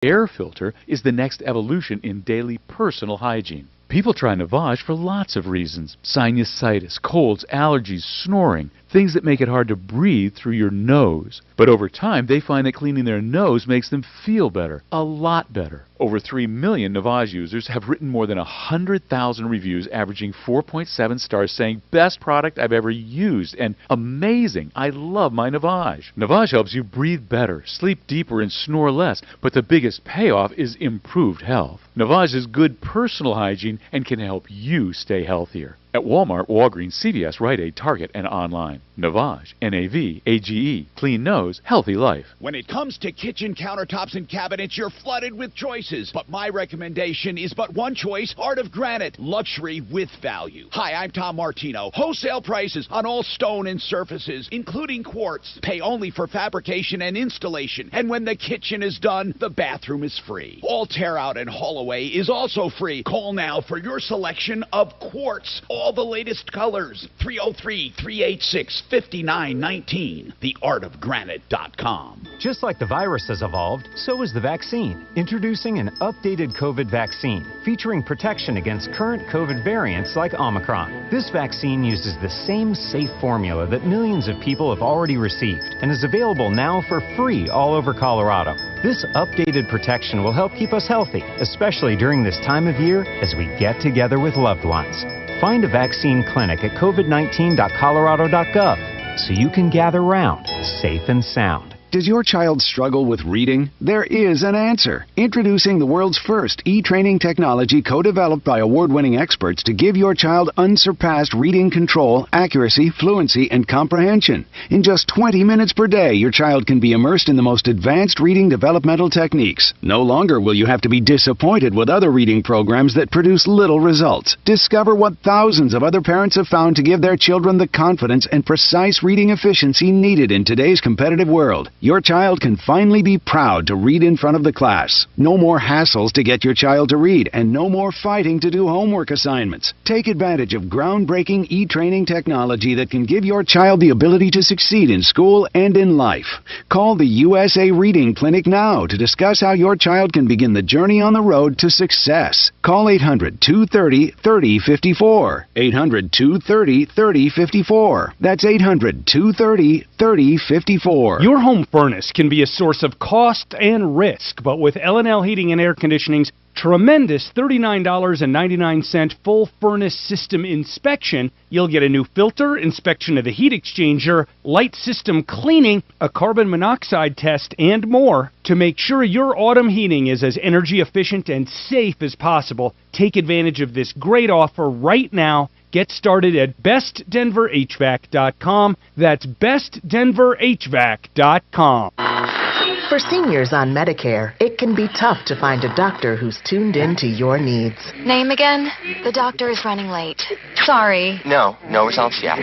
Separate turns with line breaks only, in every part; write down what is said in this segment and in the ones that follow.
Air filter is the next evolution in daily personal hygiene. People try Navage for lots of reasons. Sinusitis, colds, allergies, snoring, things that make it hard to breathe through your nose. But over time, they find that cleaning their nose makes them feel better, a lot better. Over 3 million Navage users have written more than 100,000 reviews, averaging 4.7 stars, saying, "Best product I've ever used," and "Amazing, I love my Navage." Navage helps you breathe better, sleep deeper, and snore less, but the biggest payoff is improved health. Navage is good personal hygiene and can help you stay healthier. At Walmart, Walgreens, CVS, Rite Aid, Target, and online. Navage, N-A-V-A-G-E. Clean nose, healthy life.
When it comes to kitchen countertops and cabinets, you're flooded with choices. But my recommendation is but one choice, Art of Granite. Luxury with value. Hi, I'm Tom Martino. Wholesale prices on all stone and surfaces, including quartz. Pay only for fabrication and installation. And when the kitchen is done, the bathroom is free. All tear out and haul away is also free. Call now for your selection of quartz. All the latest colors. 303-386-5919. TheArtofGranite.com.
Just like the virus has evolved, so is the vaccine. Introducing an updated COVID vaccine featuring protection against current COVID variants like Omicron. This vaccine uses the same safe formula that millions of people have already received and is available now for free all over Colorado. This updated protection will help keep us healthy, especially during this time of year as we get together with loved ones. Find a vaccine clinic at covid19.colorado.gov so you can gather round safe and sound.
Does your child struggle with reading? There is an answer. Introducing the world's first e-training technology co-developed by award-winning experts to give your child unsurpassed reading control, accuracy, fluency, and comprehension. In just 20 minutes per day, your child can be immersed in the most advanced reading developmental techniques. No longer will you have to be disappointed with other reading programs that produce little results. Discover what thousands of other parents have found to give their children the confidence and precise reading efficiency needed in today's competitive world. Your child can finally be proud to read in front of the class. No more hassles to get your child to read, and no more fighting to do homework assignments. Take advantage of groundbreaking e-training technology that can give your child the ability to succeed in school and in life. Call the USA Reading Clinic now to discuss how your child can begin the journey on the road to success. Call 800-230-3054. 800-230-3054. That's 800-230-3054.
Your home furnace can be a source of cost and risk, but with L&L Heating and Air Conditioning's tremendous $39.99 full furnace system inspection, you'll get a new filter, inspection of the heat exchanger, light system cleaning, a carbon monoxide test, and more to make sure your autumn heating is as energy efficient and safe as possible. Take advantage of this great offer right now. Get started at bestdenverhvac.com. That's bestdenverhvac.com.
For seniors on Medicare, it can be tough to find a doctor who's tuned in to your needs.
Name again? The doctor is running late. Sorry.
No results yet.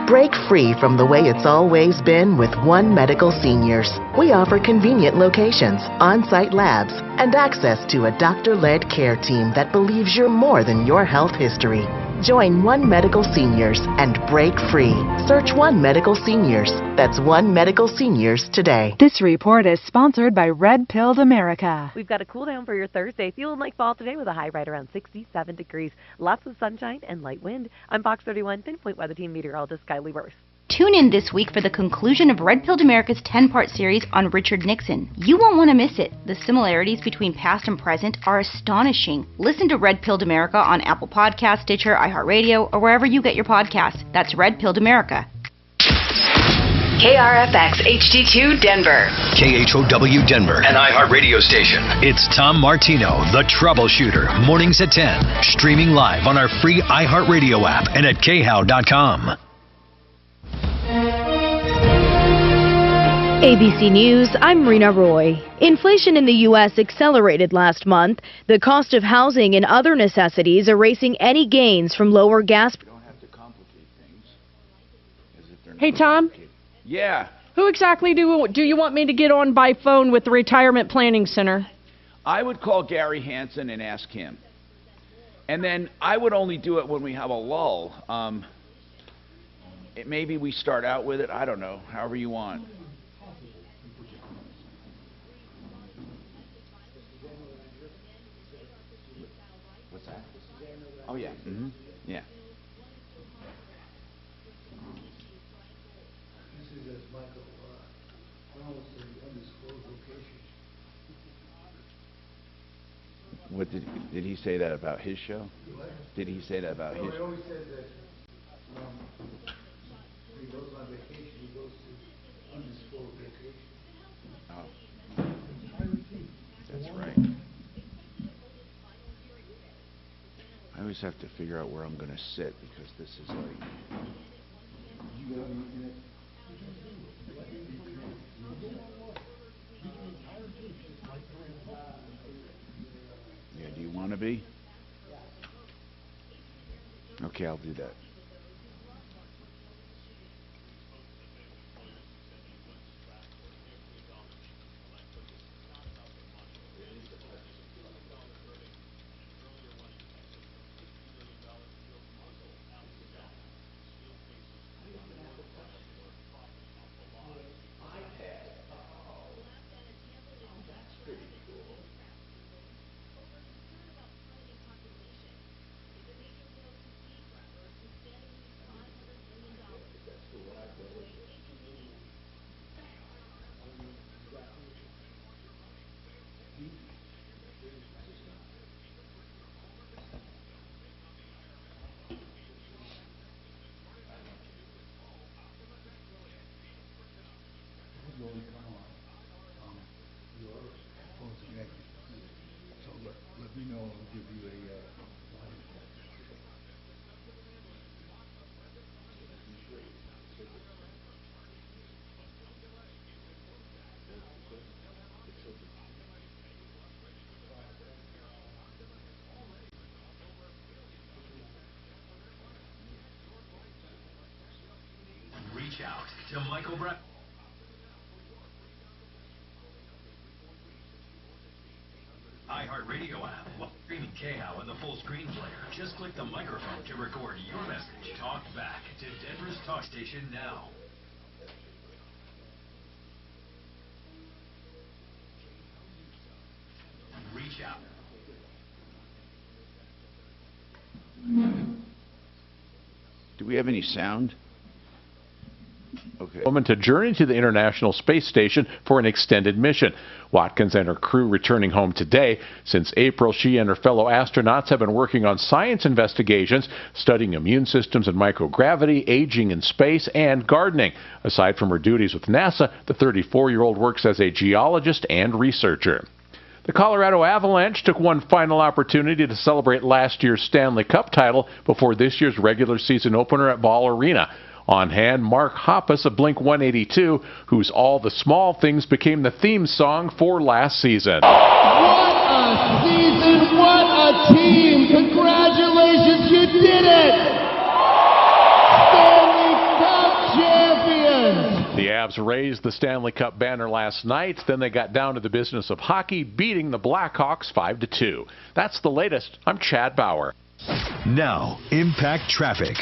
Break free from the way it's always been with One Medical Seniors. We offer convenient locations, on-site labs, and access to a doctor-led care team that believes you're more than your health history. Join One Medical Seniors and break free. Search One Medical Seniors. That's One Medical Seniors today.
This report is sponsored by Red Pilled America.
We've got a cool down for your Thursday. Feeling like fall today with a high right around 67 degrees. Lots of sunshine and light wind. I'm Fox 31 Pinpoint Weather Team meteorologist Kylie Worth.
Tune in this week for the conclusion of Red Pilled America's 10-part series on Richard Nixon. You won't want to miss it. The similarities between past and present are astonishing. Listen to Red Pilled America on Apple Podcasts, Stitcher, iHeartRadio, or wherever you get your podcasts. That's Red Pilled America.
KRFX HD2 Denver.
KHOW Denver, an iHeart radio station. It's Tom Martino, the Troubleshooter, mornings at 10. Streaming live on our free iHeart radio app and at khow.com.
ABC News, I'm Rena Roy. Inflation in the U.S. accelerated last month. The cost of housing and other necessities erasing any gains from lower gas.
Hey, Tom?
Yeah.
Who exactly do you want me to get on by phone with the Retirement Planning Center?
I would call Gary Hansen and ask him. And then I would only do it when we have a lull. Maybe we start out with it. I don't know. However you want. Oh, yeah. Mm-hmm. Yeah.
This is as Michael Reynolds said, undisclosed location.
What did he say that about his show?
What?
Did he say that about his?
No, he always said that when he goes on vacation, he goes to undisclosed location.
Oh. That's right. I always have to figure out where I'm going to sit because this is like. Yeah, do you want to be? Okay, I'll do that.
Let me know. I'll give you a
Reach out to Michael Brett. iHeartRadio app. While streaming KHOW in the full screen player, just click the microphone to record your message. Talk back to Denver's talk station now. Reach out.
Do we have any sound? Okay.
Woman to journey to the International Space Station for an extended mission. Watkins and her crew returning home today. Since April, she and her fellow astronauts have been working on science investigations, studying immune systems and microgravity, aging in space, and gardening. Aside from her duties with NASA, the 34-year-old works as a geologist and researcher. The Colorado Avalanche took one final opportunity to celebrate last year's Stanley Cup title before this year's regular season opener at Ball Arena. On hand, Mark Hoppus of Blink-182, whose All the Small Things became the theme song for last season.
What a season! What a team! Congratulations, you did it! Stanley Cup champions!
The Avs raised the Stanley Cup banner last night. Then they got down to the business of hockey, beating the Blackhawks 5-2. That's the latest. I'm Chad Bauer.
Now, Impact Traffic.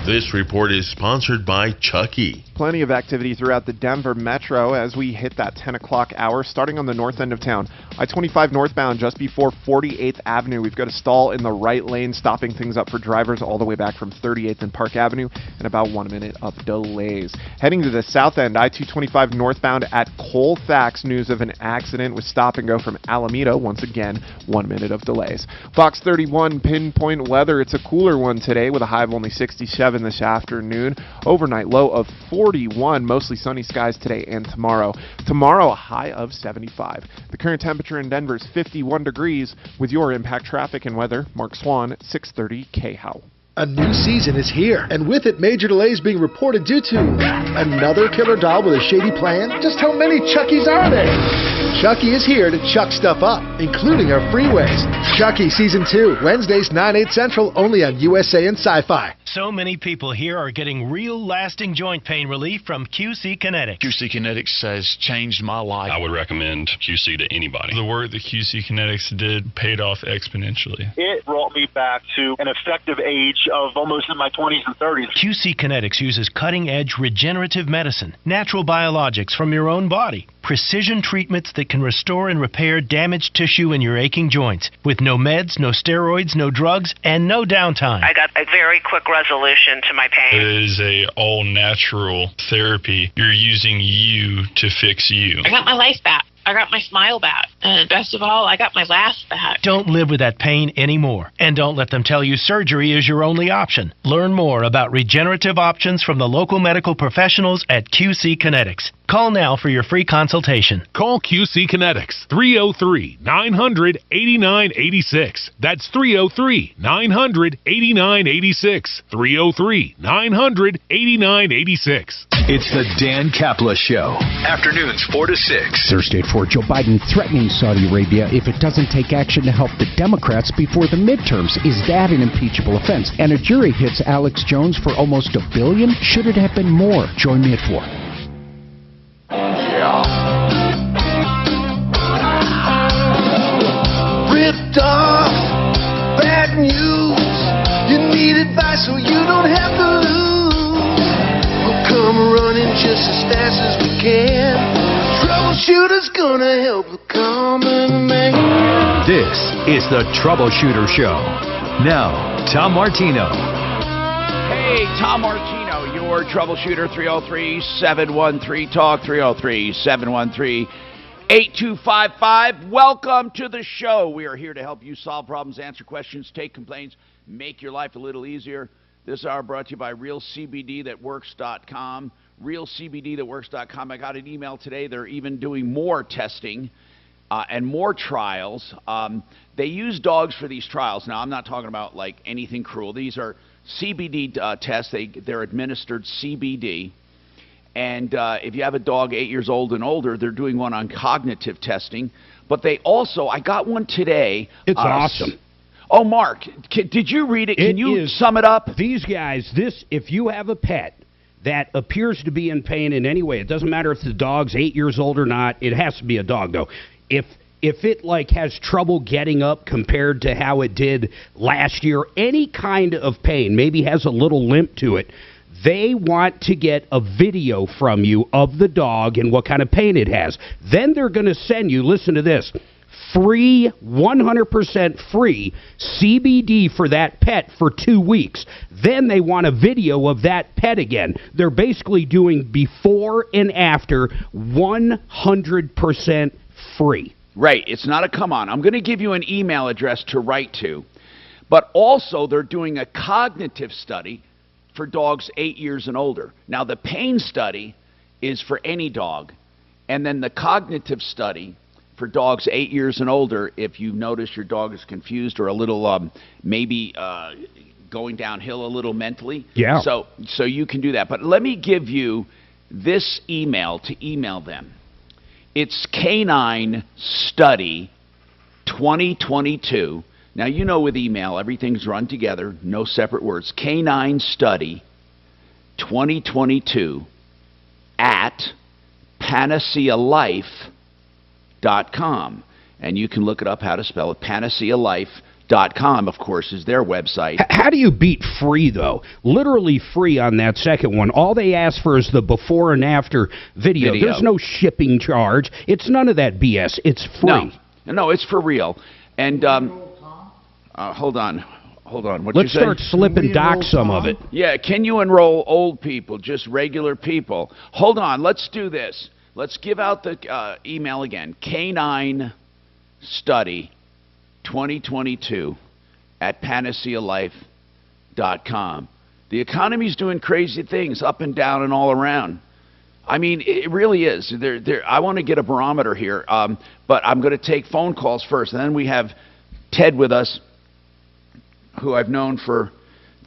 This report is sponsored by Chucky.
Plenty of activity throughout the Denver metro as we hit that 10 o'clock hour, starting on the north end of town. I-25 northbound just before 48th Avenue. We've got a stall in the right lane, stopping things up for drivers all the way back from 38th and Park Avenue, and about 1 minute of delays. Heading to the south end, I-225 northbound at Colfax, news of an accident with stop and go from Alameda. Once again, 1 minute of delays. Fox 31 pinpoint weather. It's a cooler one today with a high of only 67 this afternoon. Overnight low of 41. Mostly sunny skies today and tomorrow. Tomorrow a high of 75. The current temperature in Denver is 51 degrees. With your Impact Traffic and weather, Mark Swan, 630 KHOW.
A new season is here, and with it, major delays being reported due to another killer doll with a shady plan. Just how many Chuckies are there? Chucky is here to chuck stuff up, including our freeways. Chucky Season 2, Wednesdays 9/8 Central, only on USA and Sci-Fi.
So many people here are getting real lasting joint pain relief from QC Kinetics.
QC Kinetics has changed my life. I would recommend QC to anybody. The work that QC Kinetics did paid off exponentially.
It brought me back to an effective age of almost in my 20s and 30s.
QC Kinetics uses cutting-edge regenerative medicine, natural biologics from your own body, precision treatments that that can restore and repair damaged tissue in your aching joints with no meds, no steroids, no drugs, and no downtime.
I got a very quick resolution to my pain.
It is a all-natural therapy. You're using you to fix you.
I got my life back. I got my smile back. And best of all, I got my laugh back.
Don't live with that pain anymore. And don't let them tell you surgery is your only option. Learn more about regenerative options from the local medical professionals at QC Kinetics. Call now for your free consultation.
Call QC Kinetics, 303-900-8986. That's 303-900-8986. 303-900-8986.
It's the Dan Kapla Show. Afternoons 4 to 6.
Thursday at 4, Joe Biden threatening Saudi Arabia if it doesn't take action to help the Democrats before the midterms. Is that an impeachable offense? And a jury hits Alex Jones for almost $1 billion? Should it have been more? Join me at 4.
Ripped off, bad news. You need advice so you don't have to lose. We'll come running just as fast as we can. Troubleshooter's gonna help the common man.
This is the Troubleshooter Show. Now, Tom Martino.
Hey, Tom Martino, your troubleshooter, 303-713-TALK, 303-713-8255. Welcome to the show. We are here to help you solve problems, answer questions, take complaints, make your life a little easier. This hour brought to you by RealCBDThatWorks.com. RealCBDThatWorks.com. I got an email today. They're even doing more testing and more trials. They use dogs for these trials. Now, I'm not talking about like anything cruel. These are CBD tests. They're administered CBD. And if you have a dog 8 years old and older, they're doing one on cognitive testing. But they also, I got one today.
It's awesome.
Oh, Mark, did you read it? Can you sum it up?
These guys, if you have a pet that appears to be in pain in any way, it doesn't matter if the dog's 8 years old or not. It has to be a dog, though. If it like has trouble getting up compared to how it did last year, any kind of pain, maybe has a little limp to it, they want to get a video from you of the dog and what kind of pain it has. Then they're going to send you, listen to this, free, 100% free CBD for that pet for 2 weeks. Then they want a video of that pet again. They're basically doing before and after, 100% free.
Right. It's not a come on. I'm going to give you an email address to write to. But also they're doing a cognitive study for dogs 8 years and older. Now, the pain study is for any dog. And then the cognitive study for dogs 8 years and older, if you notice your dog is confused or a little maybe going downhill a little mentally.
Yeah.
So you can do that. But let me give you this email to email them. It's Canine Study 2022. Now, you know with email, everything's run together, no separate words. Canine Study 2022 at PanaceaLife.com. And you can look it up, how to spell it. PanaceaLife.com, of course, is their website.
How do you beat free, though? Literally free on that second one. All they ask for is the before and after video. There's no shipping charge. It's none of that BS. It's free.
No, it's for real. And hold on.
Let's start slipping Doc some of it.
Yeah, can you enroll old people, just regular people? Hold on, let's do this. Let's give out the email again. Canine Study 2022 at PanaceaLife.com. The economy's doing crazy things up and down and all around. I mean, it really is. I want to get a barometer here, but I'm going to take phone calls first. And then we have Ted with us, who I've known for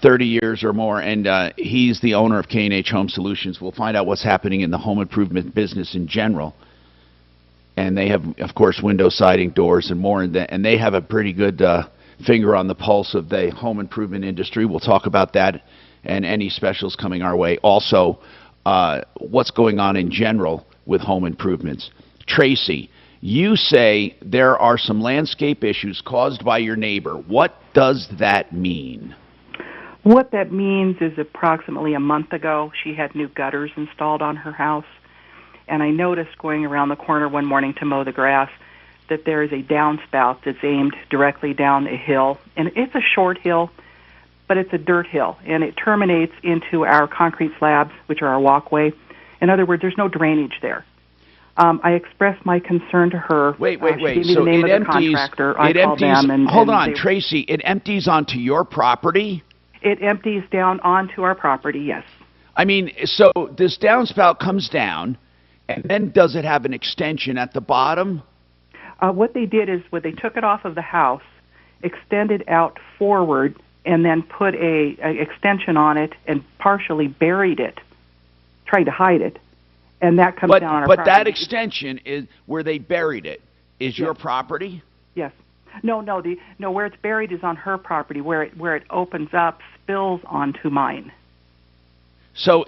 30 years or more, and he's the owner of K&H Home Solutions. We'll find out what's happening in the home improvement business in general. And they have, of course, window siding, doors, and more. And they have a pretty good finger on the pulse of the home improvement industry. We'll talk about that and any specials coming our way. Also, what's going on in general with home improvements. Tracy, you say there are some landscape issues caused by your neighbor. What does that mean?
What that means is approximately a month ago, she had new gutters installed on her house.
and I noticed going around the corner one morning to mow the grass that there is a downspout that's aimed directly down a hill, and it's a short hill, but it's a dirt hill, and it terminates into our concrete slabs, which are our walkway. In other words, there's no drainage there. I expressed my concern to her.
Wait.
She gave me
So
the name
it
of the
empties.
contractor. I
It
called
empties.
them and
Hold
and
on,
they-
Tracy. It empties onto your property.
It empties down onto our property. Yes.
I mean, so this downspout comes down, and then does it have an extension at the bottom?
What they did is when they took it off of the house, extended out forward, and then put a extension on it and partially buried it, tried to hide it, and that comes down on our property.
But that extension is where they buried it. Is your property?
Yes. No. Where it's buried is on her property. Where it opens up spills onto mine.
So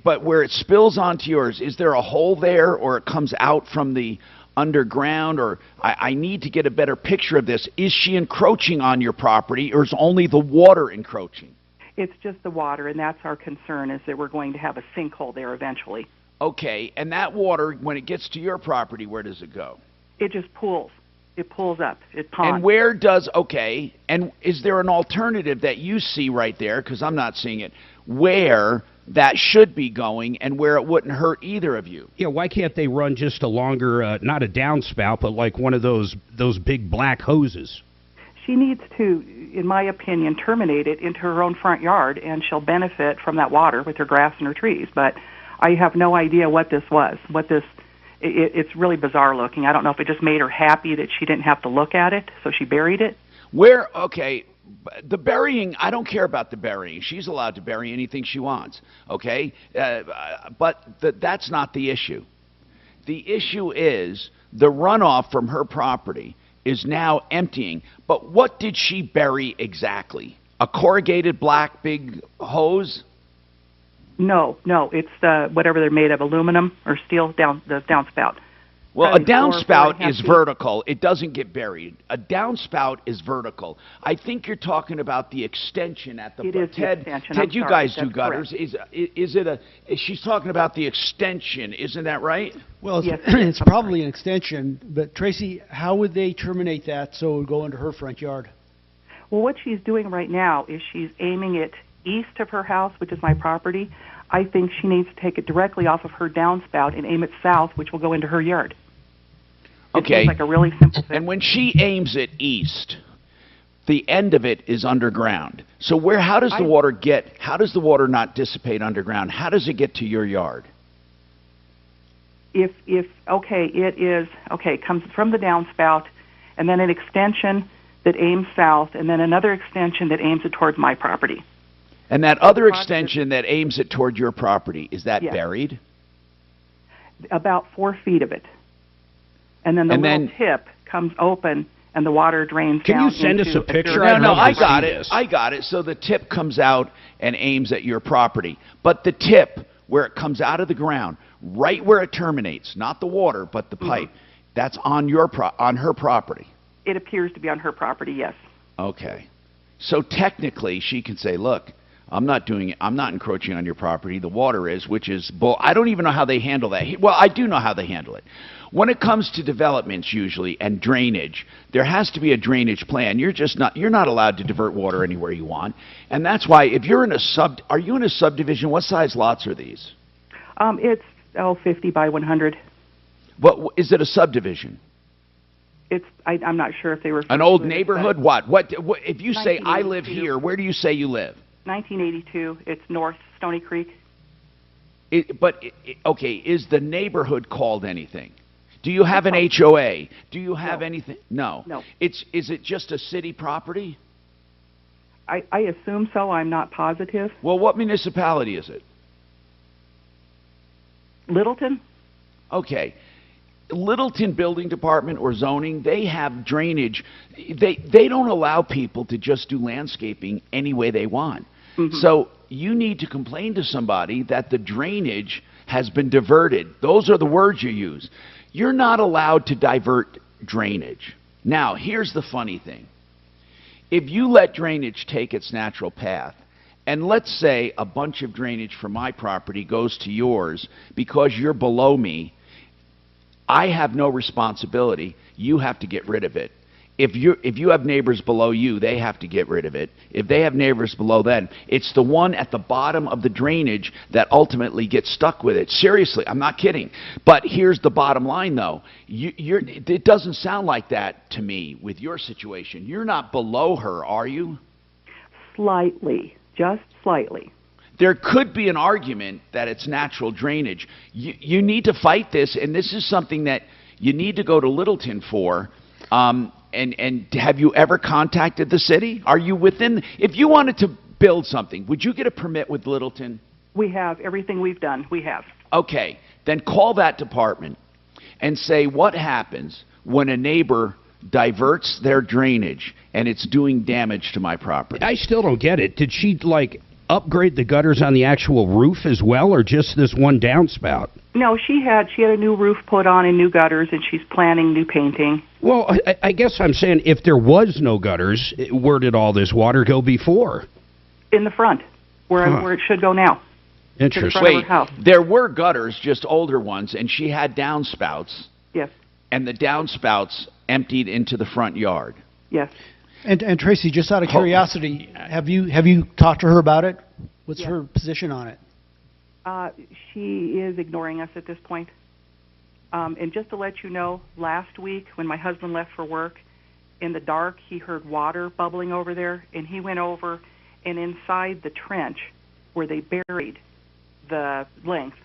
but where it spills onto yours, is there a hole there, or it comes out from the underground? Or I need to get a better picture of this. Is she encroaching on your property, or is only the water encroaching?
It's just the water, and that's our concern, is that we're going to have a sinkhole there eventually.
Okay, and that water, when it gets to your property, where does it go?
It just pools. It pulls up. It ponds.
And where does, okay, and is there an alternative that you see right there, because I'm not seeing it, where that should be going and where it wouldn't hurt either of you?
Yeah, why can't they run just a longer, not a downspout, but like one of those big black hoses?
She needs to, in my opinion, terminate it into her own front yard, and she'll benefit from that water with her grass and her trees. But I have no idea what this was. It's really bizarre looking. I don't know if it just made her happy that she didn't have to look at it, so she buried it.
Okay, the burying, I don't care about the burying. She's allowed to bury anything she wants, okay? But that's not the issue. The issue is the runoff from her property is now emptying. But what did she bury exactly? A corrugated black big hose?
No, it's whatever they're made of, aluminum or steel, the downspout.
Well, a downspout is vertical. It doesn't get buried. A downspout is vertical. I think you're talking about the extension at the...
It is the extension.
Ted, you guys do
That's
gutters.
correct.
She's talking about the extension. Isn't that right?
Well, it's probably an extension, but Tracy, how would they terminate that so it would go into her front yard?
Well, what she's doing right now is she's aiming it east of her house, which is my property. I think she needs to take it directly off of her downspout and aim it south, which will go into her yard.
Okay.
It's like a really simple thing.
And when she aims it east, the end of it is underground. So how does the water get? How does the water not dissipate underground? How does it get to your yard?
It comes from the downspout, and then an extension that aims south, and then another extension that aims it towards my property.
And that other extension that aims it toward your property, is that buried?
About 4 feet of it. And then the little tip comes open, and the water drains down.
Can you send us a picture?
No, I got it. I got it. So the tip comes out and aims at your property. But the tip, where it comes out of the ground, right where it terminates, not the water, but the pipe, that's on her property.
It appears to be on her property, yes.
Okay. So technically, she can say, look, I'm not encroaching on your property. The water is, which is I don't even know how they handle that. Well, I do know how they handle it. When it comes to developments usually and drainage, there has to be a drainage plan. You're not allowed to divert water anywhere you want. And that's why if you're in are you in a subdivision? What size lots are these?
It's 50 by 100.
What is it, a subdivision?
I'm not sure if they were
an old neighborhood. What if you say I live here? Where do you say you live?
1982. It's North Stony Creek.
Okay, is the neighborhood called anything? Do you have an HOA? Do you have anything? No.
No.
Is it just a city property?
I assume so. I'm not positive.
Well, what municipality is it?
Littleton.
Okay. Littleton Building Department or zoning, they have drainage. They don't allow people to just do landscaping any way they want. So you need to complain to somebody that the drainage has been diverted. Those are the words you use. You're not allowed to divert drainage. Now, here's the funny thing. If you let drainage take its natural path and let's say a bunch of drainage from my property goes to yours because you're below me, I have no responsibility. You have to get rid of it. If you have neighbors below you, they have to get rid of it. If they have neighbors below them, it's the one at the bottom of the drainage that ultimately gets stuck with it. Seriously, I'm not kidding. But here's the bottom line, though. It doesn't sound like that to me with your situation. You're not below her, are you?
Slightly, just slightly.
There could be an argument that it's natural drainage. You need to fight this, and this is something that you need to go to Littleton for. And have you ever contacted the city? Are you within? If you wanted to build something, would you get a permit with Littleton?
We have. Everything we've done, we have.
Okay, then call that department and say what happens when a neighbor diverts their drainage and it's doing damage to my property.
I still don't get it. Did she, like, upgrade the gutters on the actual roof as well, or just this one downspout?
No, she had a new roof put on and new gutters, and she's planning new painting.
Well, I guess I'm saying if there was no gutters, where did all this water go before?
In the front, where it should go now.
Interesting.
Wait, there were gutters, just older ones, and she had downspouts.
Yes.
And the downspouts emptied into the front yard.
Yes.
And Tracy, just out of curiosity, have you talked to her about it? What's her position on it?
She is ignoring us at this point. And just to let you know, last week when my husband left for work, in the dark he heard water bubbling over there, and he went over, and inside the trench where they buried the length,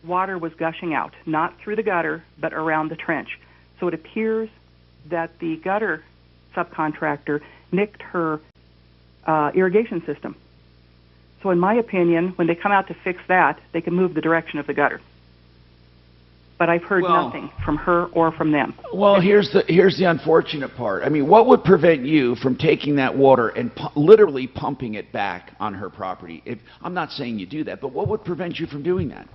water was gushing out, not through the gutter, but around the trench. So it appears that the gutter subcontractor nicked her irrigation system. So in my opinion, when they come out to fix that, they can move the direction of the gutter. But I've heard nothing from her or from them.
Well, here's the unfortunate part. I mean, what would prevent you from taking that water and literally pumping it back on her property? I'm not saying you do that, but what would prevent you from doing that?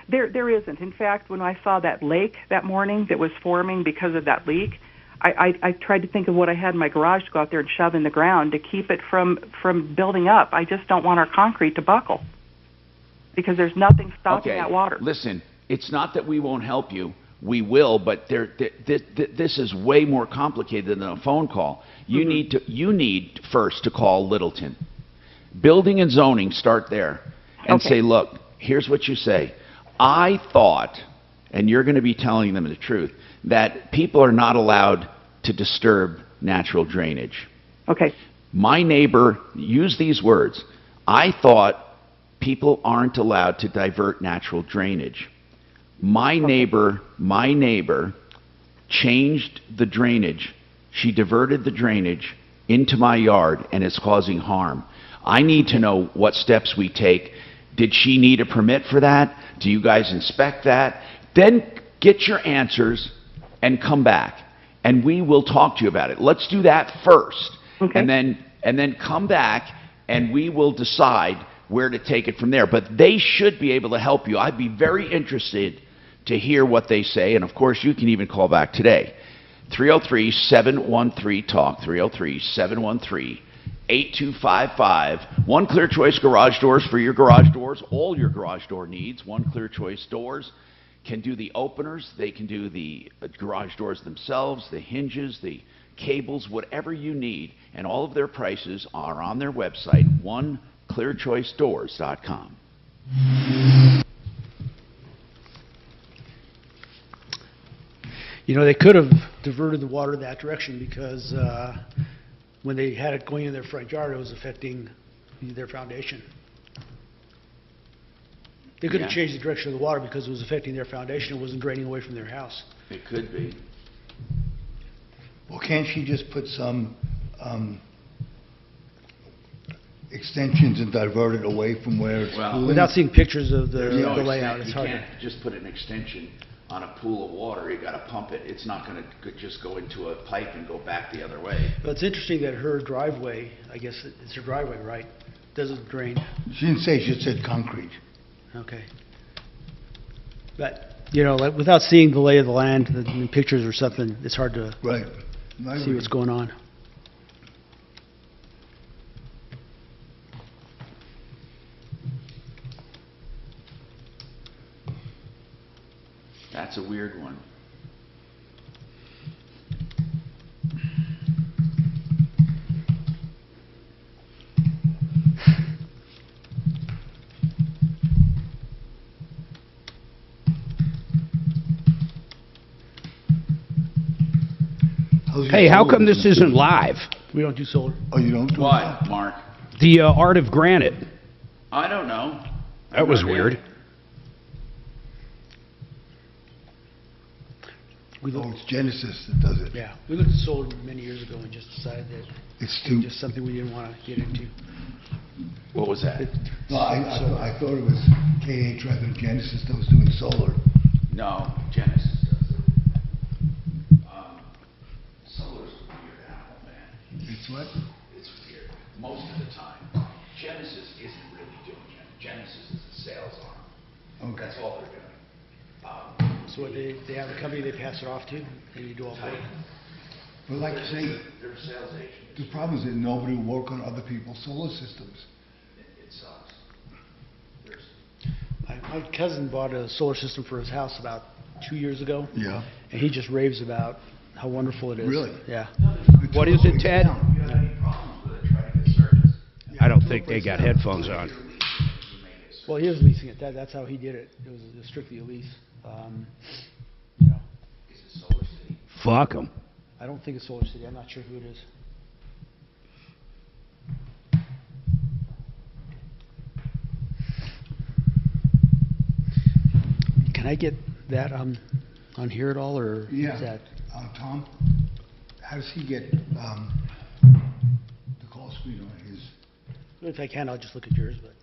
There isn't. In fact, when I saw that lake that morning that was forming because of that leak, I tried to think of what I had in my garage to go out there and shove in the ground to keep it from building up. I just don't want our concrete to buckle because there's nothing stopping that water.
Listen, it's not that we won't help you. We will, but this is way more complicated than a phone call. You need first to call Littleton. Building and zoning, start there and say, look, here's what you say. I thought, and you're going to be telling them the truth, that people are not allowed to disturb natural drainage.
Okay. My
neighbor used these words. I thought people aren't allowed to divert natural drainage. My neighbor changed the drainage. She diverted the drainage into my yard, and it's causing harm. I need to know what steps we take. Did she need a permit for that? Do you guys inspect that? Then get your answers and come back, and we will talk to you about it. Let's do that first, and then come back, and we will decide where to take it from there. But they should be able to help you. I'd be very interested to hear what they say, and of course, you can even call back today. 303-713-TALK, 303-713-8255. One Clear Choice Garage Doors for your garage doors, all your garage door needs. One Clear Choice Doors can do the openers, they can do the garage doors themselves, the hinges, the cables, whatever you need, and all of their prices are on their website, oneclearchoicedoors.com.
You know, they could have diverted the water that direction because when they had it going in their front yard, it was affecting their foundation. They could have changed the direction of the water because it was affecting their foundation. It wasn't draining away from their house.
It could be.
Well, can't she just put some extensions and divert it away from where it's pooling?
Without seeing pictures of the layout, it's hard.
You can't just put an extension on a pool of water. You got to pump it. It's not going to just go into a pipe and go back the other way.
But it's interesting that her driveway, I guess it's her driveway, right? Doesn't drain.
She didn't say, she said concrete.
Okay. But, you know, like, without seeing the lay of the land, the pictures or something, it's hard to see what's going on.
That's a weird one.
Hey, how come this isn't live?
We don't do solar.
Oh, you don't do
What, Mark?
The Art of Granite.
I don't know.
That was weird.
It's Genesis that does it.
Yeah, we looked at solar many years ago and just decided that
It's too.
just something we didn't want to get into.
What was that?
No, I thought it was KH rather than Genesis that was doing solar.
No, Genesis does it. Solar's a weird animal, man.
It's what?
It's weird. Most of the time. Genesis isn't really doing it. Genesis is a sales arm.
Okay.
That's all they're doing.
So what they have a company they pass it off to, and you do all that.
But like you say,
They're a sales agent.
the problem is that nobody will work on other people's solar systems.
It sucks.
My cousin bought a solar system for his house about 2 years ago.
Yeah.
And he just raves about how wonderful it is.
Really?
Yeah.
What is it, Ted?
If you have any problems with it, try to get service.
I don't think they got headphones on.
Well, he was leasing it. That's how he did it. It was strictly a lease.
Is it Solar City?
Fuck them.
I don't think it's Solar City. I'm not sure who it is. Can I get that on here at all, or
Yeah.
is that?
Tom, how does he get the call screen on his?
If I can, I'll just look at yours. But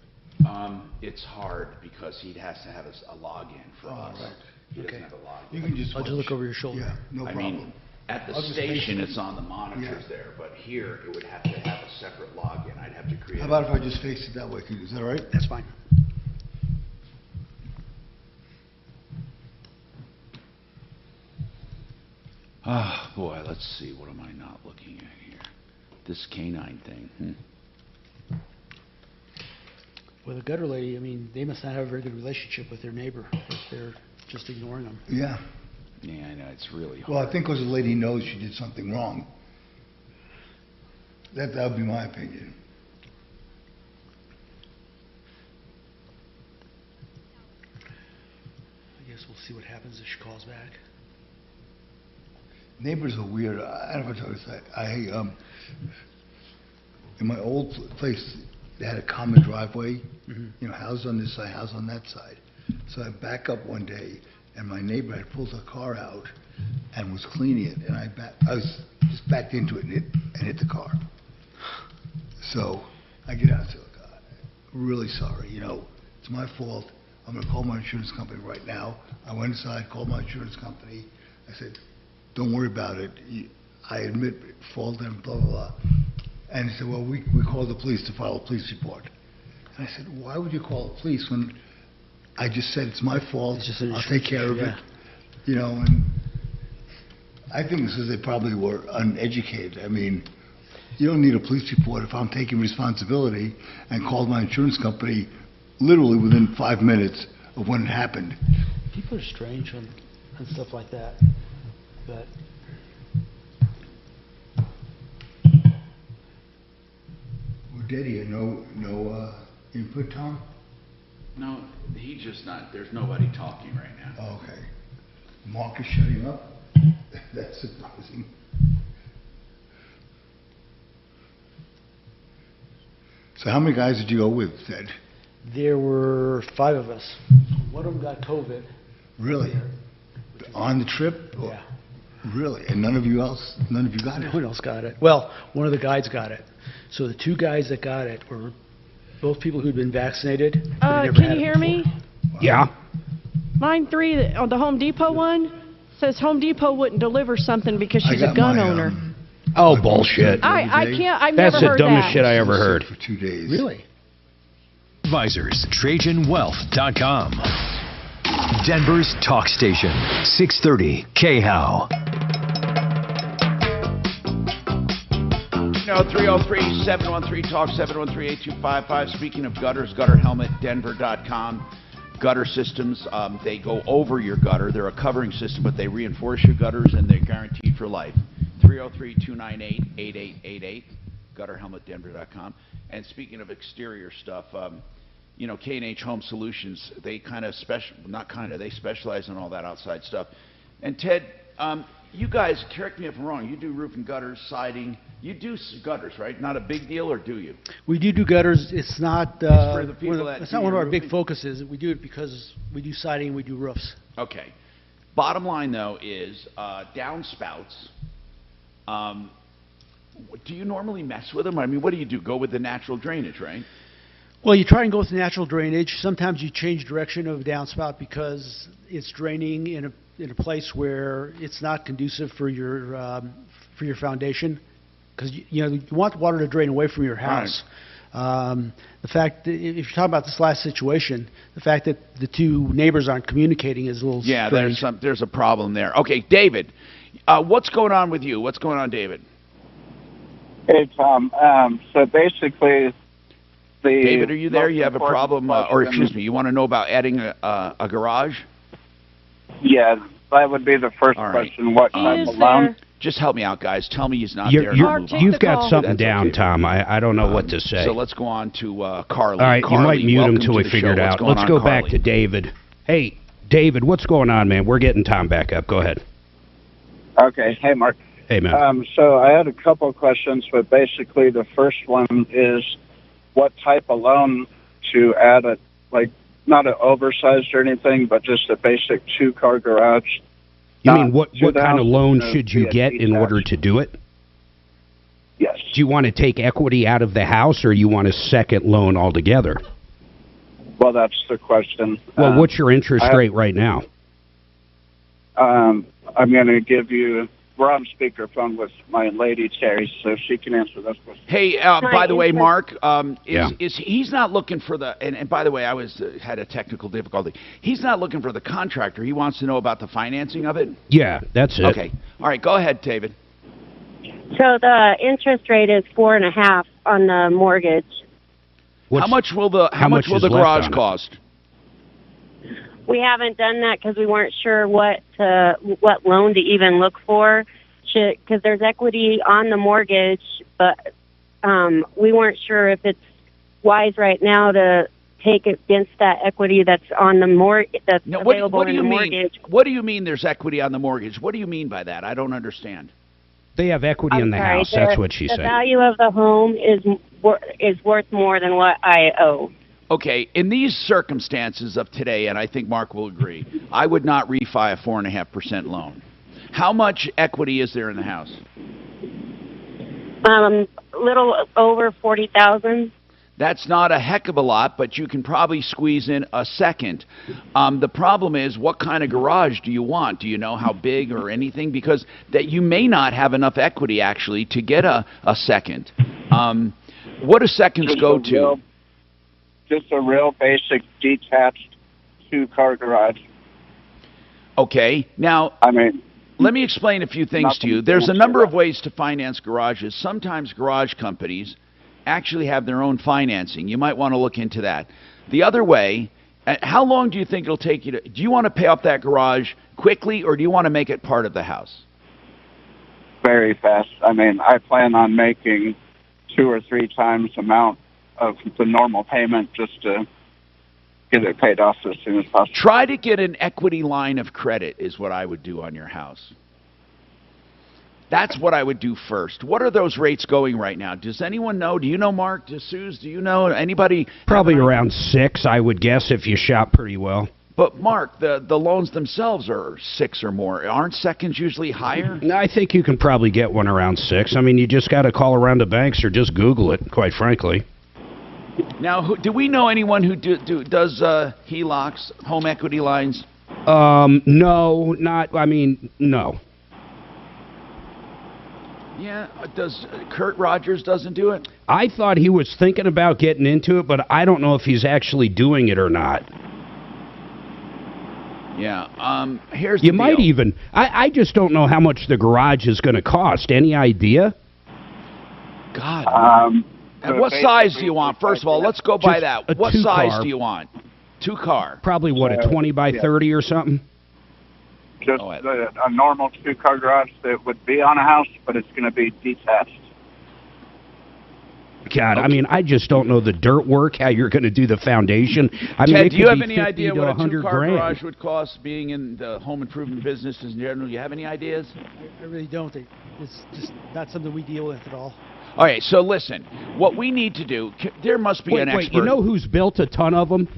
It's hard because he has to have a login for us.
Right.
He
Okay.
doesn't have a login.
You can just.
I'll just look over your shoulder.
Yeah, no
I
problem.
mean, at the
I'll just
station,
face it.
it's on the monitors there, but here it would have to have a separate login. I'd have to create.
How about if I just face it that way? Is that all right?
That's fine.
Ah, boy, let's see. What am I not looking at here? This canine thing.
Well, the gutter lady, I mean, they must not have a very good relationship with their neighbor if they're just ignoring them.
Yeah.
Yeah, I know. It's really hard.
Well, I think because the lady knows she did something wrong. That would be my opinion.
I guess we'll see what happens if she calls back.
Neighbors are weird. I don't know what to say. In my old place, they had a common driveway, you know, house on this side, house on that side. So I back up one day, and my neighbor had pulled her car out and was cleaning it, and I was just backed into it and hit the car. So I get out and say, "Look, really sorry, you know, it's my fault. I'm going to call my insurance company right now." I went inside, called my insurance company. I said, "Don't worry about it. I admit fault and blah, blah, blah." And he said, "Well, we called the police to file a police report." And I said, "Why would you call the police when I just said it's my fault, I'll take care of it?" You know, and I think this is they probably were uneducated. I mean, you don't need a police report if I'm taking responsibility and called my insurance company literally within 5 minutes of when it happened.
People are strange on stuff like that. But
We're dead here. No input, Tom?
No, he's just not. There's nobody talking right now.
Okay. Mark is shutting up? That's surprising. So how many guys did you go with, Ted?
there were 5 of us. One of them got COVID.
Really? On the trip?
Yeah.
Really? And none of you got it?
No one else got it. Well, one of the guides got it. So the 2 guys that got it were both people who'd been vaccinated. But had never
Can
had
you
it
hear
before.
me?
Yeah.
Line 3 on the Home Depot one says Home Depot wouldn't deliver something because she's a gun owner.
Oh, bullshit.
I can't. I've
That's
never heard
the dumbest
that.
shit I ever heard.
For 2 days.
Really?
Advisors, TrajanWealth.com. Denver's talk station, 630 KHOW.
303-713-TALK, 713-8255. Speaking of gutters, gutterhelmetdenver.com.
gutter systems. They go over your gutter. They're a covering system, but they reinforce your gutters, and they're guaranteed for life. 303-298-8888, gutterhelmetdenver.com. And speaking of exterior stuff, you know, K&H Home Solutions, they they specialize in all that outside stuff. And Ted, you guys, correct me if I'm wrong, you do roof and gutters, siding. You do gutters, right? Not a big deal, or do you?
We do gutters. It's not,
for the people that
it's
do
not one of
your
our big
roofing?
focuses. We do it because we do siding and we do roofs.
Okay. Bottom line, though, is downspouts. Do you normally mess with them? I mean, what do you do? Go with the natural drainage, right?
Well, you try and go with natural drainage. Sometimes you change direction of a downspout because it's draining in a place where it's not conducive for your foundation. Because you want the water to drain away from your house. Right. The fact that if you're talking about this last situation, the fact that the two neighbors aren't communicating is a little strange.
There's a problem there. Okay, David, what's going on with you? What's going on, David?
Hey, Tom. So basically,
David, are you there? You have a problem, or excuse me, you want to know about adding a garage?
Yeah, that would be the first question. What type of loan?
Just help me out, guys. Tell me he's not there.
You've got something down, Tom. I don't know what to say.
So let's go on to Carly.
All right,
Carly,
you might mute him
welcome
till we
to the
figure it
show.
out.
What's
Let's
going
go
on,
back
Carly?
to David. Hey, David, what's going on, man? We're getting Tom back up. Go ahead.
Okay. Hey, Mark.
Hey, man.
So I had a couple of questions, but basically the first one is what type of loan to add not an oversized or anything, but just a basic two-car garage.
You mean what kind of loan should you get in order to do it?
Yes.
Do you want to take equity out of the house, or you want a second loan altogether?
Well, that's the question.
Well, what's your interest rate right now?
I'm going to give you... We're on speakerphone with my lady, Terry, so she can answer this question.
Hey, by the way, Mark, he's not looking for the... And by the way, I had a technical difficulty. He's not looking for the contractor. He wants to know about the financing of it?
Yeah, that's it.
Okay. All right, go ahead, David.
So the interest rate is 4.5 on the mortgage.
How much will the garage cost?
We haven't done that because we weren't sure what loan to even look for, because there's equity on the mortgage, but we weren't sure if it's wise right now to take against that equity that's on the that's available in the mortgage.
What do you mean there's equity on the mortgage? What do you mean by that? I don't understand.
They have equity in the house. That's what she said.
The value of the home is worth more than what I owe.
Okay, in these circumstances of today, and I think Mark will agree, I would not refi a 4.5% loan. How much equity is there in the house?
A little over 40,000.
That's not a heck of a lot, but you can probably squeeze in a second. The problem is, what kind of garage do you want? Do you know how big or anything? Because that you may not have enough equity, actually, to get a second. What do seconds go to?
Just a real basic detached two-car garage.
Okay. Now, let me explain a few things to you. There's a number of ways to finance garages. Sometimes garage companies actually have their own financing. You might want to look into that. The other way, how long do you think it'll take you to... Do you want to pay off that garage quickly, or do you want to make it part of the house?
Very fast. I plan on making 2 or 3 times the amount of the normal payment just to get it paid off as soon as possible.
Try to get an equity line of credit is what I would do on your house. That's what I would do first. What are those rates going right now? Does anyone know? Do you know, Mark? Suze, do you know? Anybody?
Probably around 6, I would guess, if you shop pretty well.
But, Mark, the loans themselves are 6 or more. Aren't seconds usually higher?
I think you can probably get one around 6. You just got to call around the banks or just Google it, quite frankly.
Now, do we know anyone who does HELOCs, home equity lines?
No, no.
Yeah, does Kurt Rogers doesn't do it?
I thought he was thinking about getting into it, but I don't know if he's actually doing it or not.
Yeah, here's the
You
deal.
might even... I just don't know how much the garage is going to cost. Any idea?
God. And what size do you want? First of all, let's go by
Just
that.
a
What
two-car.
size do you want? Two-car.
Probably, what, a 20 by 30 or something?
Just a normal two-car garage that would be on a house, but it's going to be detached.
God, I mean, I just don't know the dirt work, how you're going to do the foundation. I mean,
Ted,
it
do you
could
have
be
any
50
idea
to
what a
100
two-car
grand.
garage would cost, being in the home improvement business in general? Do you have any ideas?
I really don't. It's just not something we deal with at all.
All right, so listen, what we need to do, there must be an expert.
Wait, you know who's built a ton of them?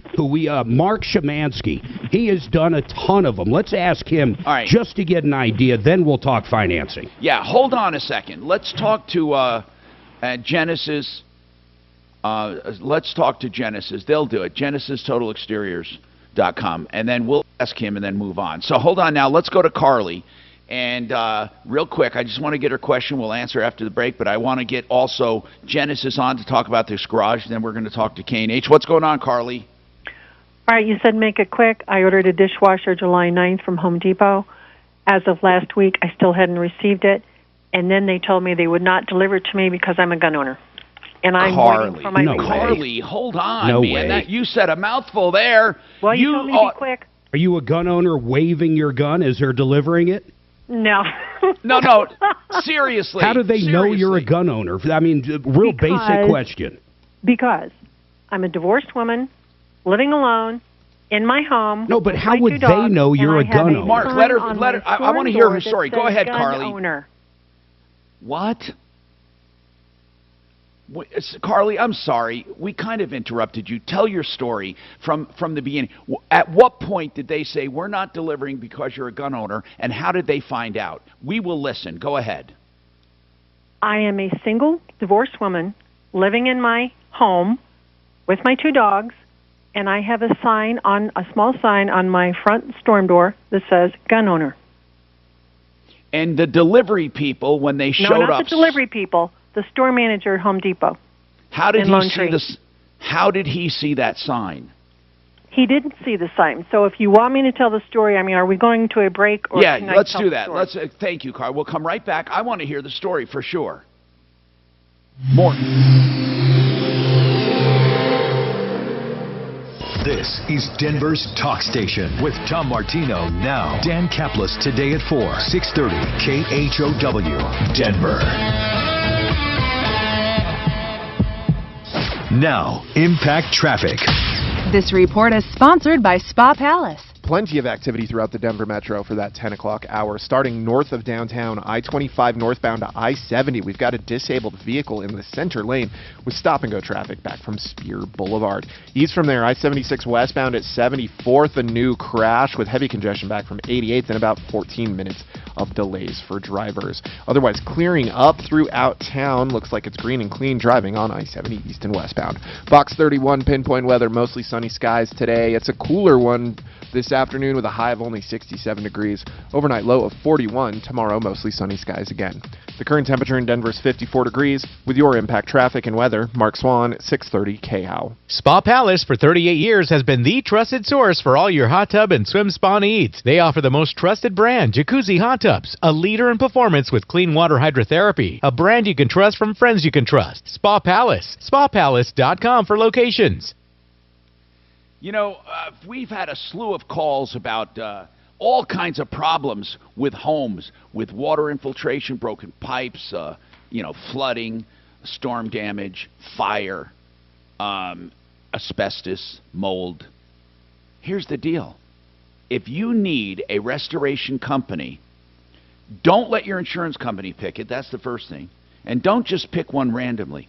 Mark Szymanski. He has done a ton of them. Let's ask him just to get an idea, then we'll talk financing.
Yeah, hold on a second. Let's talk to Genesis. Let's talk to Genesis. They'll do it. GenesisTotalExteriors.com. And then we'll ask him and then move on. So hold on now. Let's go to Carly. And real quick, I just want to get her question. We'll answer after the break. But I want to get also Genesis on to talk about this garage. Then we're going to talk to K&H. What's going on, Carly?
All right, you said make it quick. I ordered a dishwasher July 9th from Home Depot. As of last week, I still hadn't received it. And then they told me they would not deliver it to me because I'm a gun owner. And I'm waiting for my
Carly, hold on,
No
man.
way.
You said a mouthful there.
Well, you told me to be quick.
Are you a gun owner waving your gun as they're delivering it?
No.
No, seriously.
How do they know you're a gun owner? I mean, real basic question.
Because I'm a divorced woman, living alone, in my home.
No, but
with
how
my
would
two
they
dogs,
know you're
and
a
I have
gun owner?
Mark,
sign
let her.
on my
I want to
storm
hear her
door
story.
that
Go
says
ahead,
gun
Carly.
Owner.
What? Carly, I'm sorry. We kind of interrupted you. Tell your story from the beginning. At what point did they say, we're not delivering because you're a gun owner, and how did they find out? We will listen. Go ahead.
I am a single, divorced woman living in my home with my two dogs, and I have a small sign on my front storm door that says gun owner.
And the delivery people, when they showed
not
up,
the delivery people, the store manager at Home Depot.
How did
in
he
Lone
see
Tree.
this? How did he see that sign?
He didn't see the sign. So if you want me to tell the story, I mean, are we going to a break? Or
Yeah,
can I
let's
tell
do
the
that.
story?
Thank you, Carl. We'll come right back. I want to hear the story for sure. Morton.
This is Denver's Talk Station with Tom Martino now. Dan Kaplis today at 4, 630 KHOW, Denver. Now, Impact Traffic.
This report is sponsored by Spa Palace.
Plenty of activity throughout the Denver Metro for that 10 o'clock hour. Starting north of downtown, I-25 northbound to I-70. We've got a disabled vehicle in the center lane with stop-and-go traffic back from Spear Boulevard. East from there, I-76 westbound at 74th, a new crash with heavy congestion back from 88th and about 14 minutes of delays for drivers. Otherwise, clearing up throughout town. Looks like it's green and clean driving on I-70 east and westbound. Box 31, pinpoint weather, mostly sunny skies today. It's a cooler one this afternoon with a high of only 67 degrees. Overnight low of 41. Tomorrow, mostly sunny skies again. The current temperature in Denver is 54 degrees. With your Impact Traffic and weather, Mark Swan, 630 KHOW.
Spa Palace for 38 years has been the trusted source for all your hot tub and swim spa needs. They offer the most trusted brand, Jacuzzi Hot Tubs, a leader in performance with clean water hydrotherapy, a brand you can trust from friends you can trust. Spa Palace. SpaPalace.com for locations.
You know, we've had a slew of calls about all kinds of problems with homes, with water infiltration, broken pipes, flooding, storm damage, fire, asbestos, mold. Here's the deal. If you need a restoration company, don't let your insurance company pick it. That's the first thing. And don't just pick one randomly.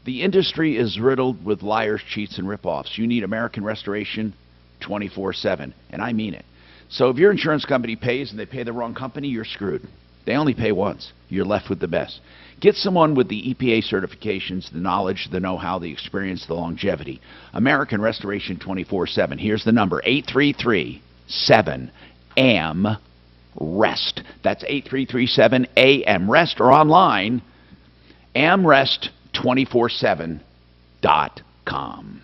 The industry is riddled with liars, cheats, and ripoffs. You need American Restoration 24/7, and I mean it. So if your insurance company pays and they pay the wrong company, you're screwed. They only pay once. You're left with the best. Get someone with the EPA certifications, the knowledge, the know-how, the experience, the longevity. American Restoration 24/7. Here's the number, 833-7-AM-REST. That's 833-7-AM-REST, or online, amrest247.com.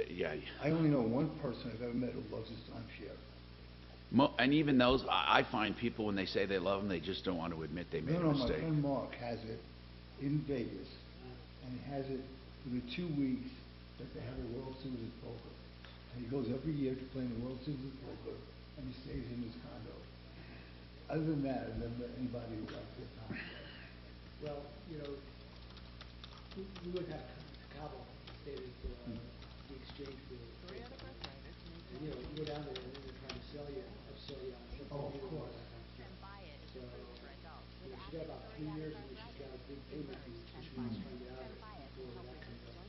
Yeah.
I only know one person I've ever met who loves his timeshare.
And even those, I find people when they say they love them, they just don't want to admit they made a
My
mistake.
friend Mark has it in Vegas, and he has it for the 2 weeks that they have a World Series of Poker. And he goes every year to play in the World Series of Poker, and he stays in his condo. Other than that, I've never met anybody who likes their timeshare.
Well, we went out to Cabo, stayed at the exchange field. And, you go down there and they're trying to sell you on something.
Oh, of course.
So, she's got about 3 years and she's got a big payment due, so she wants to get out of it before that comes up.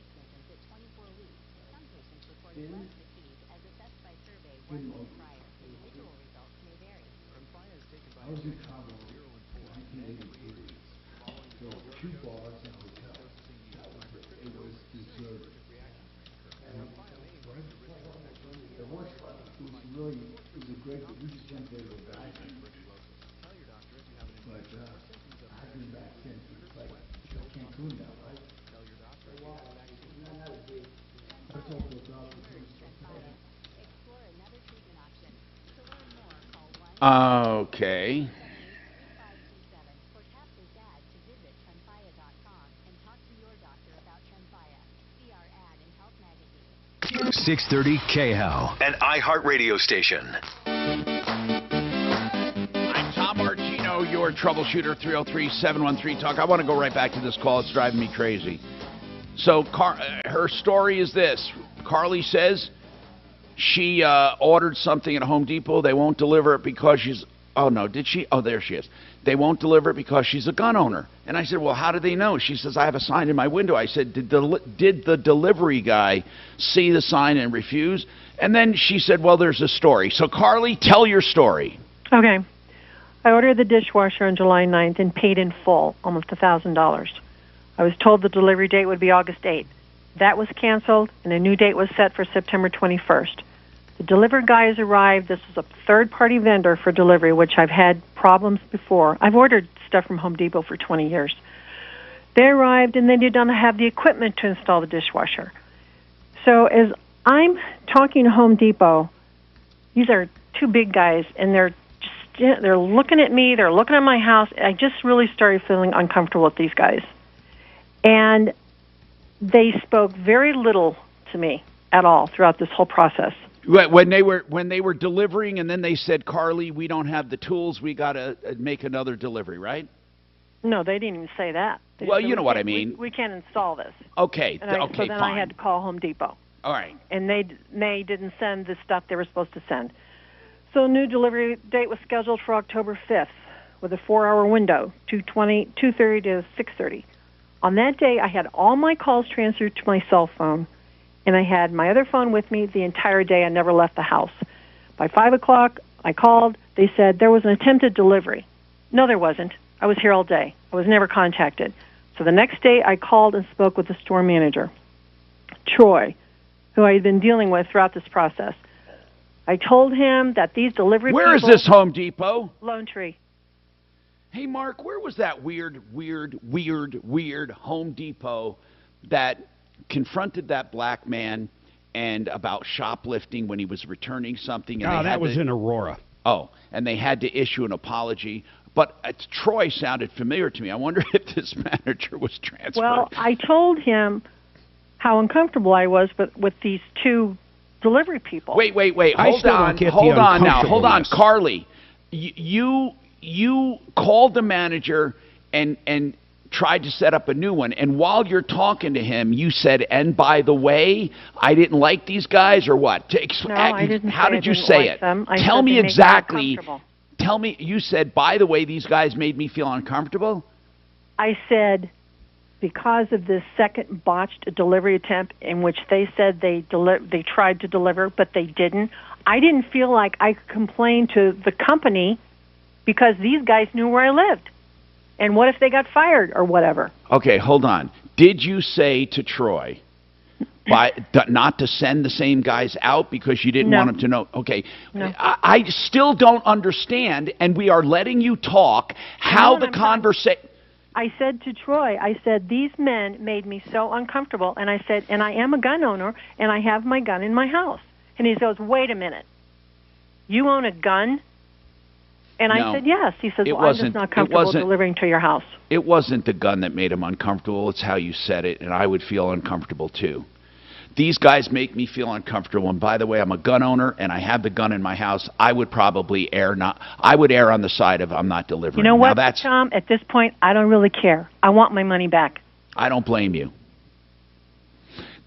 I was in Cabo in 1983. So 2 bars and a hotel. It was deserted. And it was fun. It was a great, we just went there to go back. But I've been back since. It's like Cancun now, right? That's all built up.
Okay.
Tremfya. 630 KHOW, an iHeart radio station.
I'm Tom Martino, your troubleshooter, 303-713-TALK. I want to go right back to this call. It's driving me crazy. So her story is this. Carly says she ordered something at Home Depot. They won't deliver it because she's... Oh, no, did she? Oh, there she is. They won't deliver it because she's a gun owner. And I said, well, how do they know? She says, I have a sign in my window. I said, did the delivery guy see the sign and refuse? And then she said, well, there's a story. So, Carly, tell your story.
Okay. I ordered the dishwasher on July 9th and paid in full, almost $1,000. I was told the delivery date would be August 8th. That was canceled, and a new date was set for September 21st. The delivery guys arrived. This was a third-party vendor for delivery, which I've had problems before. I've ordered stuff from Home Depot for 20 years. They arrived, and they did not have the equipment to install the dishwasher. So as I'm talking to Home Depot, these are 2 big guys, and they're looking at me. They're looking at my house. I just really started feeling uncomfortable with these guys. And they spoke very little to me at all throughout this whole process.
When they were delivering, and then they said, Carly, we don't have the tools. We got to make another delivery, right?
No, they didn't even say that.
Well, you know what I mean.
We can't install this.
Okay,
so then
fine.
I had to call Home Depot.
All right.
And they didn't send the stuff they were supposed to send. So a new delivery date was scheduled for October 5th with a 4-hour window, 2:30 to 6:30. On that day, I had all my calls transferred to my cell phone, and I had my other phone with me the entire day. I never left the house. By 5 o'clock, I called. They said there was an attempted delivery. No, there wasn't. I was here all day. I was never contacted. So the next day, I called and spoke with the store manager, Troy, who I had been dealing with throughout this process. I told him that these delivery people...
Where is this Home Depot?
Lone Tree.
Hey, Mark, where was that weird Home Depot that confronted that black man and about shoplifting when he was returning something? And
that was in Aurora.
Oh, and they had to issue an apology. But Troy sounded familiar to me. I wonder if this manager was transferred.
Well, I told him how uncomfortable I was with these 2 delivery people.
Wait. Hold on, Carly. You called the manager and tried to set up a new one. And while you're talking to him, you said, and by the way, I didn't like these guys, or what?
No, I didn't.
How did you say it? Tell me exactly. Tell me, you said, by the way, these guys made me feel uncomfortable?
I said, because of this second botched delivery attempt in which they said they tried to deliver, but they didn't, I didn't feel like I could complain to the company because these guys knew where I lived. And what if they got fired or whatever?
Okay, hold on. Did you say to Troy not to send the same guys out because you didn't want them to know? Okay.
No.
I still don't understand, and we are letting you talk, how the conversation...
I said to Troy, I said, these men made me so uncomfortable. And I said, and I am a gun owner, and I have my gun in my house. And he goes, wait a minute. You own a gun? And I said, yes. He says, well, I'm just not comfortable delivering to your house.
It wasn't the gun that made him uncomfortable. It's how you said it, and I would feel uncomfortable too. These guys make me feel uncomfortable. And by the way, I'm a gun owner, and I have the gun in my house. I would probably err on the side of I'm not delivering.
You know what,
now,
Tom? At this point, I don't really care. I want my money back.
I don't blame you.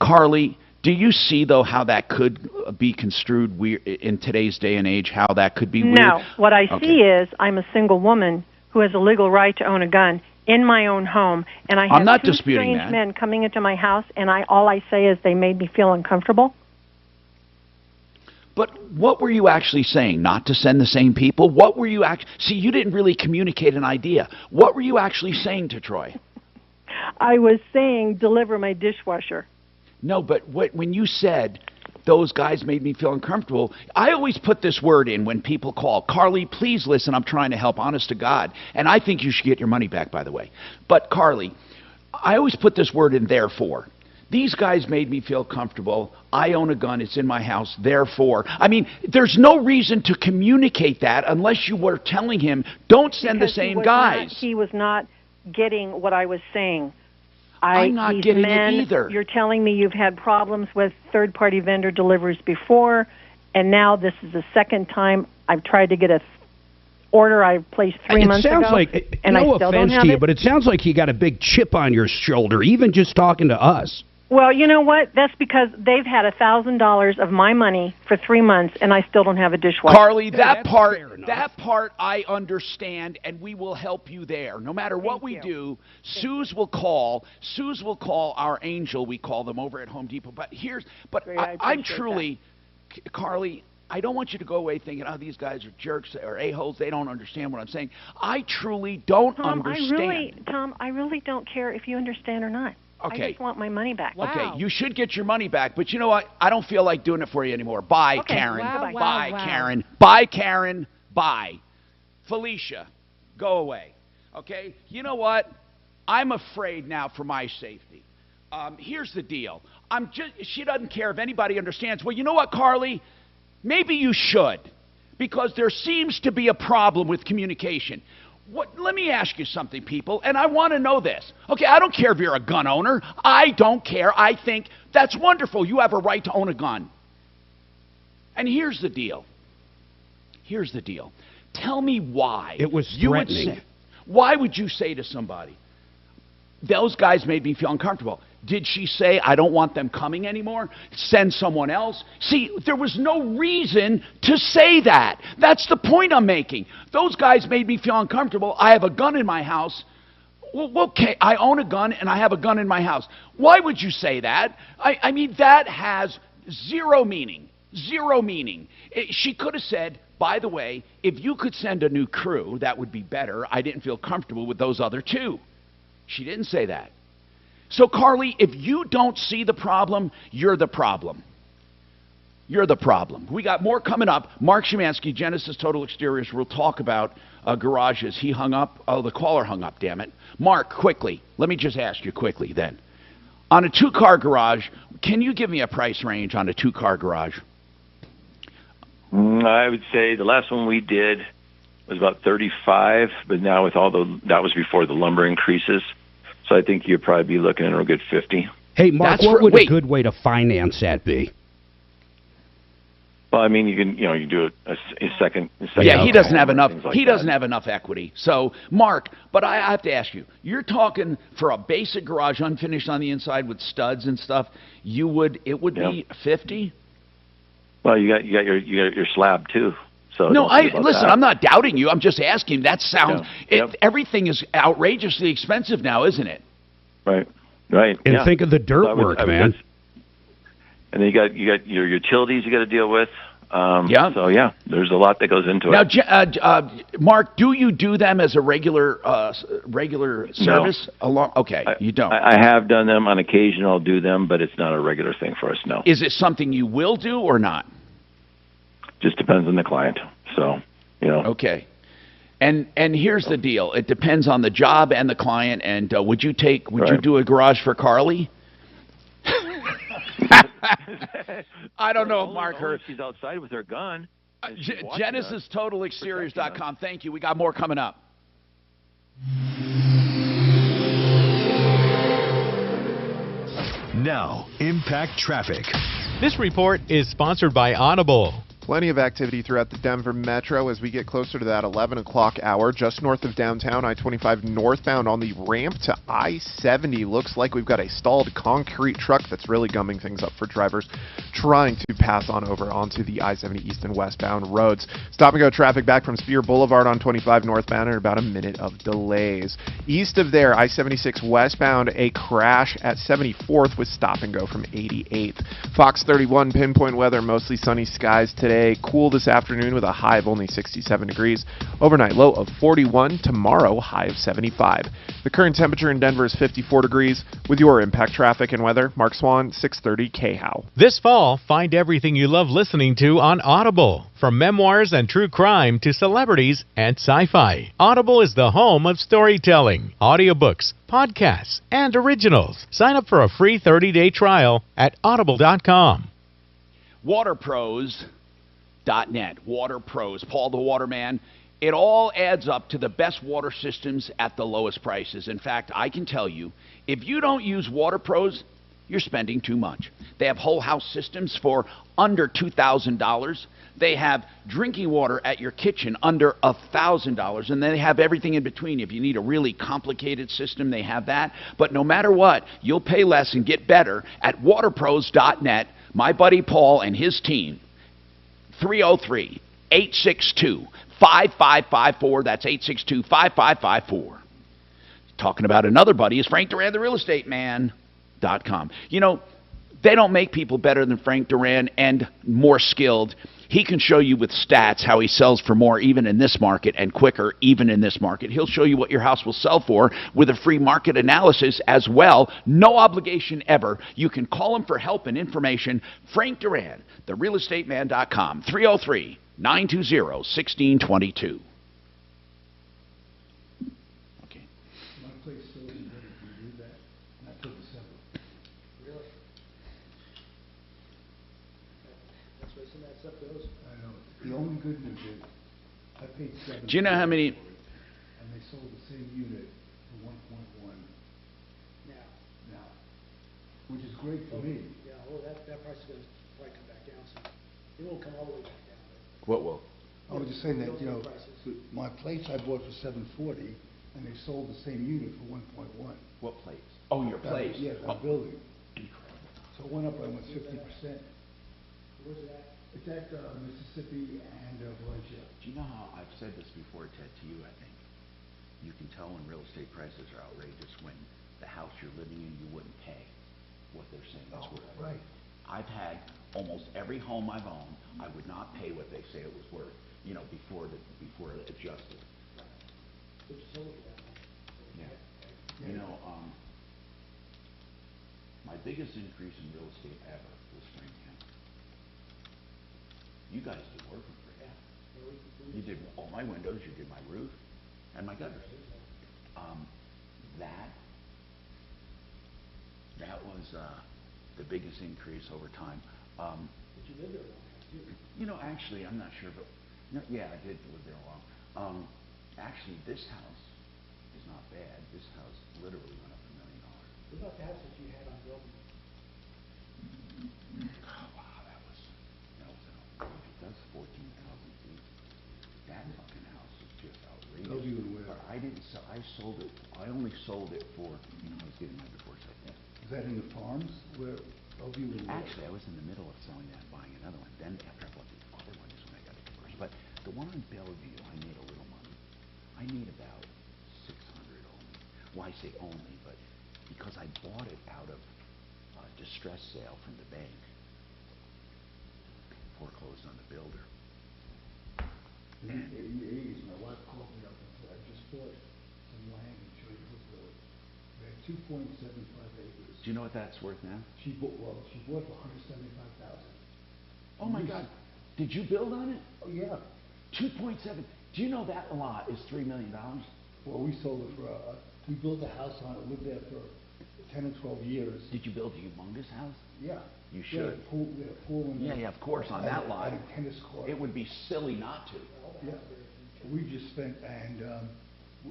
Carly, do you see, though, how that could be construed weird in today's day and age, how that could be weird?
No. What I see is I'm a single woman who has a legal right to own a gun in my own home, and I have two strange men coming into my house, and all I say is they made me feel uncomfortable.
But what were you actually saying? Not to send the same people? What were you see, you didn't really communicate an idea. What were you actually saying to Troy?
I was saying deliver my dishwasher.
No, but when you said those guys made me feel uncomfortable, I always put this word in when people call. Carly, please listen, I'm trying to help, honest to God. And I think you should get your money back, by the way. But Carly, I always put this word in therefore. These guys made me feel comfortable. I own a gun. It's in my house. Therefore. I mean, there's no reason to communicate that unless you were telling him, don't send the same guys.
He was not getting what I was saying.
I'm not getting it either.
You're telling me you've had problems with third-party vendor deliveries before, and now this is the second time I've tried to get a order I placed 3 months ago.
It sounds like,
and
no
I still
offense
don't have
to you,
it.
but it sounds like you got a big chip on your shoulder, even just talking to us.
Well, you know what? That's because they've had $1,000 of my money for 3 months, and I still don't have a dishwasher.
Carly, that part I understand, and we will help you there. No matter what we do, Suze will call our angel. We call them over at Home Depot. But I'm truly, Carly, I don't want you to go away thinking, oh, these guys are jerks or a-holes. They don't understand what I'm saying. I truly don't understand.
Tom, I really don't care if you understand or not.
Okay.
I just want my money back.
Okay, you should get your money back, but you know what? I don't feel like doing it for you anymore. Bye, Karen. Bye, Karen. Bye, Karen. Bye. Felicia, go away. Okay? You know what? I'm afraid now for my safety. Here's the deal. She doesn't care if anybody understands. Well, you know what, Carly? Maybe you should, because there seems to be a problem with communication. Let me ask you something, people, and I want to know this. Okay, I don't care if you're a gun owner. I don't care. I think that's wonderful. You have a right to own a gun. And here's the deal. Here's the deal. Tell me why.
It was threatening.
Why would you say to somebody, those guys made me feel uncomfortable? Did she say, I don't want them coming anymore? Send someone else? See, there was no reason to say that. That's the point I'm making. Those guys made me feel uncomfortable. I have a gun in my house. Well, okay, I own a gun and I have a gun in my house. Why would you say that? I mean, that has zero meaning. Zero meaning. She could have said, by the way, if you could send a new crew, that would be better. I didn't feel comfortable with those other two. She didn't say that. So, Carly, if you don't see the problem, you're the problem. You're the problem. We got more coming up. Mark Szymanski, Genesis Total Exteriors. We'll talk about garages. He hung up. Oh, the caller hung up, damn it. Mark, quickly. Let me just ask you quickly then. On a two-car garage, can you give me a price range on a two-car garage?
I would say the last one we did was about 35, but now with that was before the lumber increases. So I think you'd probably be looking at a good 50.
Hey, Mark, what would a good way to finance that be?
Well, I mean, you do a second.
Yeah, he doesn't have enough. He doesn't have enough equity. So, Mark, but I have to ask you: you're talking for a basic garage, unfinished on the inside with studs and stuff. It would be 50.
Well, you got your slab too. So
no, listen. I'm not doubting you. I'm just asking. That sounds. Everything is outrageously expensive now, isn't it?
Right.
And think of the dirt work, man.
And then you got your utilities you got to deal with. So there's a lot that goes into it.
Now, Mark, do you do them as a regular service?
No.
Okay, you don't.
I have done them on occasion. I'll do them, but it's not a regular thing for us. No.
Is it something you will do or not?
Just depends on the client. So,
Okay. And here's the deal. It depends on the job and the client. And would you do a garage for Carly? I don't know if Mark heard.
She's outside with her gun.
GenesisTotalExteriors.com. Thank you. We got more coming up.
Now, Impact Traffic.
This report is sponsored by Audible.
Plenty of activity throughout the Denver metro as we get closer to that 11 o'clock hour. Just north of downtown, I-25 northbound on the ramp to I-70. Looks like we've got a stalled concrete truck that's really gumming things up for drivers trying to pass on over onto the I-70 east and westbound roads. Stop-and-go traffic back from Spear Boulevard on 25 northbound and about a minute of delays. East of there, I-76 westbound, a crash at 74th with stop-and-go from 88th. Fox 31 pinpoint weather, mostly sunny skies today. Cool this afternoon with a high of only 67 degrees. Overnight low of 41. Tomorrow, high of 75. The current temperature in Denver is 54 degrees. With your Impact Traffic and weather, Mark Swan, 630 KHOW.
This fall, find everything you love listening to on Audible. From memoirs and true crime to celebrities and sci-fi. Audible is the home of storytelling, audiobooks, podcasts, and originals. Sign up for a free 30-day trial at audible.com.
WaterPros.net. Water Pros. Paul the Waterman. It all adds up to the best water systems at the lowest prices. In fact, I can tell you, if you don't use Water Pros, you're spending too much. They have whole house systems for under $2,000. They have drinking water at your kitchen under $1,000. And then they have everything in between. If you need a really complicated system, they have that. But no matter what, you'll pay less and get better at waterpros.net. My buddy Paul and his team. 303-862-5554. That's 862-5554. Talking about another buddy is Frank Duran, the realestateman.com. You know, they don't make people better than Frank Duran and more skilled. He can show you with stats how he sells for more even in this market and quicker even in this market. He'll show you what your house will sell for with a free market analysis as well. No obligation ever. You can call him for help and information. Frank Duran, therealestateman.com, 303-920-1622. Okay.
My place still isn't ready to do that, not till December. Really? That's why some of that stuff goes. I know. The only good news is I paid $7.
Do you know how many?
And they sold the same unit for 1.1. Now, which is great for me. Yeah, well, that price is going to probably come back down some. It won't come all the way back down.
What will?
I was just saying that, you know, my plates I bought for $740, and they sold the same unit for 1.1.
What plates? Oh, your plates?
Yeah, that building. So it went up by almost 50%. Where's it at? It's at Mississippi and Valencia.
Do you know how I've said this before, Ted, to you, I think? You can tell when real estate prices are outrageous when the house you're living in, you wouldn't pay what they're saying it's worth.
Right.
I've had almost every home I've owned, I would not pay what they say it was worth, you know, before it adjusted. Yeah. You know, my biggest increase in real estate ever was Spring County. You guys did work for that. You did all my windows, you did my roof, and my gutters. That was the biggest increase over time.
But you lived there long too.
You know, actually, I'm not sure, but no, yeah, I did live there a long. Actually, this house is not bad. This house literally went up $1 million.
What about the house that you had on building?
Oh, wow, that was that's 14,000 feet. That fucking house is just outrageous. But I didn't sell. I sold it. I only sold it for. You know, I was getting my divorce.
Is that in the farms? Where?
Actually, I was in the middle of selling that, buying another one. Then after I bought the other one is when I got a divorce. But the one in Bellevue, I made a little money. I made about $600 only. Well, I say only, but because I bought it out of a distress sale from the bank, foreclosed on the builder.
In the 80s, my wife called me up and said, I just bought some land in Cherry Hills Village. We had 2.75 acres.
Do you know what that's worth now?
She bought for $175,000.
Oh my God! Did you build on it?
Oh yeah.
2.7. Do you know that lot is $3 million?
Well, we sold it for, we built a house on it, lived there for 10 or 12 years.
Did you build a humongous house?
Yeah.
You
We had
should.
a pool, we had a pool in there.
Yeah, of course, on that lot.
And a tennis court.
It would be silly not to.
Yeah. We just spent, and,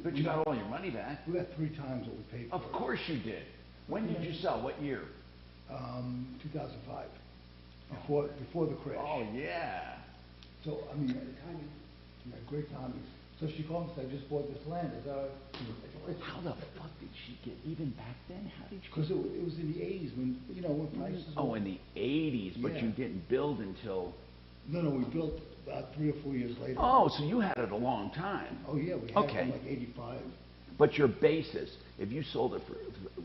But you got all your money back.
we got 3 times what we paid for.
Of course you did. When did you sell? What year?
2005. Before the crash.
Oh, yeah.
So, I mean, at the time, you had great timing. So she called and said, I just bought this land. Is that
How the fuck did she get, even back then, how did you?
Because it was in the 80s when, you know, when prices
Oh, in the 80s, but
Yeah.
you didn't build until...
No, we built about 3 or 4 years later.
Oh, so you had it a long time.
Oh, yeah, we had it in like 85.
But your basis, if you sold it for,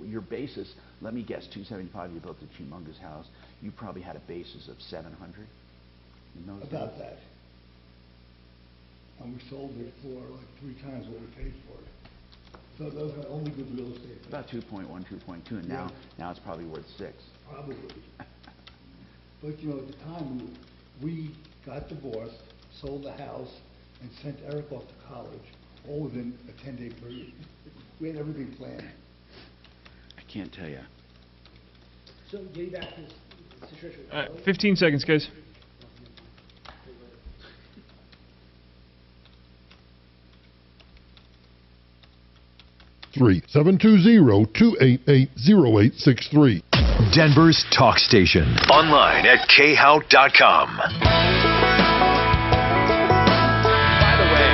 your basis, let me guess, 275, you built a humongous house, you probably had a basis of 700?
About that. And we sold it for like 3 times what we paid for it. So those are only good real estate.
About 2.1, 2.2, and now it's probably worth 6.
Probably. But you know, at the time, we got divorced, sold the house, and sent Eric off to college, all within a 10-day period. We had everything planned.
I can't tell you.
So getting back to the situation.
15 seconds, guys.
Three 720-288-0863.
Denver's talk station. Online at khout.com.
By the way,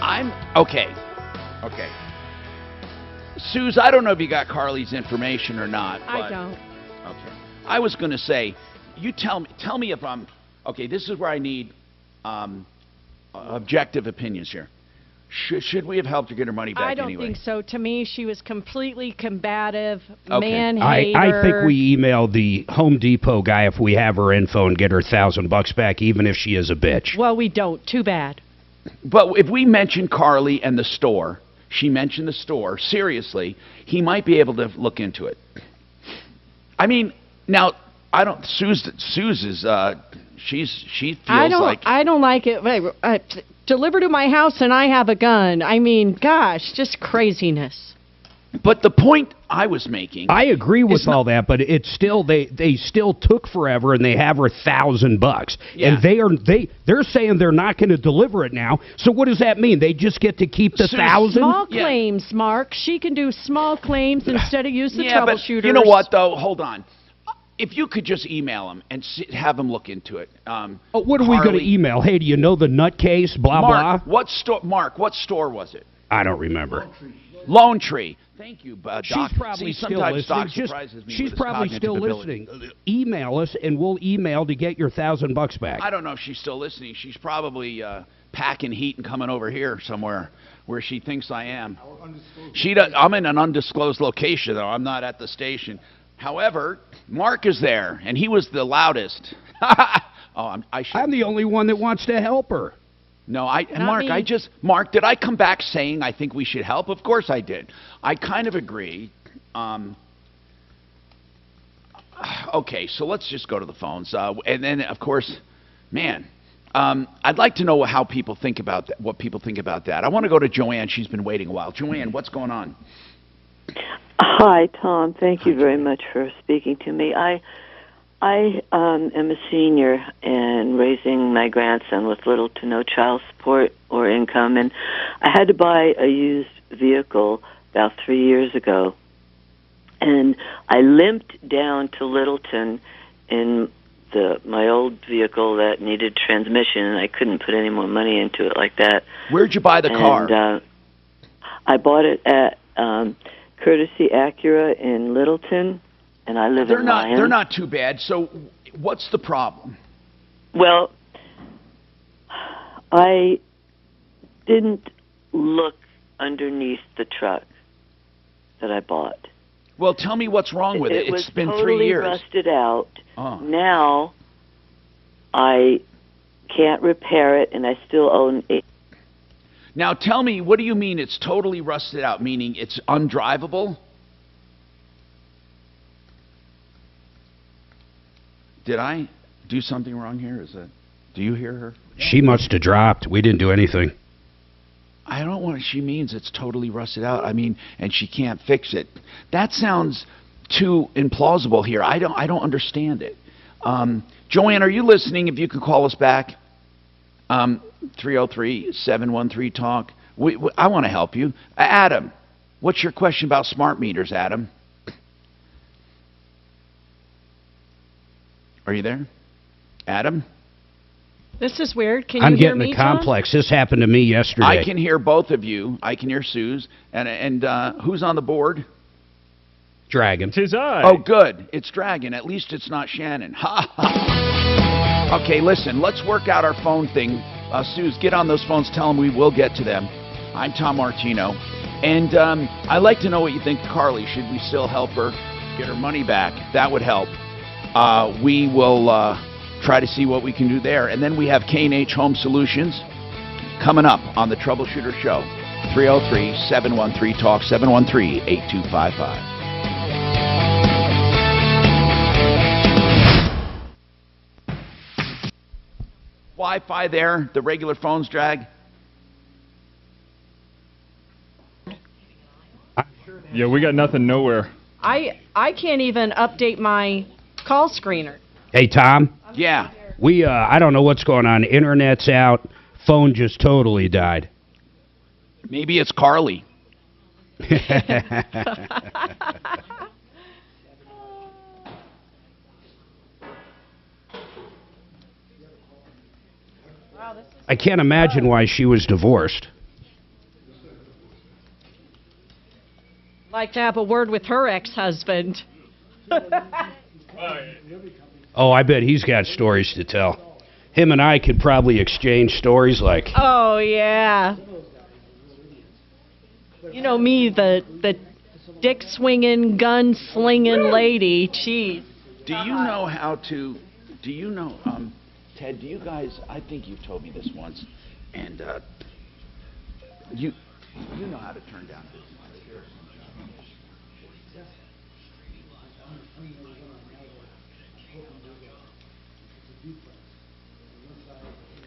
I'm okay. Okay. Suze, I don't know if you got Carly's information or not.
I
but-
don't.
Okay. I was going to say, you tell me if I'm okay. This is where I need objective opinions here. Should we have helped her get her money back
I don't
anyway?
think so. To me, she was completely combative,
Okay.
man-hater.
I think we emailed the Home Depot guy if we have her info and get her $1,000 back, even if she is a bitch.
Well, we don't. Too bad.
But if we mention Carly and the store, she mentioned the store, seriously, he might be able to look into it. I mean, now, Suze is, she feels like...
I don't like it. Wait, deliver to my house and I have a gun. I mean, gosh, just craziness.
But the point I was making...
I agree with all that, but it's still, they still took forever and they have her $1,000.
Yeah.
And they're saying they're not going to deliver it now. So what does that mean? They just get to keep the $1,000?
Small claims, Mark. She can do small claims instead of use the troubleshooters.
But you know what, though? Hold on. If you could just email them and have them look into it.
What are we going to email? Hey, do you know the nutcase? Blah,
Mark,
blah.
Mark, what store was it?
I don't remember.
Lone Tree. Thank you, Doc.
She's probably
See,
still
sometimes
listening.
Doc surprises me
She's
with his
probably still
cognitive ability.
listening. Email us, and we'll email to get your $1,000 back.
I don't know if she's still listening. She's probably packing heat and coming over here somewhere where she thinks I am. I'm in an undisclosed location, though. I'm not at the station. However, Mark is there, and he was the loudest. I'm
the only one that wants to help her.
No, Mark, did I come back saying I think we should help? Of course I did. I kind of agree. Okay, so let's just go to the phones. And then, of course, man, I'd like to know how people think about that, what people think about that. I want to go to Joanne. She's been waiting a while. Joanne, what's going on?
Hi, Tom. Thank you very much for speaking to me. I am a senior and raising my grandson with little to no child support or income, and I had to buy a used vehicle about 3 years ago. And I limped down to Littleton in my old vehicle that needed transmission, and I couldn't put any more money into it like that.
Where'd you buy the car?
I bought it at Courtesy Acura in Littleton, and I live in Lyons.
They're not too bad. So what's the problem?
Well, I didn't look underneath the truck that I bought.
Well, tell me what's wrong with it. It's been 3 years.
It was totally rusted out.
Oh.
Now I can't repair it, and I still own it.
Now tell me, what do you mean it's totally rusted out? Meaning it's undrivable? Did I do something wrong here?
Do you hear her?
She must have dropped. We didn't do anything.
I don't want. She means it's totally rusted out. I mean, and she can't fix it. That sounds too implausible here. I don't understand it. Joanne, are you listening? If you could call us back, 303-713-TALK. I want to help you. Adam, what's your question about smart meters, Adam? Are you there? Adam?
This is weird. Can
I'm
you hear
getting
me,
the complex. This happened to me yesterday.
I can hear both of you. I can hear Suze. And who's on the board?
Dragon.
Tis I.
Oh, good. It's Dragon. At least it's not Shannon. Ha ha. Okay, listen. Let's work out our phone thing. Suze, get on those phones. Tell them we will get to them. I'm Tom Martino. And I'd like to know what you think of Carly. Should we still help her get her money back? That would help. We will try to see what we can do there. And then we have K&H Home Solutions coming up on the Troubleshooter Show. 303-713-TALK, 713-8255. Wi-Fi there, the regular phones drag.
Yeah, we got nothing nowhere.
I can't even update my call screener.
Hey, Tom.
Yeah.
We, I don't know what's going on. Internet's out. Phone just totally died.
Maybe it's Carly.
I can't imagine why she was divorced.
Like to have a word with her ex-husband.
Oh, I bet he's got stories to tell. Him and I could probably exchange stories like...
Oh, yeah. You know me, the dick-swinging, gun-slinging lady. Jeez.
Do you know how to... Do you know... Ted, do you guys... I think you've told me this once. And you know how to turn down this.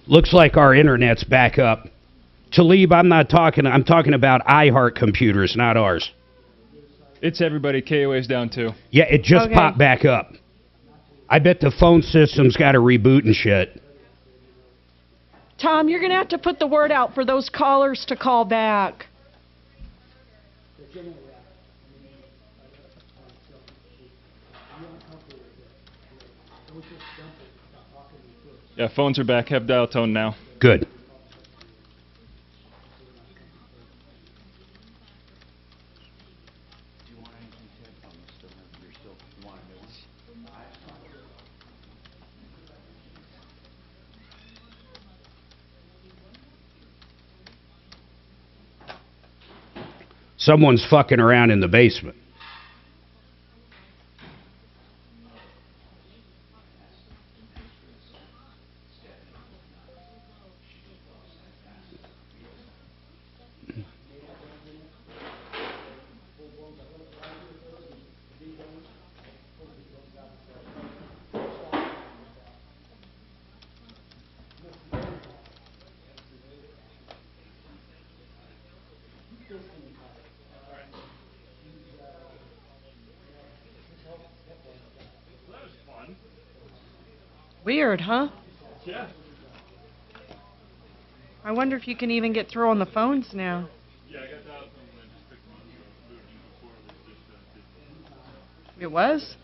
Looks like our internet's back up. Talib, I'm talking about iHeart computers, not ours.
It's everybody. KOA's down too.
Yeah, it just popped back up. I bet the phone system's got to reboot and shit.
Tom, you're going to have to put the word out for those callers to call back.
Yeah, phones are back. Have dial tone now.
Good. Someone's fucking around in the basement.
Weird, huh?
Yeah.
I wonder if you can even get through on the phones now.
Yeah, I got dial tone and then just picked them up.
It was?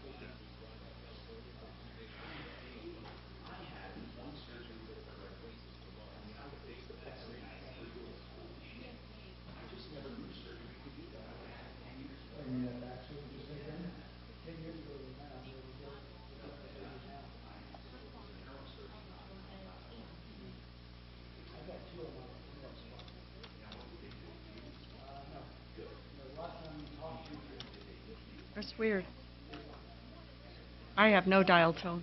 That's weird. I have no dial tone.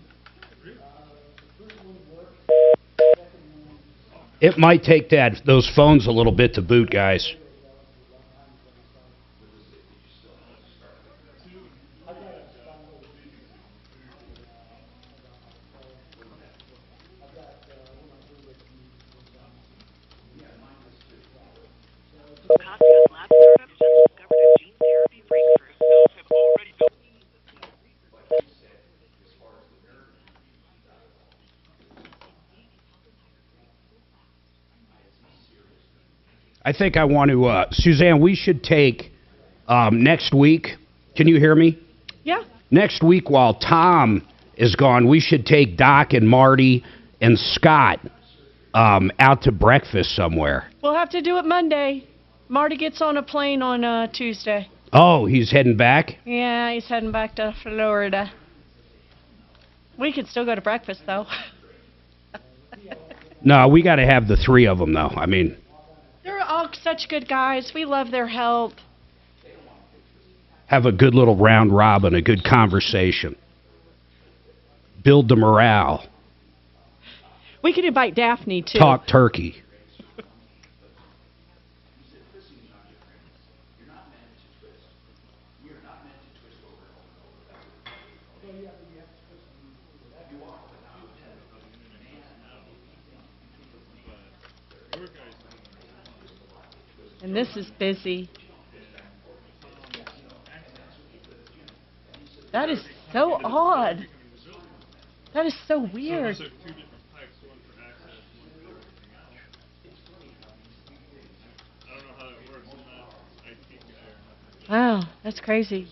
It might take those phones a little bit to boot, guys. I think I want to, Suzanne, we should take next week. Can you hear me?
Yeah.
Next week, while Tom is gone, we should take Doc and Marty and Scott out to breakfast somewhere.
We'll have to do it Monday. Marty gets on a plane on Tuesday.
Oh, he's heading back?
Yeah, he's heading back to Florida. We could still go to breakfast, though.
No, we got to have the three of them, though. I mean,
They're all such good guys. We love their help.
have a good little round robin, a good conversation. Build the morale.
We could invite Daphne, too.
Talk turkey.
And this is busy. That is so odd. That is so weird. Wow, that's crazy.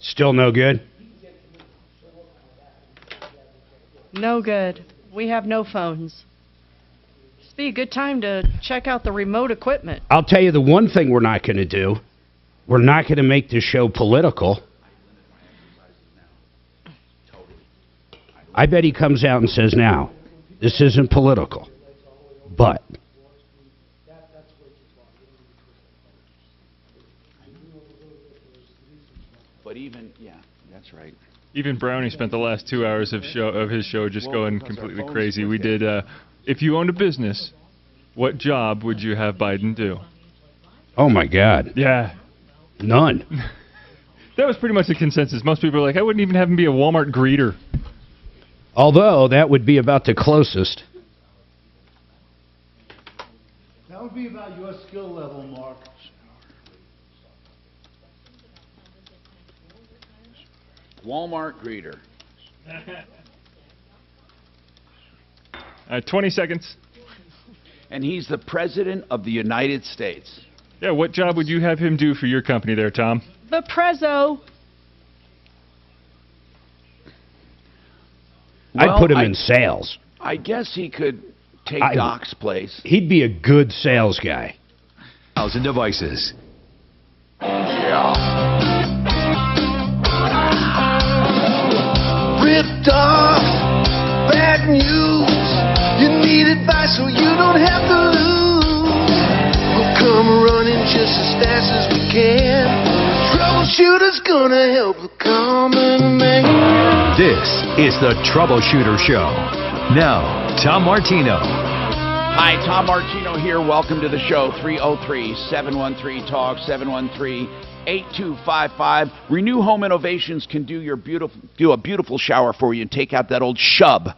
Still no good?
No good. We have no phones. This would be a good time to check out the remote equipment.
I'll tell you the one thing we're not going to do. We're not going to make this show political. I bet he comes out and says, now, this isn't political, but...
But even, yeah, that's right.
Even Brownie spent the last 2 hours of his show just going completely crazy. We did, if you owned a business, what job would you have Biden do?
Oh, my God.
Yeah.
None.
That was pretty much the consensus. Most people are like, I wouldn't even have him be a Walmart greeter.
Although, that would be about the closest.
That would be about your skill level, Mark.
Walmart greeter.
20 seconds.
And he's the President of the United States.
Yeah, what job would you have him do for your company there, Tom?
The Prezzo.
I'd put him in sales.
I guess he could take Doc's place.
He'd be a good sales guy.
1,000 devices.
Ripped off, bad news. You need advice so you don't have to lose. We'll come running just as fast as we can. Troubleshooter's gonna help the common man.
This is the Troubleshooter Show. Now, Tom Martino.
Hi, Tom Martino here. Welcome to the show. 303-713-TALK, 713-8255. Renew Home Innovations can do a beautiful shower for you and take out that old shub,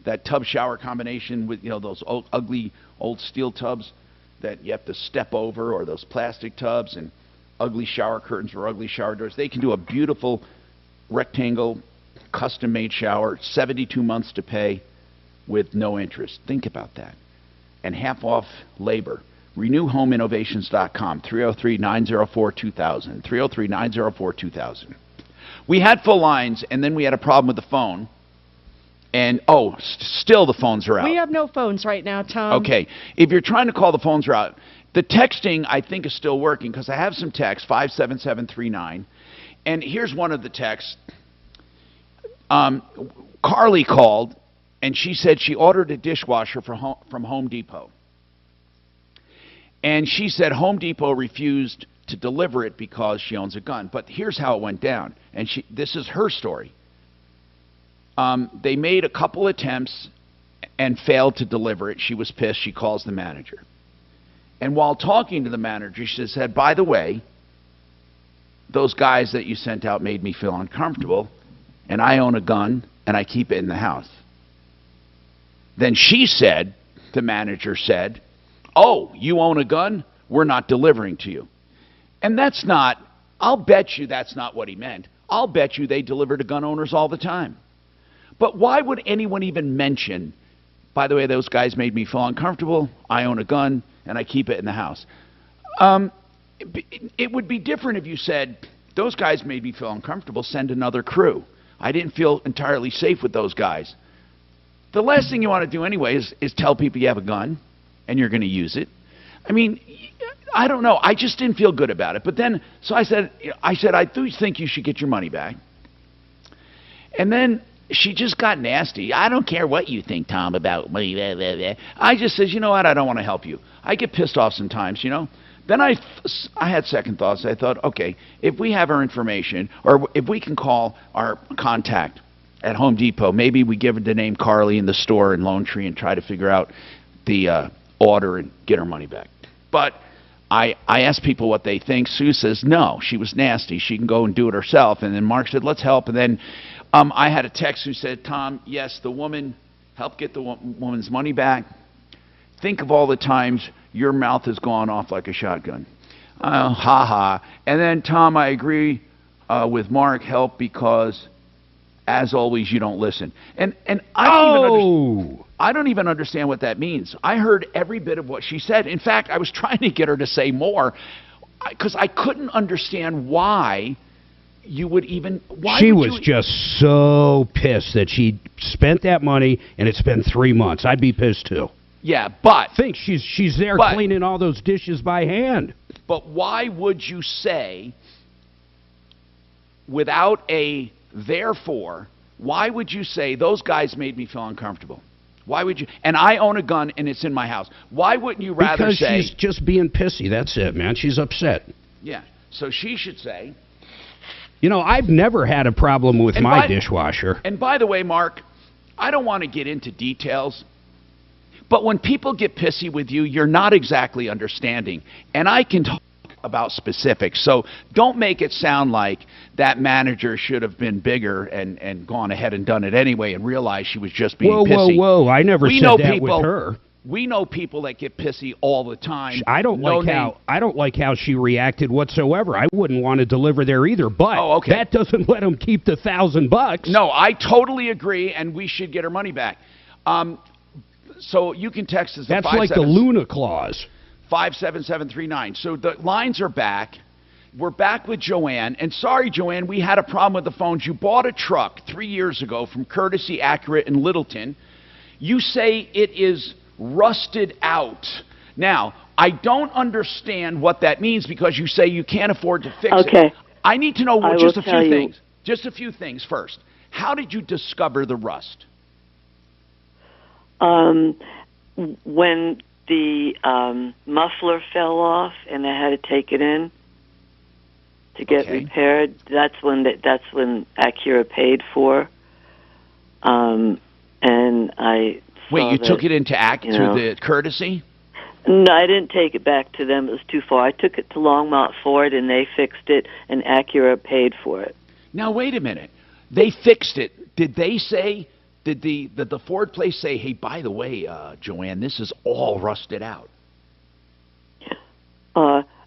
that tub shower combination with those ugly old steel tubs that you have to step over, or those plastic tubs and ugly shower curtains or ugly shower doors. They can do a beautiful rectangle, custom-made shower, 72 months to pay with no interest. Think about that. And half off labor. RenewHomeInnovations.com, 303-904-2000, 303-904-2000. We had full lines, and then we had a problem with the phone. And, still the phones are out.
We have no phones right now, Tom.
Okay. If you're trying to call, the phones are out. The texting, I think, is still working, because I have some text, 57739. And here's one of the texts. Carly called, and she said she ordered a dishwasher from Home Depot. And she said Home Depot refused to deliver it because she owns a gun. But here's how it went down. And this is her story. They made a couple attempts and failed to deliver it. She was pissed. She calls the manager. And while talking to the manager, she said, by the way, those guys that you sent out made me feel uncomfortable, and I own a gun, and I keep it in the house. Then she said, the manager said, oh, you own a gun? We're not delivering to you. And that's not, I'll bet you that's not what he meant. I'll bet you they deliver to gun owners all the time. But why would anyone even mention, by the way, those guys made me feel uncomfortable, I own a gun, and I keep it in the house? It would be different if you said, those guys made me feel uncomfortable, send another crew. I didn't feel entirely safe with those guys. The last thing you want to do anyway is tell people you have a gun and you're going to use it. I mean, I don't know. I just didn't feel good about it. But then, so I said, I do think you should get your money back. And then she just got nasty. I don't care what you think, Tom, about me. Blah, blah, blah. I just said, you know what? I don't want to help you. I get pissed off sometimes, you know. Then I had second thoughts. I thought, okay, if we have her information, or if we can call our contact at Home Depot, maybe we give her the name Carly in the store in Lone Tree and try to figure out the order and get her money back. But I asked people what they think. Sue says, no, she was nasty. She can go and do it herself. And then Mark said, let's help. And then I had a text who said, Tom, yes, the woman, help get the woman's money back. Think of all the times your mouth has gone off like a shotgun. Ha ha. And then, Tom, I agree with Mark, help because, as always, you don't listen. And I don't even understand what that means. I heard every bit of what she said. In fact, I was trying to get her to say more because I couldn't understand why you would even...
She was just so pissed that she spent that money and it's been 3 months. I'd be pissed too.
Yeah, but...
Think she's there cleaning all those dishes by hand.
But why would you say, without a therefore, why would you say, those guys made me feel uncomfortable? Why would you... And I own a gun and it's in my house. Why wouldn't you rather say...
Because she's just being pissy. That's it, man. She's upset.
Yeah. So she should say...
You know, I've never had a problem with my dishwasher.
And by the way, Mark, I don't want to get into details, but when people get pissy with you, you're not exactly understanding. And I can talk about specifics. So don't make it sound like that manager should have been bigger and gone ahead and done it anyway and realized she was just being pissy.
Whoa. I never said that with her.
We know people that get pissy all the time.
I don't like how she reacted whatsoever. I wouldn't want to deliver there either. But that doesn't let them keep the $1,000.
No, I totally agree, and we should get her money back. So you can text us.
That's like the Luna clause.
57739. So the lines are back. We're back with Joanne. And sorry, Joanne, we had a problem with the phones. You bought a truck 3 years ago from Courtesy Accurate in Littleton. You say it is rusted out. Now, I don't understand what that means because you say you can't afford to fix it. I need to know just a few things. Just a few things first. How did you discover the rust?
When the muffler fell off and I had to take it in to get repaired, that's when Acura paid for. And I
Wait, you took it into the Courtesy?
No, I didn't take it back to them. It was too far. I took it to Longmont Ford, and they fixed it, and Acura paid for it.
Now, wait a minute. They fixed it. Did they say, did the Ford place say, hey, by the way, Joanne, this is all rusted out?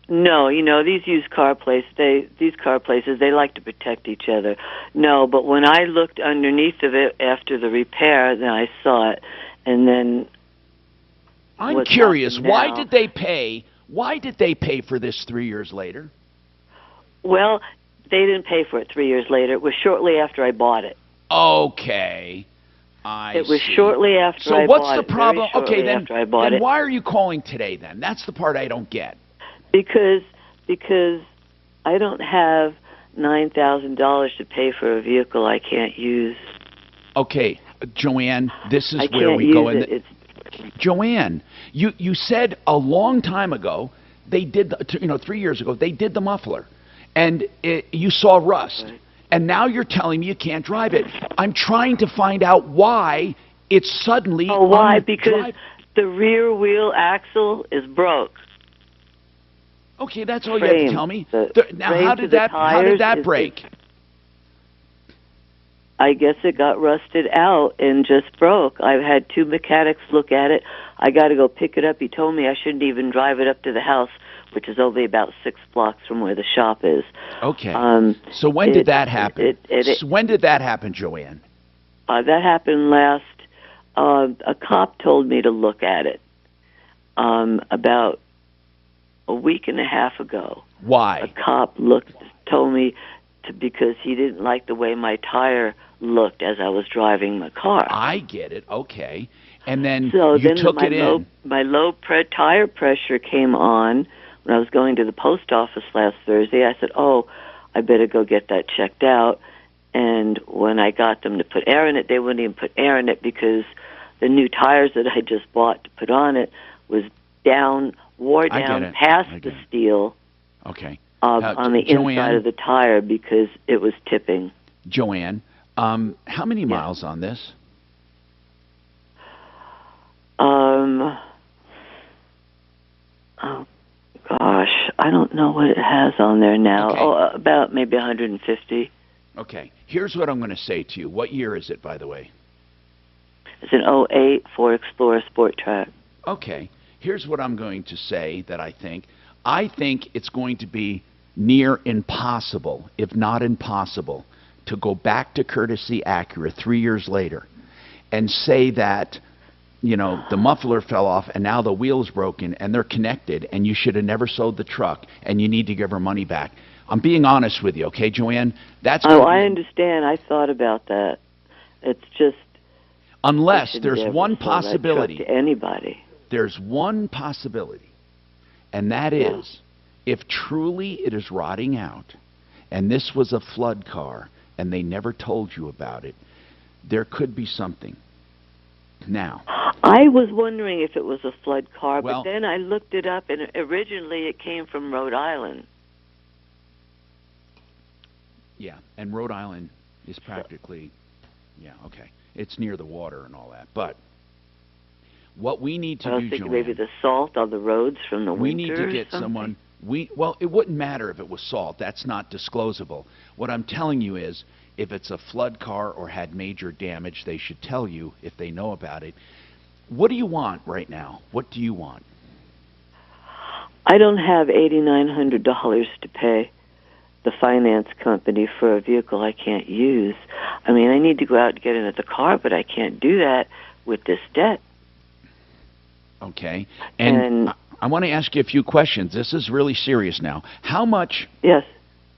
No, you know, these used car places, they like to protect each other. No, but when I looked underneath of it after the repair, then I saw it, and then...
I'm curious, why did they pay for this 3 years later?
Well, they didn't pay for it 3 years later. It was shortly after I bought it.
Okay.
It was shortly after I bought it.
So what's the problem? Okay, then
then
why are you calling today then? That's the part I don't get.
Because I don't have $9,000 to pay for a vehicle I can't use.
Okay, Joanne, this is
I
where
can't
we go
use
in.
it.
Joanne, you said a long time ago they did, 3 years ago, they did the muffler, and you saw rust. Right. And now you're telling me you can't drive it. I'm trying to find out why it's suddenly...
Oh, why? Because the rear wheel axle is broke.
Okay, that's all you have to tell me. Now, how did that break?
I guess it got rusted out and just broke. I've had 2 mechanics look at it. I got to go pick it up. He told me I shouldn't even drive it up to the house, which is only about 6 blocks from where the shop is.
Okay. So when did that happen? When did that happen, Joanne?
That happened last. A cop told me to look at it about a week and a half ago.
Why?
A cop told me because he didn't like the way my tire looked as I was driving my car.
I get it. Okay. And then
so
you took it in.
My low tire pressure came on when I was going to the post office last Thursday. I said, oh, I better go get that checked out. And when I got them to put air in it, they wouldn't even put air in it because the new tires that I just bought to put on it wore down past the steel.
Okay.
On the inside of the tire because it was tipping.
Joanne, how many miles on this?
Oh gosh, I don't know what it has on there now.
Okay.
Oh, about maybe 150.
Okay. Here's what I'm going to say to you. What year is it, by the way?
It's an 08 Ford Explorer Sport Track.
Okay. Here's what I'm going to say that I think. I think it's going to be near impossible, if not impossible, to go back to Courtesy Acura 3 years later and say that, the muffler fell off and now the wheel's broken and they're connected and you should have never sold the truck and you need to give her money back. I'm being honest with you, okay, Joanne?
I understand. I thought about that. It's just...
Unless there's one possibility.
To anybody.
There's one possibility, and that is if truly it is rotting out and this was a flood car and they never told you about it, there could be something. Now,
I was wondering if it was a flood car, but then I looked it up, and originally it came from Rhode Island.
Yeah, and Rhode Island is practically, it's near the water and all that. But what we need to do, Joanne,
maybe the salt on the roads from the winter.
We need to get someone. It wouldn't matter if it was salt. That's not disclosable. What I'm telling you is, if it's a flood car or had major damage, they should tell you if they know about it. What do you want right now? What do you want?
I don't have $8,900 to pay the finance company for a vehicle I can't use. I mean, I need to go out and get into the car, but I can't do that with this debt.
Okay. And I want to ask you a few questions. This is really serious now. How much...
Yes.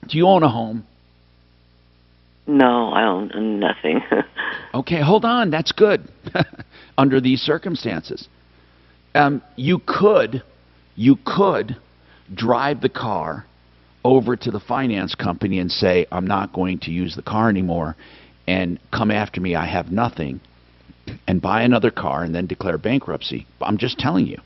Do you own a home?
No, I own nothing.
Okay, hold on. That's good. Under these circumstances. You could drive the car over to the finance company and say, I'm not going to use the car anymore, and come after me, I have nothing, and buy another car and then declare bankruptcy. I'm just telling you,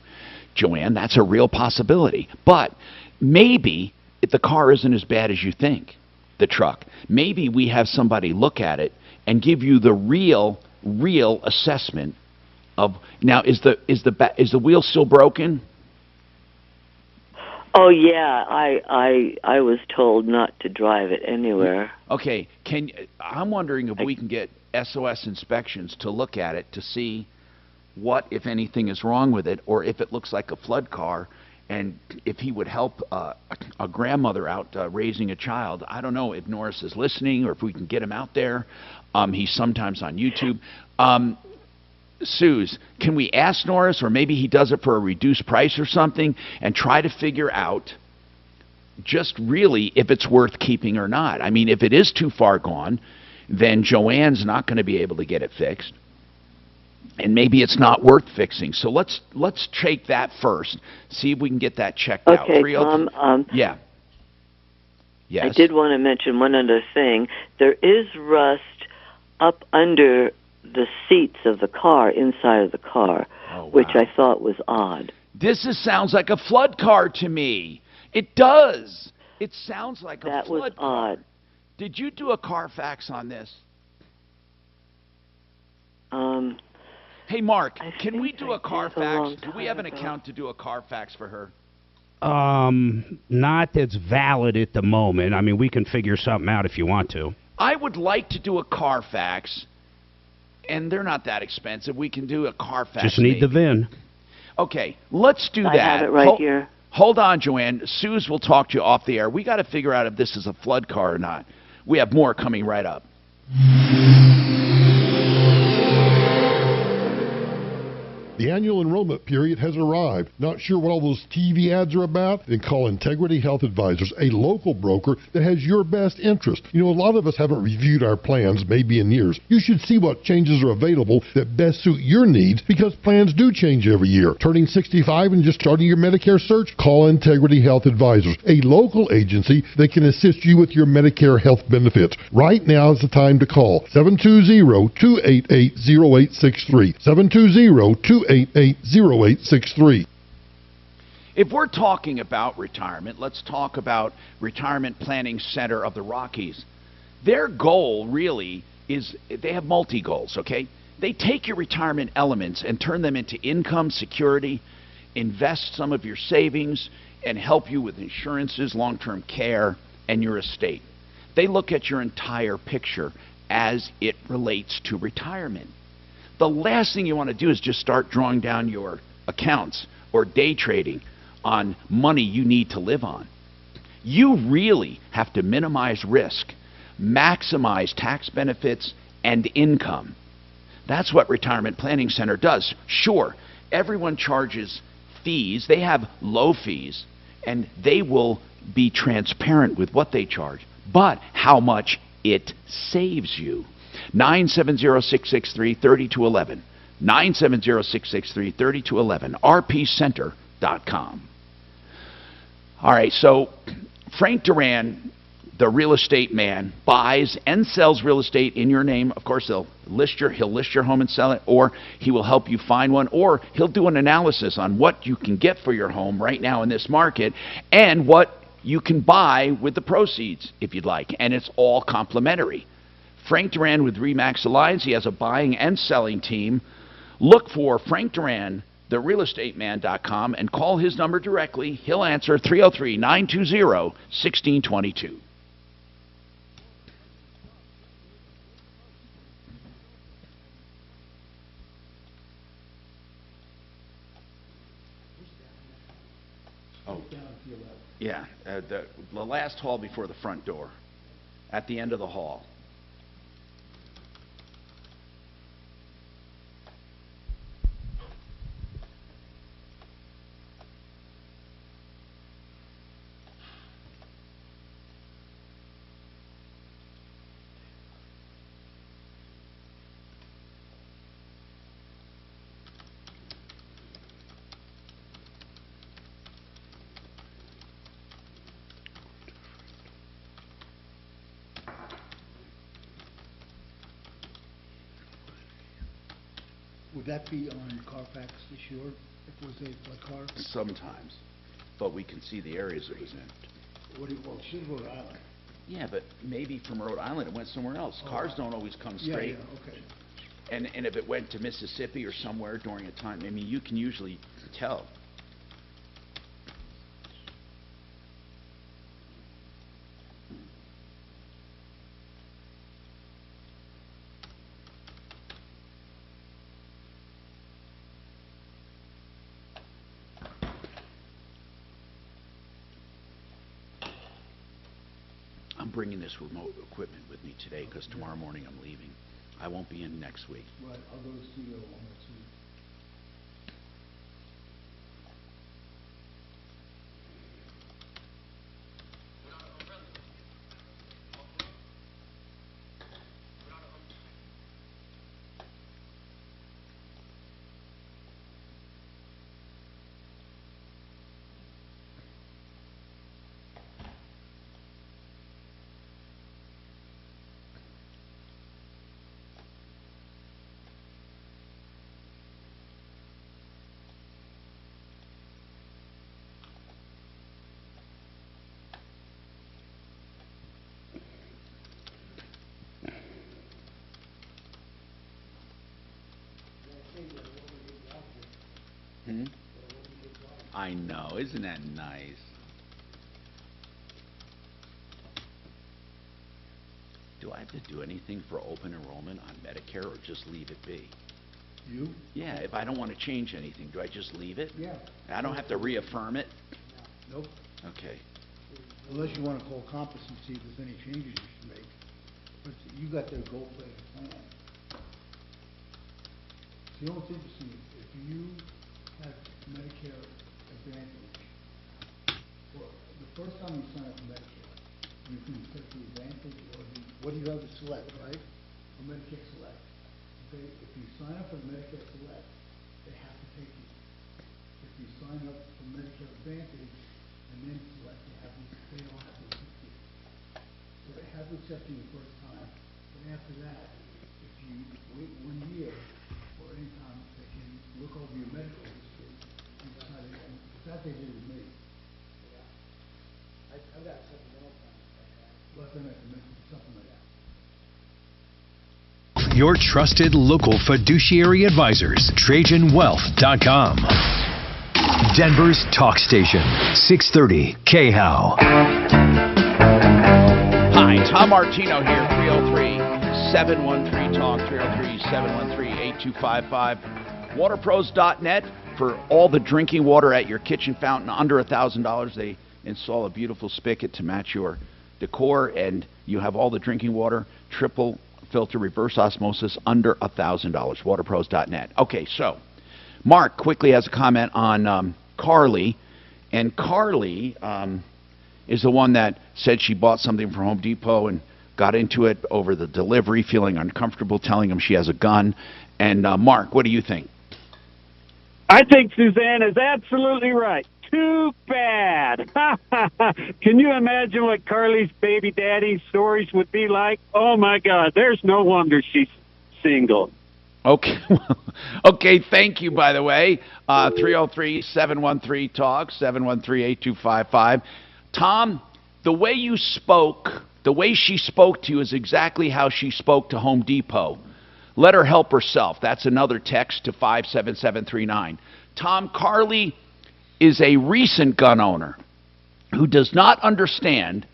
Joanne, that's a real possibility. But maybe if the car isn't as bad as you think, the truck, maybe we have somebody look at it and give you the real assessment of, now, is the wheel still broken?
Oh yeah, I was told not to drive it anywhere.
Okay, I'm wondering if we can get SOS Inspections to look at it to see what, if anything, is wrong with it, or if it looks like a flood car, and if he would help a grandmother out raising a child. I don't know if Norris is listening or if we can get him out there. He's sometimes on YouTube. Suze, can we ask Norris, or maybe he does it for a reduced price or something, and try to figure out just really if it's worth keeping or not? I mean, if it is too far gone, then Joanne's not going to be able to get it fixed, and maybe it's not worth fixing. So let's take that first. See if we can get that checked out.
Okay, Tom.
Yeah. Yes.
I did want to mention one other thing. There is rust up under the seats of the car, inside of the car, which I thought was odd.
Sounds like a flood car to me. It does. It sounds like a
That
flood
was
car.
odd.
Did you do a Carfax on this? Hey, Mark, can we do a Carfax? Do we have an account to do a Carfax for her?
Not that's valid at the moment. I mean, we can figure something out if you want to.
I would like to do a Carfax, and they're not that expensive. We can do a Carfax.
Just need the VIN.
Okay, let's do that.
I have it right here.
Hold on, Joanne. Suze will talk to you off the air. We got to figure out if this is a flood car or not. We have more coming right up.
The annual enrollment period has arrived. Not sure what all those TV ads are about? Then call Integrity Health Advisors, a local broker that has your best interest. You know, a lot of us haven't reviewed our plans maybe in years. You should see what changes are available that best suit your needs because plans do change every year. Turning 65 and just starting your Medicare search? Call Integrity Health Advisors, a local agency that can assist you with your Medicare health benefits. Right now is the time to call. 720-288-0863. 720-288-0863.
If we're talking about retirement, let's talk about Retirement Planning Center of the Rockies. Their goal really is, they have multi-goals, okay? They take your retirement elements and turn them into income, security, invest some of your savings, and help you with insurances, long-term care, and your estate. They look at your entire picture as it relates to retirement. The last thing you want to do is just start drawing down your accounts or day trading on money you need to live on. You really have to minimize risk, maximize tax benefits and income. That's what Retirement Planning Center does. Sure, everyone charges fees. They have low fees, and they will be transparent with what they charge, but how much it saves you. 970-663-3211. 970-663-3211. rpcenter.com. All right, so Frank Duran, the real estate man, buys and sells real estate in your name. Of course, he'll list your home and sell it, or he will help you find one, or he'll do an analysis on what you can get for your home right now in this market and what you can buy with the proceeds if you'd like, and it's all complimentary. Frank Duran with RE/MAX Alliance. He has a buying and selling team. Look for Frank Duran, therealestateman.com, and call his number directly. He'll answer 303-920-1622. Oh, yeah, the last hall before the front door, at the end of the hall.
Would that be on Carfax this year, if it was a flood car?
Sometimes, but we can see the areas it was in.
What do you, well, it should Rhode Island.
Yeah, but maybe from Rhode Island it went somewhere else. Cars don't always come straight.
Yeah, okay.
And if it went to Mississippi or somewhere during a time, I mean, you can usually tell. I'm bringing this remote equipment with me today because tomorrow morning I'm leaving. I won't be in next week.
Right, I'll go to the studio on next week.
I know. Isn't that nice? Do I have to do anything for open enrollment on Medicare or just leave it be?
You?
Yeah, if I don't want to change anything, do I just leave it?
Yeah.
I don't have to reaffirm it?
Nope.
Okay.
Unless you want to call Compass and see if there's any changes you should make. But you got their gold-plated plan. See, you know what's interesting? If you have Medicare Advantage, well, the first time you sign up for Medicare, you can pick the Advantage or the, what do you have to select, right? Or Medicare Select. Okay, if you sign up for Medicare Select, they have to take you. If you sign up for Medicare Advantage and then Select, they don't have to accept you. So they have to accept you the first time, but after that, if you wait 1 year or any time, they can look over your medical history and decide again. That they did with me. Yeah. I've got supplemental plans like that. Well, then I can make something like that.
Your trusted local fiduciary advisors, TrajanWealth.com. Denver's talk station, 630 KHOW.
Hi, Tom Martino here, 303-713-TALK, 303-713-8255. WaterPros.net for all the drinking water at your kitchen fountain under $1,000. They install a beautiful spigot to match your decor, and you have all the drinking water, triple filter, reverse osmosis, under $1,000. WaterPros.net. Okay, so Mark quickly has a comment on Carly, and Carly is the one that said she bought something from Home Depot and got into it over the delivery, feeling uncomfortable, telling him she has a gun. And Mark, what do you think?
I think Suzanne is absolutely right. Too bad. Can you imagine what Carly's baby daddy's stories would be like? Oh, my God. There's no wonder she's single.
Okay. Okay, thank you, by the way. 303-713-TALK, 713-8255. Tom, the way you spoke, the way she spoke to you is exactly how she spoke to Home Depot. Let her help herself. That's another text to 57739. Tom, Carly is a recent gun owner who does not understand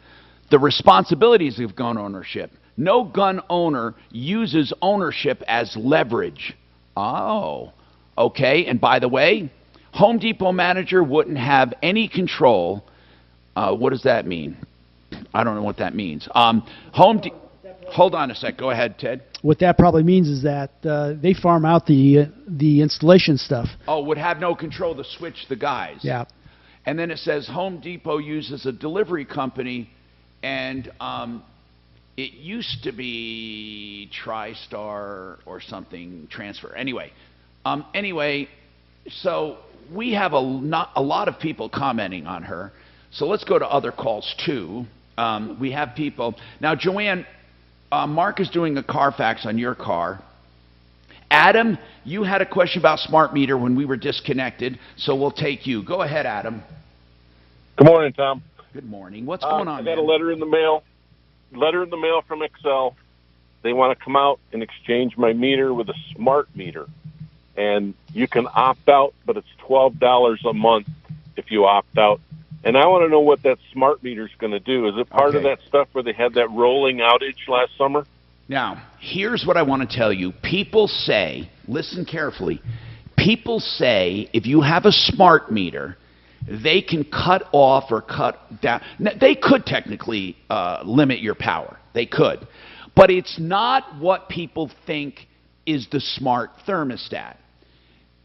the responsibilities of gun ownership. No gun owner uses ownership as leverage. Oh, okay. And by the way, Home Depot manager wouldn't have any control. What does that mean? I don't know what that means. Hold on a sec. Go ahead, Ted.
What that probably means is that they farm out the installation stuff.
Oh, would have no control to switch the guys.
Yeah.
And then it says Home Depot uses a delivery company, and it used to be TriStar or something, Transfer. Anyway, so we have a lot of people commenting on her. So let's go to other calls too. We have people now. Joanne, Mark is doing a Carfax on your car. Adam, you had a question about smart meter when we were disconnected, so we'll take you. Go ahead, Adam.
Good morning, Tom.
Good morning. What's going on,
I got
man?
a letter in the mail. Letter in the mail from Excel. They want to come out and exchange my meter with a smart meter. And you can opt out, but it's $12 a month if you opt out. And I want to know what that smart meter is going to do. Is it part of that stuff where they had that rolling outage last summer?
Now, here's what I want to tell you. People say, listen carefully, people say if you have a smart meter, they can cut off or cut down. Now, they could technically limit your power. They could. But it's not what people think is the smart thermostat.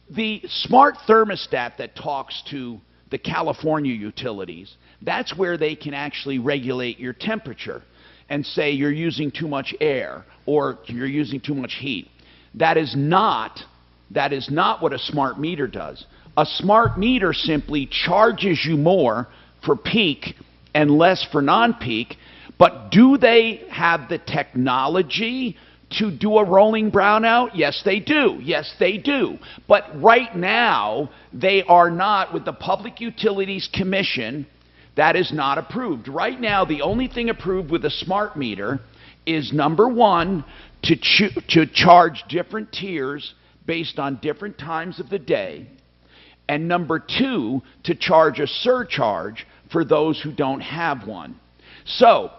The smart thermostat that talks to the California utilities, that's where they can actually regulate your temperature and say you're using too much air or you're using too much heat. That is not what a smart meter does. A smart meter simply charges you more for peak and less for non-peak, but do they have the technology to do a rolling brownout? Yes, they do. Yes, they do. But right now, they are not, with the Public Utilities Commission, that is not approved. Right now, the only thing approved with a smart meter is, number one, to charge different tiers based on different times of the day. and number two, to charge a surcharge for those who don't have one. So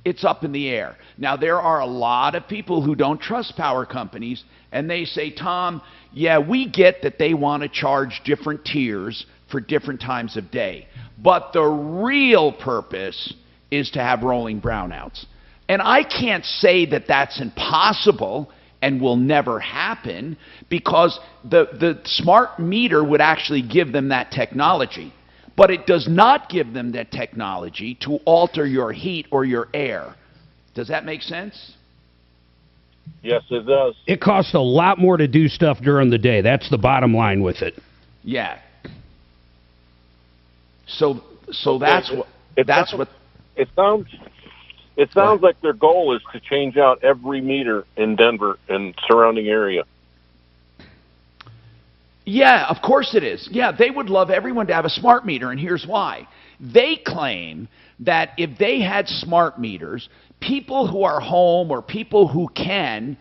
it's up in the air. Now, there are a lot of people who don't trust power companies, and they say, Tom, yeah, we get that they want to charge different tiers for different times of day, but the real purpose is to have rolling brownouts. And I can't say that that's impossible and will never happen, because the smart meter would actually give them that technology. But it does not give them that technology to alter your heat or your air. Does that make sense?
Yes, it does.
It costs a lot more to do stuff during the day. That's the bottom line with it.
Yeah. So that's what
it sounds like their goal is to change out every meter in Denver and surrounding area.
Yeah, of course it is. Yeah, they would love everyone to have a smart meter, and here's why. They claim that if they had smart meters, people who are home or people who can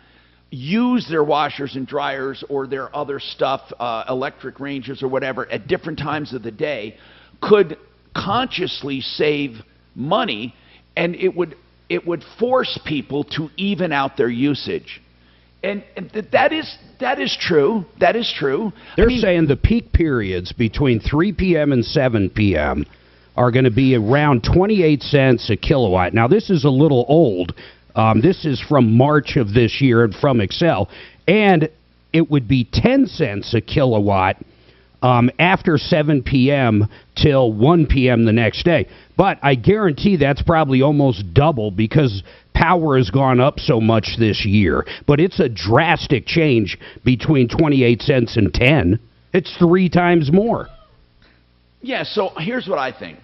use their washers and dryers or their other stuff, electric ranges or whatever, at different times of the day, could consciously save money, and it would force people to even out their usage. And that is true. That is true.
They're saying the peak periods between 3 p.m. and 7 p.m. are going to be around 28 cents a kilowatt. Now, this is a little old. This is from March of this year and from Excel. And it would be 10 cents a kilowatt after 7 p.m. till 1 p.m. the next day. But I guarantee that's probably almost double, because power has gone up so much this year. But it's a drastic change between 28 cents and 10. It's 3 times more.
Yeah, so here's what I think.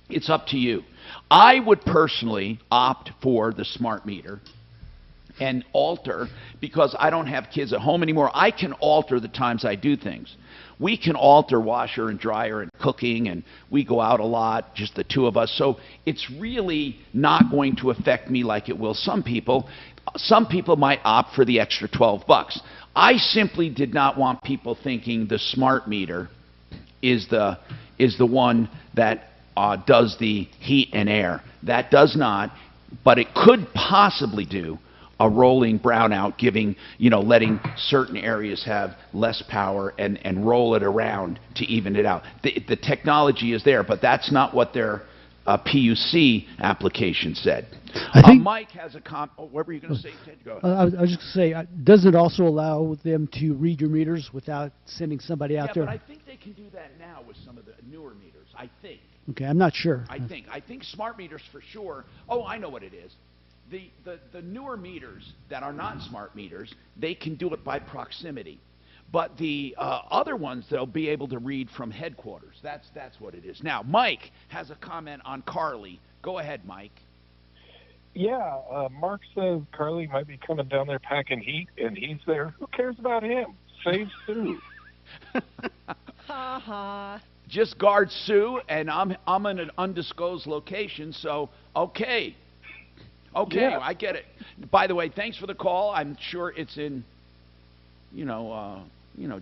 It's up to you. I would personally opt for the smart meter and alter, because I don't have kids at home anymore. I can alter the times I do things. We can alter washer and dryer and cooking, and we go out a lot, just the two of us. So it's really not going to affect me like it will some people. Some people might opt for the extra $12. I simply did not want people thinking the smart meter is the one that does the heat and air. That does not, but it could possibly do a rolling brownout, giving, letting certain areas have less power and roll it around to even it out. The technology is there, but that's not what their PUC application said.
I think
Mike has a what were you going to say, Ted? Go ahead.
I was just going to say, does it also allow them to read your meters without sending somebody out there?
Yeah, but I think they can do that now with some of the newer meters, I think.
Okay, I'm not sure.
I think smart meters for sure. Oh, I know what it is. The newer meters that are not smart meters, they can do it by proximity. But the other ones, they'll be able to read from headquarters. That's what it is. Now, Mike has a comment on Carly. Go ahead, Mike.
Yeah, Mark says Carly might be coming down there packing heat, and he's there. Who cares about him? Save Sue.
Ha ha.
Just guard Sue, and I'm in an undisclosed location, so okay. Okay, yeah. I get it. By the way, thanks for the call. I'm sure it's in,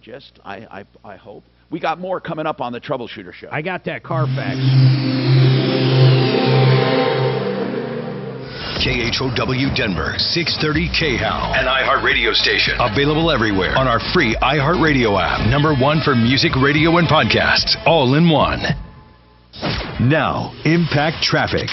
just I hope. We got more coming up on the Troubleshooter Show.
I got that Carfax.
KHOW Denver, 630 KHOW, an iHeart radio station. Available everywhere on our free iHeart radio app. #1 for music, radio, and podcasts, all in one. Now, Impact Traffic.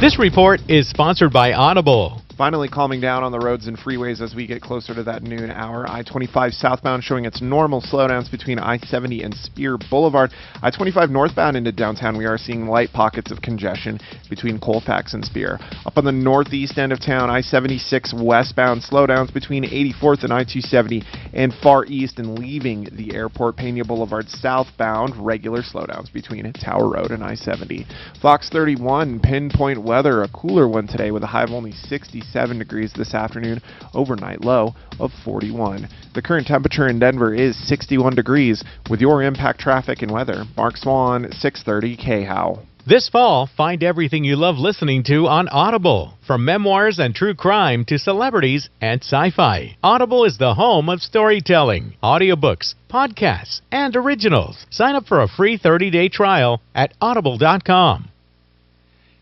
This report is sponsored by Audible.
Finally calming down on the roads and freeways as we get closer to that noon hour. I-25 southbound showing its normal slowdowns between I-70 and Spear Boulevard. I-25 northbound into downtown, we are seeing light pockets of congestion between Colfax and Spear. Up on the northeast end of town, I-76 westbound slowdowns between 84th and I-270 and far east and leaving the airport. Pena Boulevard southbound, regular slowdowns between Tower Road and I-70. Fox 31, pinpoint weather, a cooler one today with a high of only 67 degrees this afternoon, overnight low of 41. The current temperature in Denver is 61 degrees. With your Impact Traffic and weather, Mark Swan, 630 KHOW.
This fall, find everything you love listening to on Audible. From memoirs and true crime to celebrities and sci-fi, Audible is the home of storytelling, audiobooks, podcasts, and originals. Sign up for a free 30-day trial at audible.com.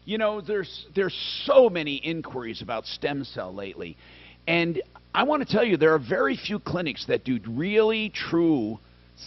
You know, there's so many inquiries about stem cell lately. And I want to tell you, there are very few clinics that do really true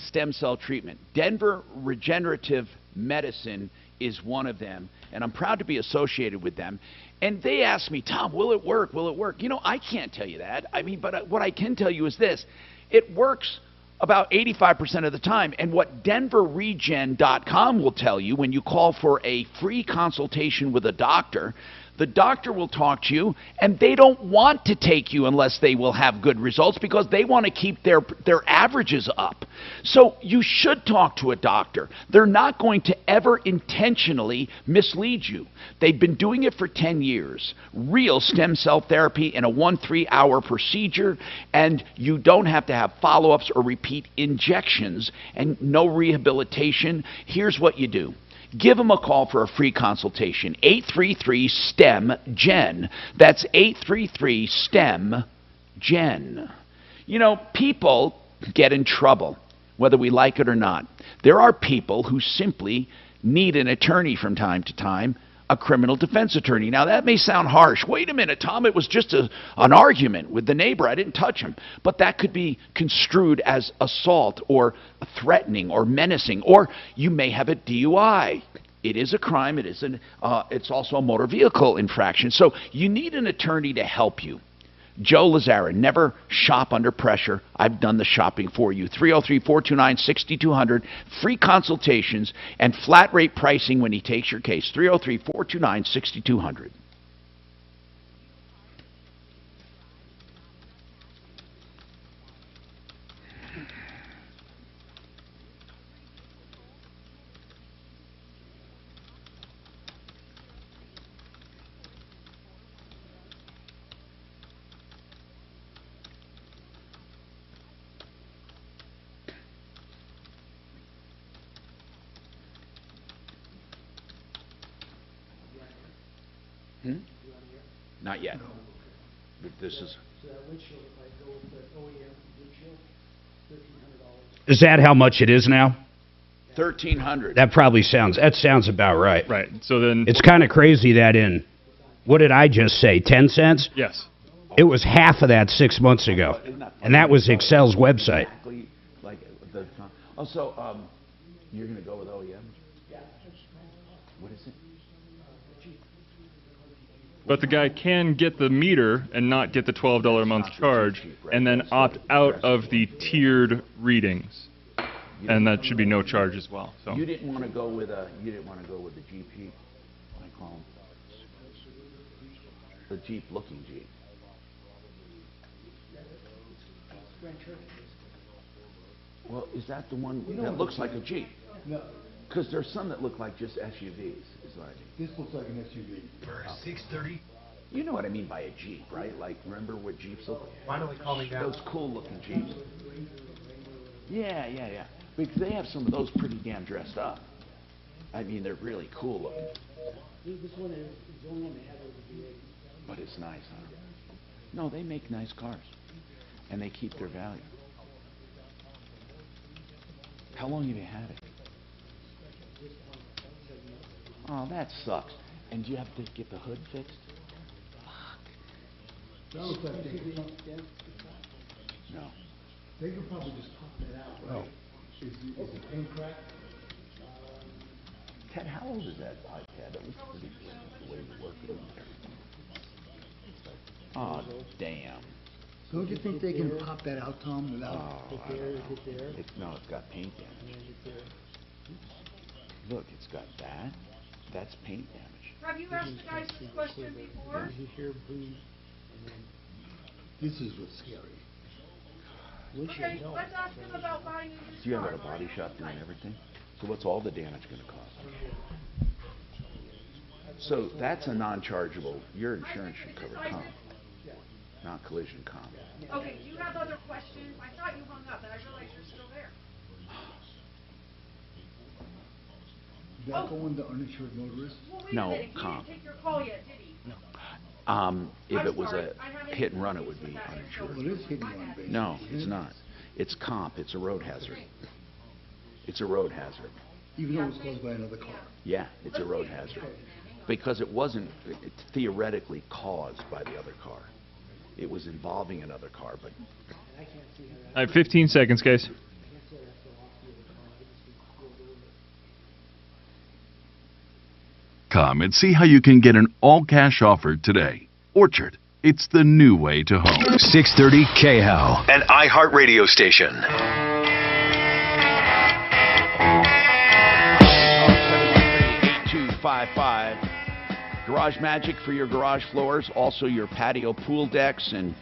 stem cell treatment. Denver Regenerative Medicine is one of them, and I'm proud to be associated with them. And they asked me, Tom, will it work? Will it work? You know, I can't tell you that. I mean, but what I can tell you is this. It works about 85% of the time. And what DenverRegen.com will tell you when you call for a free consultation with a doctor, the doctor will talk to you, and they don't want to take you unless they will have good results because they want to keep their averages up. So you should talk to a doctor. They're not going to ever intentionally mislead you. They've been doing it for 10 years. Real stem cell therapy in a 1-3 hour procedure, and you don't have to have follow-ups or repeat injections and no rehabilitation. Here's what you do. Give them a call for a free consultation. 833-STEM-GEN. That's 833-STEM-GEN. You know, people get in trouble, whether we like it or not. There are people who simply need an attorney from time to time, a criminal defense attorney. Now, that may sound harsh. Wait a minute, Tom, it was just an argument with the neighbor. I didn't touch him. But that could be construed as assault or threatening or menacing, or you may have a DUI. It is a crime. It is it's also a motor vehicle infraction. So you need an attorney to help you. Joe Lazara, never shop under pressure. I've done the shopping for you. 303-429-6200, free consultations, and flat rate pricing when he takes your case. 303-429-6200. Not yet. But this is.
Is that how much it is now?
$1,300.
That sounds about right.
Right. So then
it's kind of crazy that what did I just say? 10 cents?
Yes.
It was half of that 6 months ago, and that was Excel's website.
Like the. Oh, so you're going to go with OEM? Yeah. What is it?
But the guy can get the meter and not get the $12 a month charge, and then opt out of the tiered readings, and that should be no charge as well. So
you didn't want to go with the GP. I call them the Jeep looking Jeep. Well, is that the one that looks like a Jeep?
No.
Because there's some that look like just SUVs.
This looks like an SUV.
For 630. You know what I mean by a Jeep, right? Like, remember what Jeeps look like?
Finally calming down.
Those cool-looking Jeeps. Yeah. Because they have some of those pretty damn dressed up. I mean, they're really cool looking.
This one is the only one they have over the V8.
But it's nice, huh? No, they make nice cars. And they keep their value. How long have you had it? Oh, that sucks. And do you have to get the hood fixed?
No. They could probably just pop that out, right? Is the paint cracked?
Ted, how old is that iPad? That looks pretty good, the way you work it in there. Oh, damn.
Don't you think they can pop that out, Tom, without...
No, it's got paint damage. Look, it's got that. That's paint damage.
Have you asked the guys this question before?
This is what's scary.
Okay, let's ask them about buying a
Do you have a body shop doing everything? So what's all the damage going to cost? So that's a non-chargeable. Your insurance should cover comp, not collision comp.
Okay, do you have other questions? I thought you hung up, and I realized you're still there.
Does that go into uninsured motorists?
No, comp. If it was a hit and run, it would be uninsured.
Well, it is hit and run, basically.
No, it's not. It's comp. It's a road hazard. It's a road hazard.
Even though it's caused by another car?
Yeah, it's a road hazard. Because it wasn't theoretically caused by the other car. It was involving another car, but...
I have 15 seconds, guys.
Come and see how you can get an all-cash offer today. Orchard, it's the new way to home.
630 KHAL, an iHeart radio station.
8255. Garage Magic for your garage floors, also your patio pool decks and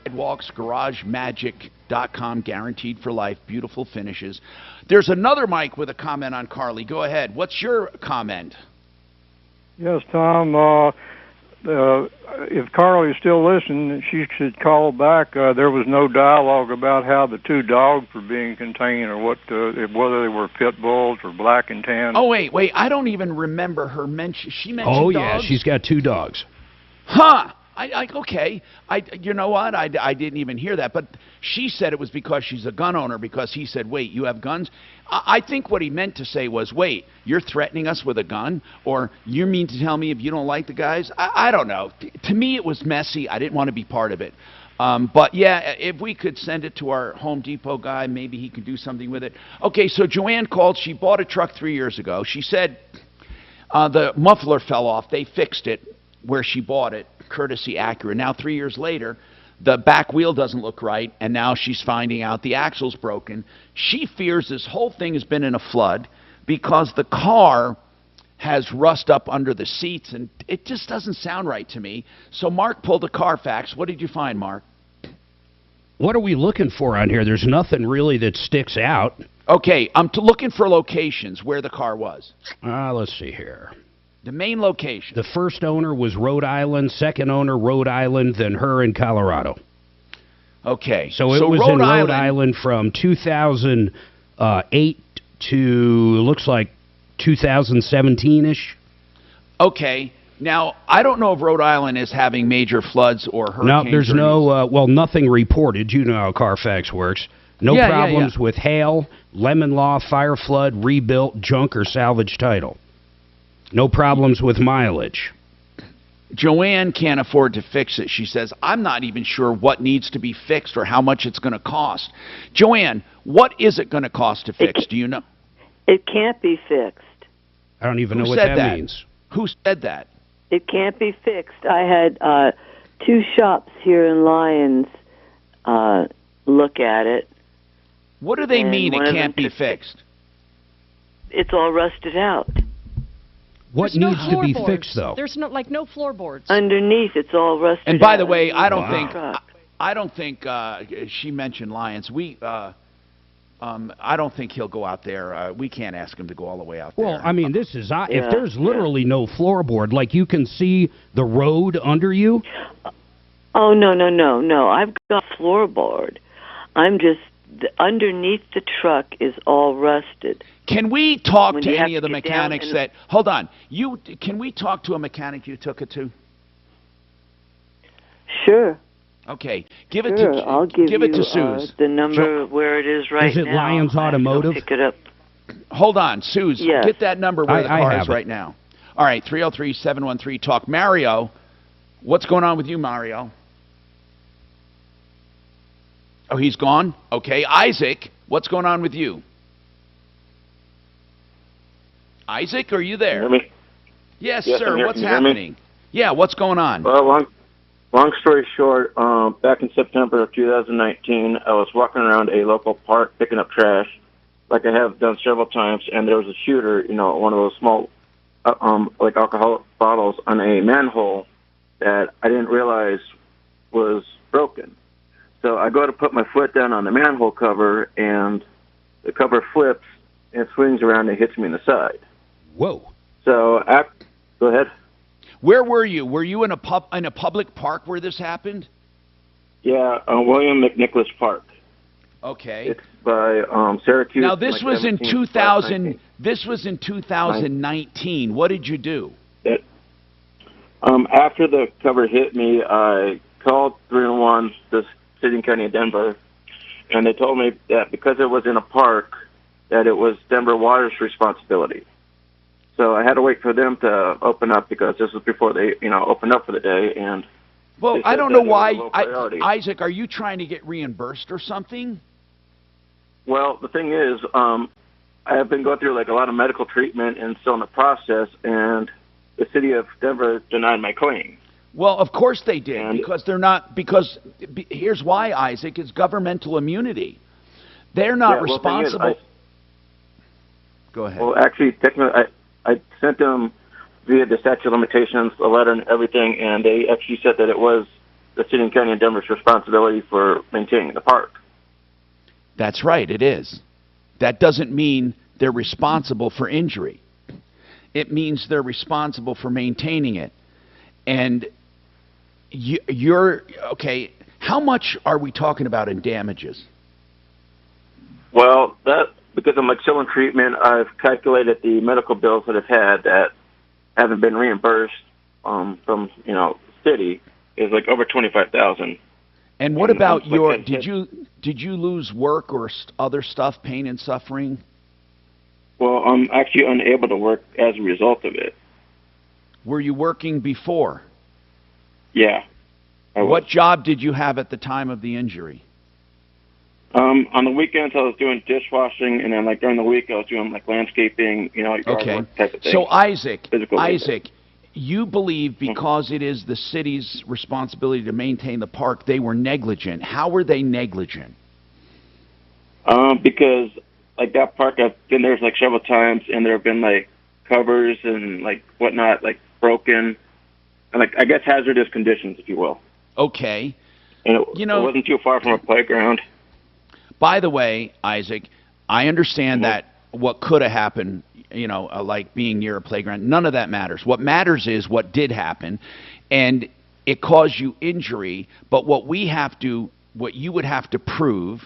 sidewalks. GarageMagic.com, guaranteed for life. Beautiful finishes. There's another Mike with a comment on Carly. Go ahead. What's your comment?
Yes, Tom. If Carly's still listening, she should call back. There was no dialogue about how the two dogs were being contained or whether they were pit bulls or black and tan.
Oh, wait. I don't even remember her mention. She mentioned
Oh,
dogs?
yeah, she's got 2 dogs.
Huh. Okay. You know what? I didn't even hear that. But she said it was because she's a gun owner, because he said, wait, you have guns? I think what he meant to say was, wait, you're threatening us with a gun? Or you mean to tell me if you don't like the guys? I don't know. To me, it was messy. I didn't want to be part of it. But, yeah, if we could send it to our Home Depot guy, maybe he could do something with it. Okay, so Joanne called. She bought a truck 3 years ago. She said the muffler fell off. They fixed it where she bought it, courtesy Acura. Now, 3 years later, the back wheel doesn't look right, and now she's finding out the axle's broken. She fears this whole thing has been in a flood because the car has rust up under the seats, and it just doesn't sound right to me. So Mark pulled a Carfax. What did you find, Mark?
What are we looking for on here? There's nothing really that sticks out.
Okay, I'm looking for locations where the car was.
Let's see here.
The main location.
The first owner was Rhode Island, second owner Rhode Island, then her in Colorado.
Okay.
So it was in Rhode Island from 2008 to, looks like 2017-ish.
Okay. Now, I don't know if Rhode Island is having major floods or hurricanes.
No, there's no, nothing reported. You know how Carfax works. No problems with hail, lemon law, fire flood, rebuilt, junk, or salvage title. No problems with mileage.
Joanne can't afford to fix it. She says, I'm not even sure what needs to be fixed or how much it's going to cost. Joanne, what is it going to cost to fix? Do you know?
It can't be fixed.
I don't even know what that means.
Who said that?
It can't be fixed. I had 2 shops here in Lyons look at it.
What do they mean it can't be fixed?
It's all rusted out.
What
There's
needs
no
to be
floorboards.
fixed, though?
There's no floorboards.
Underneath, it's all rusted out.
And by the way, I don't think she mentioned Lyons. I don't think he'll go out there. We can't ask him to go all the way out there.
Well, I mean, this is if there's literally no floorboard, like you can see the road under you.
Oh no! I've got floorboard. I'm just underneath the truck is all rusted.
Can we talk
When
to
you have
any of the
to get
mechanics
down
that? Hold on. Can we talk to a mechanic you took it to?
Sure.
Okay. Give it
Sure,
to
I'll give
it to
you,
Suze.
the number where it is right now.
Is it Lyons Automotive?
Pick it up.
Hold on, Suze.
Yes.
Get that number where the
I
car
have
is
it.
right now. All right, 303-713-TALK. Mario, what's going on with you, Mario? Oh, he's gone? Okay. Isaac, what's going on with you? Isaac, are you there?
Can you hear me?
Yes,
Yes,
sir.
I'm here.
What's
Can you hear me?
happening? Yeah, what's going on?
Well, long story short, back in September of 2019, I was walking around a local park picking up trash, like I have done several times, and there was a shooter, one of those small, like alcohol bottles on a manhole that I didn't realize was broken. So I go to put my foot down on the manhole cover, and the cover flips and swings around and hits me in the side.
Whoa.
So, go ahead.
Where were you? Were you in a public park where this happened?
Yeah, William McNicholas Park. Okay. It's by Syracuse.
Now this was in 2000.
19.
This was in 2019. What did you do?
After the cover hit me, I called 311, the city and county of Denver, and they told me that because it was in a park, that it was Denver Water's responsibility. So I had to wait for them to open up because this was before they, opened up for the day. And
well, I don't know why, Isaac. Are you trying to get reimbursed or something?
Well, the thing is, I have been going through like a lot of medical treatment and still in the process, and the city of Denver denied my claim.
Well, of course they did, because they're not. Because here's why, Isaac. It's governmental immunity. They're not responsible. Go ahead.
Well, actually, technically, I sent them via the statute of limitations, a letter and everything, and they actually said that it was the city and county of Denver's responsibility for maintaining the park.
That's right, it is. That doesn't mean they're responsible for injury. It means they're responsible for maintaining it. And you're, okay, how much are we talking about in damages?
Well, because I'm like still in treatment, I've calculated the medical bills that I've had that haven't been reimbursed from, city is like over $25,000.
And what about your, did you lose work or other stuff, pain and suffering?
Well, I'm actually unable to work as a result of it.
Were you working before?
Yeah.
What job did you have at the time of the injury?
On the weekends I was doing dishwashing, and then like during the week I was doing like landscaping, yard work type of thing.
So Isaac, you believe because it is the city's responsibility to maintain the park, they were negligent. How were they negligent?
Because like that park, I've been there like several times, and there have been like covers and like whatnot, like broken, and like I guess hazardous conditions, if you will.
Okay.
And it wasn't too far from a playground.
By the way, Isaac, I understand that what could have happened, like being near a playground, none of that matters. What matters is what did happen, and it caused you injury. But what you would have to prove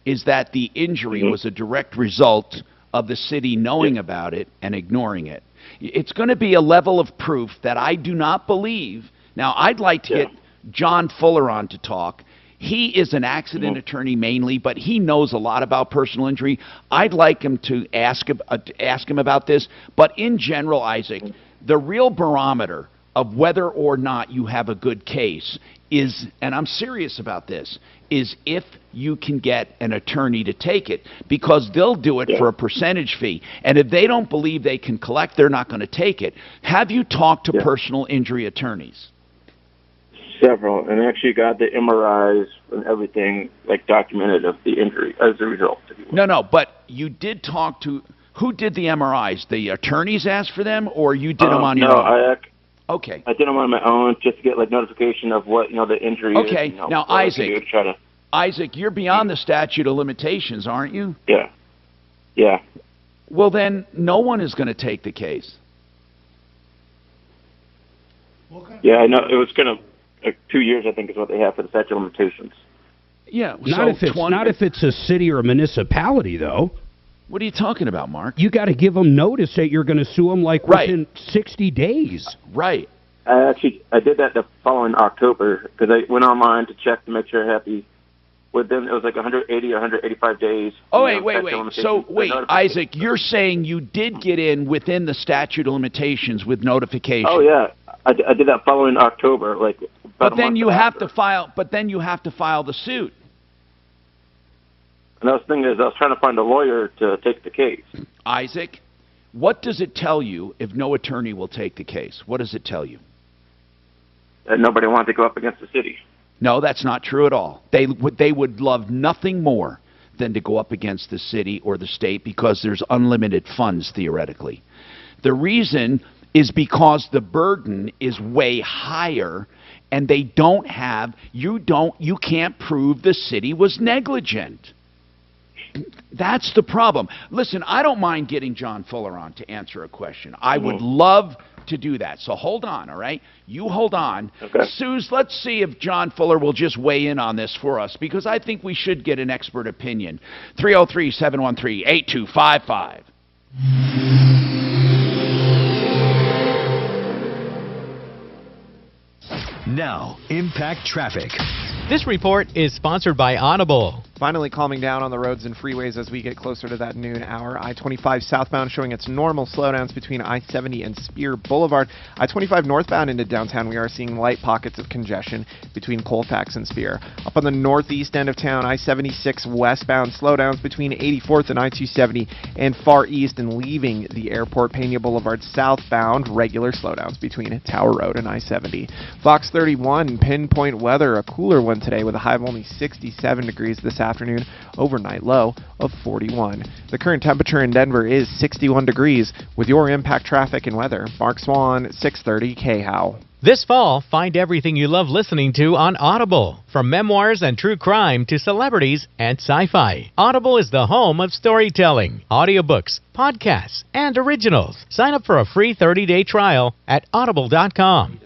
is that the injury was a direct result of the city knowing about it and ignoring it. It's going to be a level of proof that I do not believe. Now, I'd like to get John Fuller on to talk. He is an accident attorney mainly, but he knows a lot about personal injury. I'd like him to ask him about this. But in general, Isaac, the real barometer of whether or not you have a good case is, and I'm serious about this, is if you can get an attorney to take it, because they'll do it for a percentage fee. And if they don't believe they can collect, they're not going to take it. Have you talked to personal injury attorneys?
Several, and actually got the MRIs and everything like documented of the injury as a result.
No, but you did talk to, who did the MRIs? The attorneys asked for them, or you did them on your own? Okay.
I did them on my own just to get like notification of what the injury is.
Okay. Now, Isaac, you're beyond the statute of limitations, aren't you?
Yeah. Yeah.
Well, then no one is going to take the case.
Yeah, I know it was going to. 2 years, I think, is what they have for the statute of limitations.
Yeah,
not if it's a city or a municipality, though.
What are you talking about, Mark?
You got to give them notice that you're going to sue them like within 60 days.
Right.
I did that the following October because I went online to check to make sure I had with them. It was like 180 or 185 days.
Oh, wait. So, Isaac, you're saying you did get in within the statute of limitations with notification?
Oh, yeah. I did that following October, like.
But then you have to file. But then you have to file the suit.
And the thing is, I was trying to find a lawyer to take the case.
Isaac, what does it tell you if no attorney will take the case? What does it tell you?
That nobody wanted to go up against the city.
No, that's not true at all. They would love nothing more than to go up against the city or the state because there's unlimited funds theoretically. The reason is because the burden is way higher, and they don't have, you can't prove the city was negligent. That's the problem. Listen, I don't mind getting John Fuller on to answer a question. I would love got to do that. So hold on, all right? You hold on. Okay. Suze, let's see if John Fuller will just weigh in on this for us, because I think we should get an expert opinion. 303-713-8255.
Now, Impact Traffic.
This report is sponsored by Audible.
Finally calming down on the roads and freeways as we get closer to that noon hour. I-25 southbound showing its normal slowdowns between I-70 and Spear Boulevard. I-25 northbound into downtown, we are seeing light pockets of congestion between Colfax and Spear. Up on the northeast end of town, I-76 westbound slowdowns between 84th and I-270 and far east and leaving the airport. Pena Boulevard southbound, regular slowdowns between Tower Road and I-70. Fox 31, pinpoint weather, a cooler one today with a high of only 67 degrees this afternoon, overnight low of 41. The current temperature in Denver is 61 degrees. With your Impact Traffic and weather, Mark Swan, 630 KHOW.
This fall, find everything you love listening to on Audible. From memoirs and true crime to celebrities and sci-fi. Audible is the home of storytelling, audiobooks, podcasts, and originals. Sign up for a free 30-day trial at audible.com.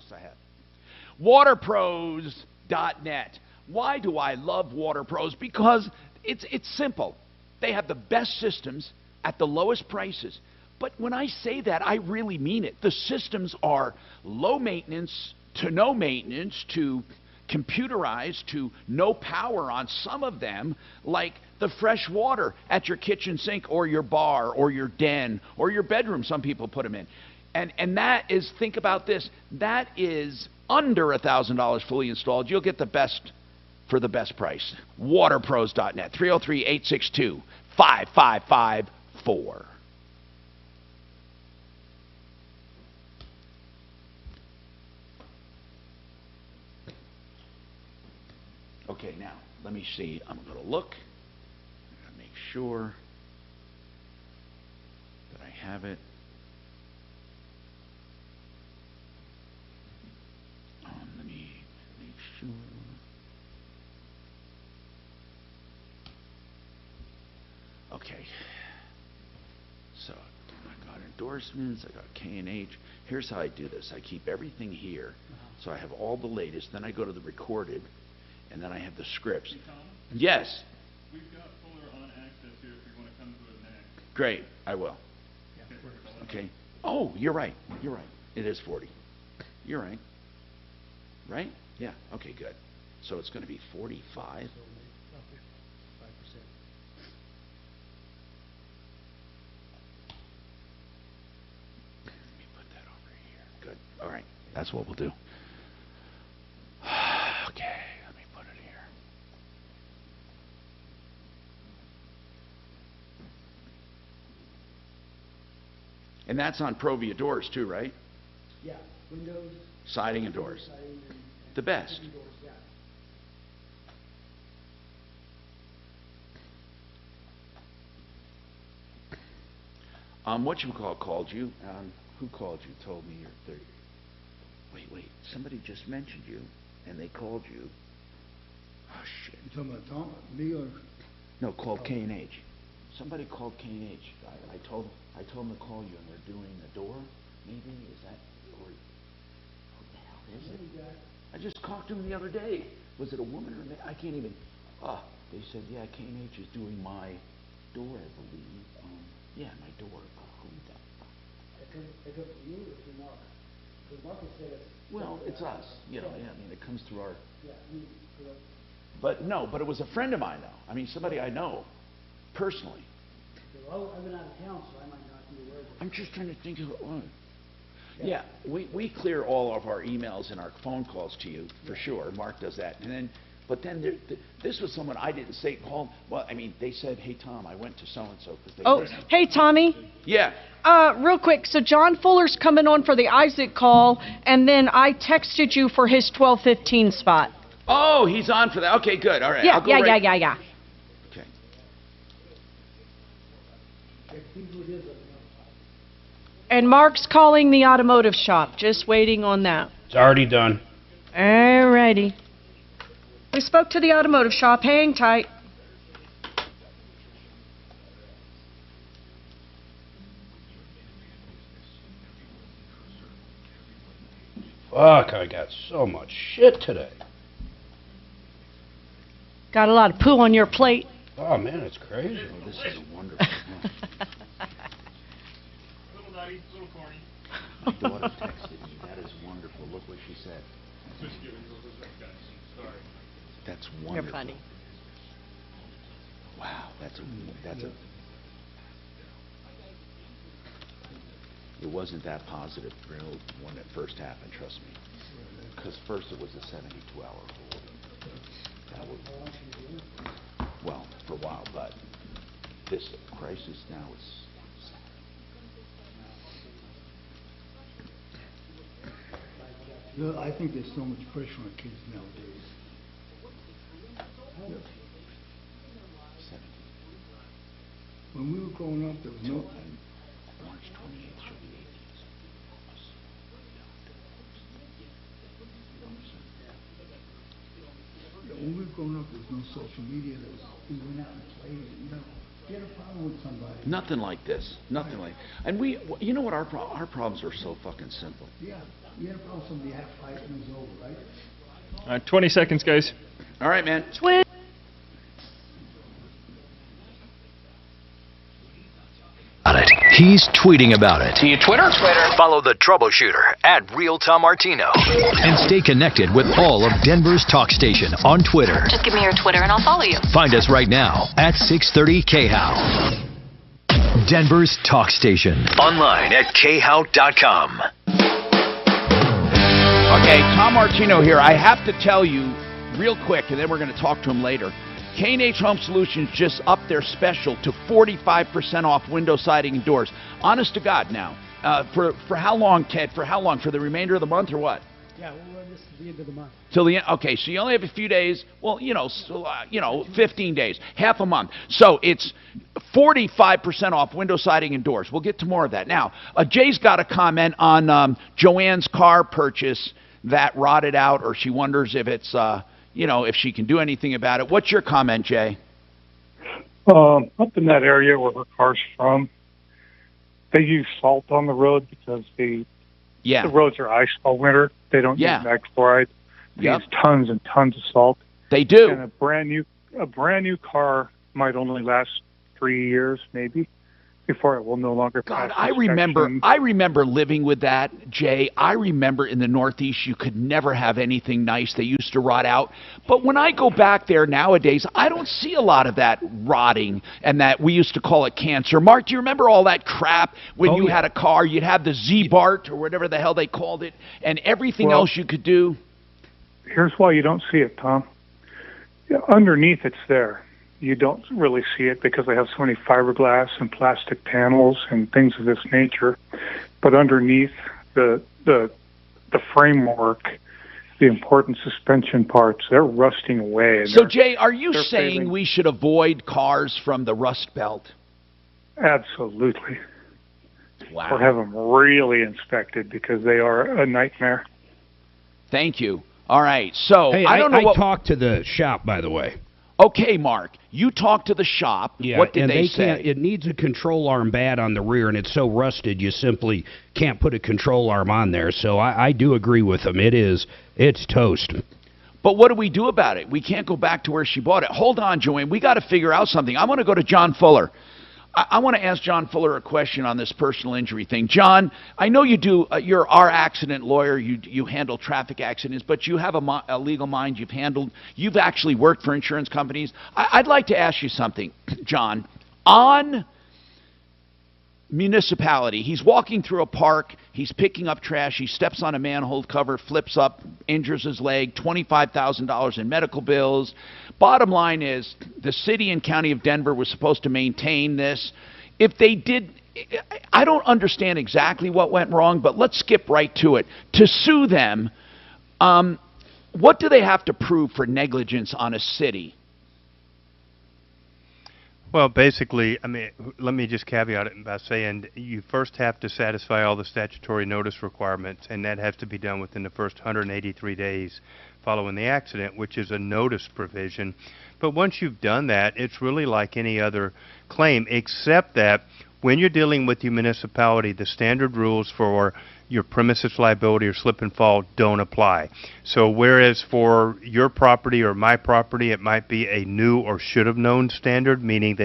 WaterPros.net. Why do I love WaterPros? Because it's simple. They have the best systems at the lowest prices. But when I say that, I really mean it. The systems are low maintenance to no maintenance to computerized to no power on some of them, like the fresh water at your kitchen sink or your bar or your den or your bedroom. Some people put them in. And that is, think about this, that is under $1,000 fully installed. You'll get the best for the best price. WaterPros.net, 303-862-5554. Okay, now, let me see. I'm going to look. I'm going to make sure that I have it. Let me make sure. Okay. So, I got endorsements. I got K&H. Here's how I do this. I keep everything here. So I have all the latest. Then I go to the recorded. And then I have the scripts. Yes.
We've got Fuller on access here if you want to come to it next.
Great. I will. Okay. Oh, you're right. You're right. It is 40. You're right. Right? Yeah. Okay, good. So it's going to be 45. Let me put that over here. Good. All right. That's what we'll do. Okay. And that's on Provia doors too, right?
Yeah, windows,
siding and doors. The best.
Doors, yeah.
Whatchamacallit called you? Who called you? Told me you're 30. Wait. Somebody just mentioned you, and they called you. Oh, shit.
You talking about Tom? Me or?
No, called K&H. Somebody called K&H. I told them to call you, and they're doing a door. Maybe is that? Or what the hell is it? I just talked to him the other day. Was it a woman or a man? I can't even. They said, yeah, K&H is doing my door, I believe. Yeah, my door. Who the?
It goes to you or to Mark? Because Mark has said.
Well, it's us. You know, yeah. I mean, it comes through our.
Yeah.
But no, but it was a friend of mine, though. I mean, somebody I know personally.
Well, I've been out of town, so I might not be aware of it.
I'm just trying to think of who it was. Yeah, we clear all of our emails and our phone calls to you, for sure. Mark does that. And then, but then this was someone I didn't say called. Well, I mean, they said, hey, Tom, I went to so-and-so.
Oh, hey, Tommy.
Yeah.
Real quick, so John Fuller's coming on for the Isaac call, and then I texted you for his 12:15 spot.
Oh, he's on for that. Okay, good. All right.
Yeah,
I'll go
yeah.
Okay.
And Mark's calling the automotive shop. Just waiting on that.
It's already done.
All righty. We spoke to the automotive shop. Hang tight.
Fuck, I got so much shit today.
Got a lot of poo on your plate.
Oh, man, it's crazy.
Oh, this is wonderful.
Little nutty, little corny.
My daughter texted me. That is wonderful. Look what she said. That's wonderful.
You're funny.
Wow, that's a. It wasn't that positive when it first happened. Trust me. Because first it was a 72-hour hold. That was, well, for a while, but this crisis now is.
You know, I think there's so much pressure on kids nowadays. When we were growing up, there was no.
March 28th should be 18.
When we were growing up, there was no social media. We went out and played. You know, you had a problem with somebody.
Nothing like this. Nothing like. And you know what our problems are so fucking simple.
Yeah, you had a problem with somebody, had a fight, and it was over, right?
All right, 20 seconds, guys.
All right, man.
Twin.
He's tweeting about it.
Do you Twitter?
Follow the Troubleshooter at Real Tom Martino. And stay connected with all of Denver's talk station on Twitter.
Just give me your Twitter and I'll follow you.
Find us right now at 630 KHOW. Denver's talk station. Online at khow.com.
Okay, Tom Martino here. I have to tell you real quick, and then we're going to talk to him later. K&H Home Solutions just upped their special to 45% off window siding and doors. Honest to God now. For how long, Ted? For how long? For the remainder of the month or what?
Yeah, we'll run this to the end of the month.
Till the end. Okay, so you only have a few days. Well, 15 days, half a month. So it's 45% off window siding and doors. We'll get to more of that. Now, Jay's got a comment on Joanne's car purchase that rotted out, or she wonders if it's, if she can do anything about it. What's your comment, Jay?
Up in that area where her car's from, they use salt on the road because the roads are ice all winter. They don't use mag chloride. They use tons and tons of salt.
They do.
And a brand new car might only last 3 years, maybe, before it will no longer pass
I remember living with that, Jay. I remember in the Northeast you could never have anything nice. They used to rot out. But when I go back there nowadays, I don't see a lot of that rotting, and that we used to call it cancer. Mark, do you remember all that crap when you had a car? You'd have the Z-Bart or whatever the hell they called it, and everything else you could do.
Here's why you don't see it, Tom. Underneath it's there. You don't really see it because they have so many fiberglass and plastic panels and things of this nature. But underneath the framework, the important suspension parts, they're rusting away.
So, Jay, are you saying we should avoid cars from the Rust Belt?
Absolutely.
Wow.
Or have them really inspected because they are a nightmare.
Thank you. All right. So,
hey,
I don't know
I
what...
talked to the shop, by the way.
Okay, Mark, you talked to the shop.
Yeah,
what did
and
they say?
It needs a control arm bad on the rear, and it's so rusted you simply can't put a control arm on there. So I do agree with them. It's toast.
But what do we do about it? We can't go back to where she bought it. Hold on, Joanne. We got to figure out something. I want to go to John Fuller. I want to ask John Fuller a question on this personal injury thing. John, I know you do. You're our accident lawyer. You handle traffic accidents, but you have a legal mind. You've actually worked for insurance companies. I'd like to ask you something, John. On municipality, he's walking through a park. He's picking up trash. He steps on a manhole cover, flips up, injures his leg, $25,000 in medical bills. Bottom line is the city and county of Denver was supposed to maintain this. If they did, I don't understand exactly what went wrong, but let's skip right to it. To sue them, what do they have to prove for negligence on a city?
Well, basically, I mean, let me just caveat it by saying you first have to satisfy all the statutory notice requirements, and that has to be done within the first 183 days following the accident, which is a notice provision. But once you've done that, it's really like any other claim, except that when you're dealing with the municipality, the standard rules for your premises liability or slip and fall don't apply. So whereas for your property or my property, it might be a new or should have known standard, meaning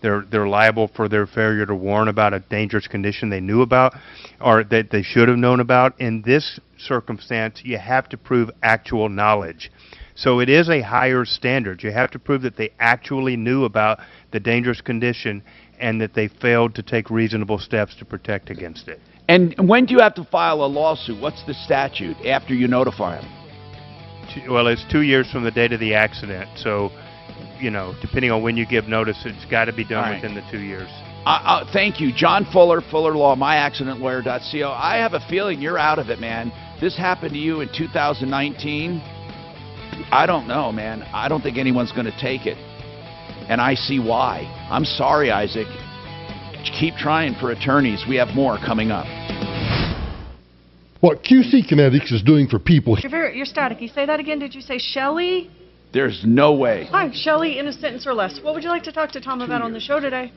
they're liable for their failure to warn about a dangerous condition they knew about or that they should have known about. In this circumstance, you have to prove actual knowledge. So it is a higher standard. You have to prove that they actually knew about the dangerous condition and that they failed to take reasonable steps to protect against it.
And when do you have to file a lawsuit? What's the statute after you notify them?
Well, it's 2 years from the date of the accident. So, you know, depending on when you give notice, it's got to be done within the 2 years.
Thank you. John Fuller, Fuller Law, myaccidentlawyer.co. I have a feeling you're out of it, man. This happened to you in 2019. I don't know, man. I don't think anyone's going to take it. And I see why. I'm sorry, Isaac. Keep trying for attorneys. We have more coming up.
What QC Kinetics is doing for people.
You're staticky. Say that again. Did you say Shelley?
There's no way.
Hi, Shelley, in a sentence or less. What would you like to talk to Tom about on the show today?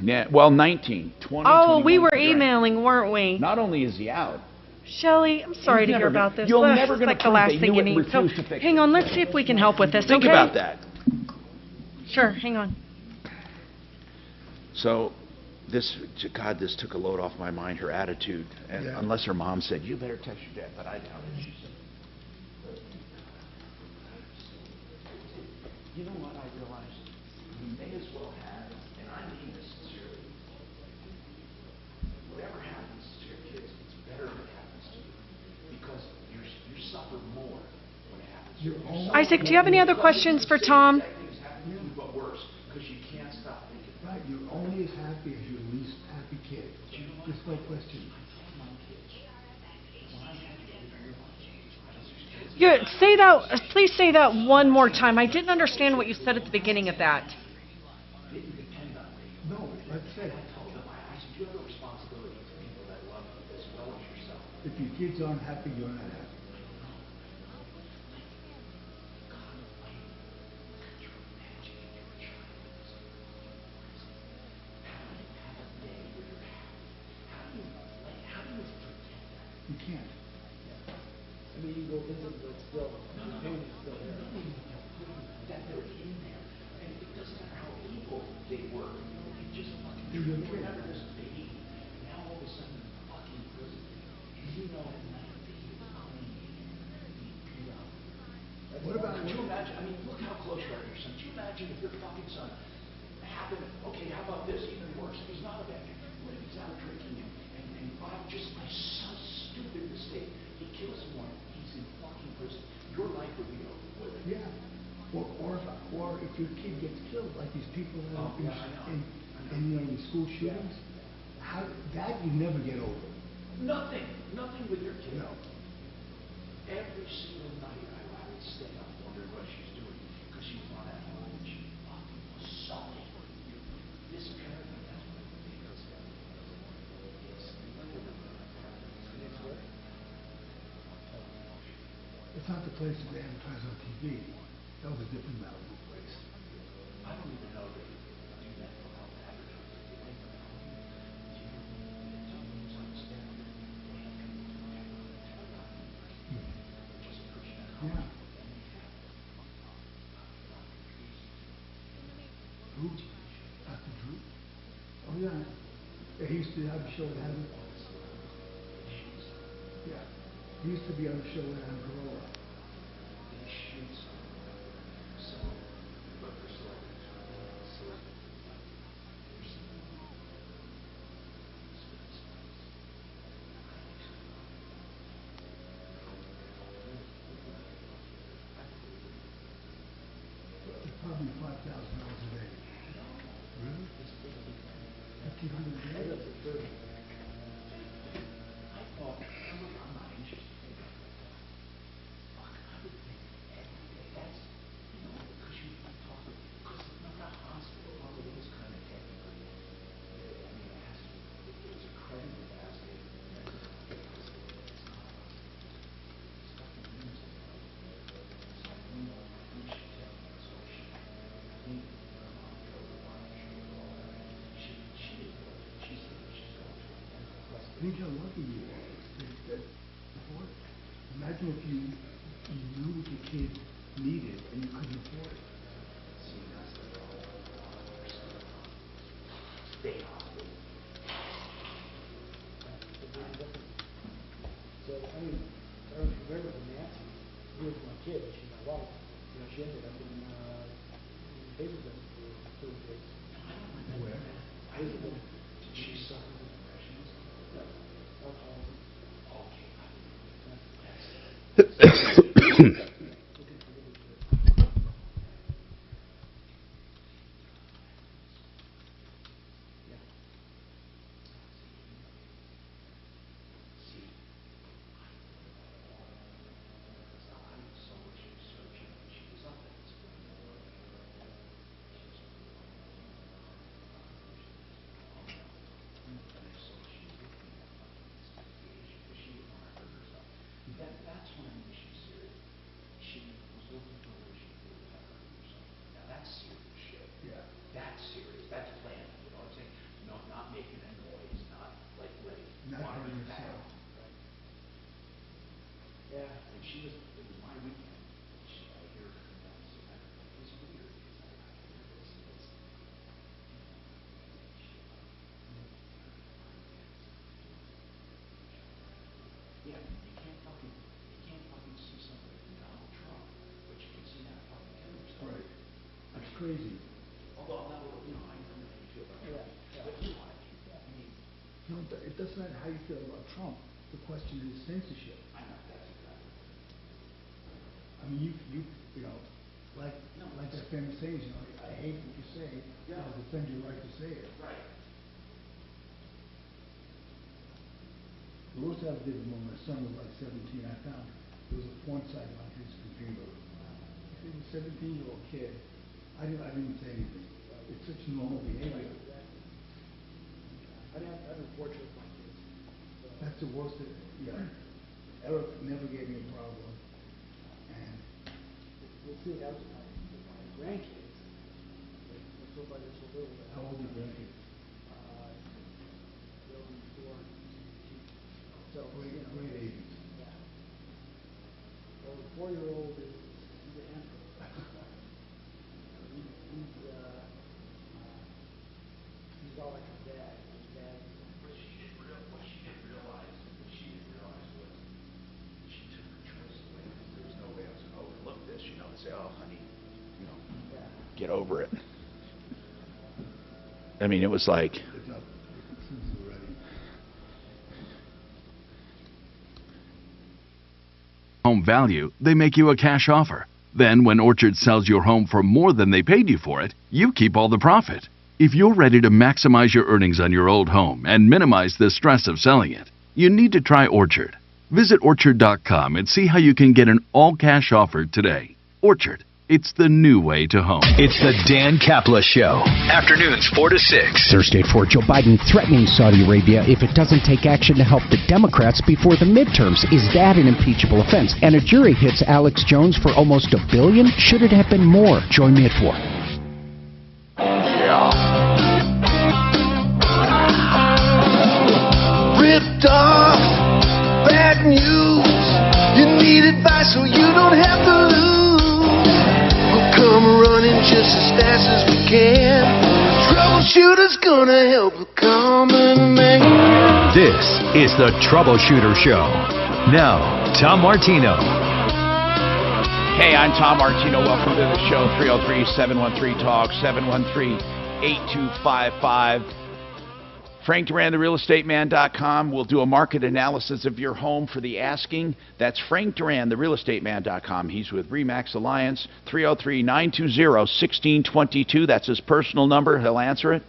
Yeah, well, 19, 20.
Oh, we were emailing, weren't we?
Not only is he out.
Shelley, I'm sorry to hear about this.
You're never
It's
going to
like the last thing you need. So, hang on, let's see if we can help with this,
Think
okay?
about that.
Sure, hang on.
So, this took a load off my mind, her attitude. And unless her mom said, you better text your dad, but I doubt it. She said, you know what I realized? You may as well have, and I mean this sincerely, whatever happens to your kids, it's better if it happens to you. Because you suffer more when it happens to you.
Isaac, do you have any other questions for Tom?
But worse, because you can't stop thinking.
Right, you're only as happy as your least happy kid. There's no question.
Say that. Please say that one more time. I didn't understand what you said at the beginning of that.
No, let's say.
You have a responsibility to people that love you as well as yourself.
If your kids aren't happy, you're not happy. You can't. I mean, you go visit, but still, the pain is still there.
That they're in there, and it doesn't matter how evil they were. It just fucking remember this baby. Now all of a sudden, fucking prison. And you know at night that he was clean. What about? Could you imagine? I mean, look how close you are to your son. Could you imagine if your fucking son happened? Okay, how about this? Even worse. If he's not a bad guy, what if he's out drinking and by just by some stupid mistake, he kills someone? He's in fucking prison. Your life would be over with it.
Yeah. Or if your kid gets killed, like these people in the school shootings, how that you never get over.
Nothing with your kid.
No.
Every single night I would stay up wondering what she's doing because she's not at home and she fucking was sulking. This parent, that's what it is.
It's not the place that they advertise on TV. That was a different Malibu place.
I don't even know that you do that without advertising.
Yeah. Who? Dr. Drew? Oh, yeah. He used to have a show that had Yeah. He used to be on a show that had Corolla. Probably $5,000 a day. Really? $1,500 a day?
I thought, I'm not interested in that. Fuck, I would think that's, because you talk, because not a hospital, although it is kind of technically, I mean, it has to, it's a credible basket. It's not a hospital. It's fucking lunatic. So we should tell them, so she, I think,
gauge how lucky you are. That afford it. Imagine if you knew what your kid needed and you couldn't afford it. See, that's the problem. Stay hospital. So, I mean, I don't remember when Nancy was my kid, she's my wife. You know, she ended up in Hazelton for 3 days. Where? Hazelton. Did she suffer with depression? No. Alcoholism. Okay. That's when I knew she was serious. She was looking for where she could recover herself. Now that's serious shit. Yeah. That's serious. That's planned. You know what I'm saying? No, not making a noise, not like letting water down. Right. Yeah. And she was. It was my weekend. I hear her come down. So it was weird. Yeah, you can't fucking see somebody from Donald Trump, but you can see that fucking killer stuff. Right. That's crazy. Although, you know, I know how you feel about Trump. Yeah. But you want to keep that. I mean, no, it doesn't matter how you feel about Trump. The question is censorship. I know, that's exactly. I mean, you know, like that famous saying, you know, I hate what you say, yeah. I'll defend your right to say it. Right. The worst I ever did when my son was like 17, I found there was a porn site on his computer. He was a 17-year-old kid. I didn't say anything. It's such normal behavior. I didn't report with my kids. That's the worst. Yeah. Eric never gave me a problem. And we'll see what happens with my grandkids. How old are your grandkids? They'll be 4. So, grade 8. Yeah. Well, the 4-year-old is the handful. He's all like his dad. His dad. What she didn't realize was she took her choice away. There was no way I was going to overlook this, you know, and say, oh, honey, you know, get over it. I mean, it was like.
Home value, they make you a cash offer. Then, when Orchard sells your home for more than they paid you for it, you keep all the profit. If you're ready to maximize your earnings on your old home and minimize the stress of selling it, you need to try Orchard. Visit Orchard.com and see how you can get an all-cash offer today. Orchard. It's the new way to home.
It's the Dan Kapla Show. Afternoons 4 to 6.
Thursday at 4, Joe Biden threatening Saudi Arabia if it doesn't take action to help the Democrats before the midterms. Is that an impeachable offense? And a jury hits Alex Jones for almost $1 billion. Should it have been more? Join me at 4.
Yeah. Ripped off. Bad news. You need advice so you don't have to lose. Come running just as fast as we can. Troubleshooter's gonna help the common man.
This is the Troubleshooter Show. Now, Tom Martino.
Hey, I'm Tom Martino. Welcome to the show. 303-713-TALK, 713-8255. Frank Duran, therealestateman.com. We'll do a market analysis of your home for the asking. That's Frank Duran, therealestateman.com. He's with RE/MAX Alliance, 303-920-1622. That's his personal number. He'll answer it.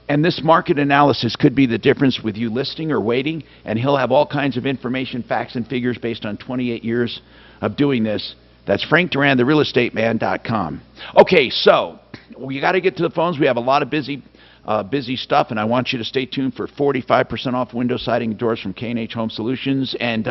And this market analysis could be the difference with you listing or waiting, and he'll have all kinds of information, facts, and figures based on 28 years of doing this. That's Frank Duran, therealestateman.com. Okay, so we got to get to the phones. We have a lot of busy busy stuff, and I want you to stay tuned for 45% off window siding and doors from K&H Home Solutions. And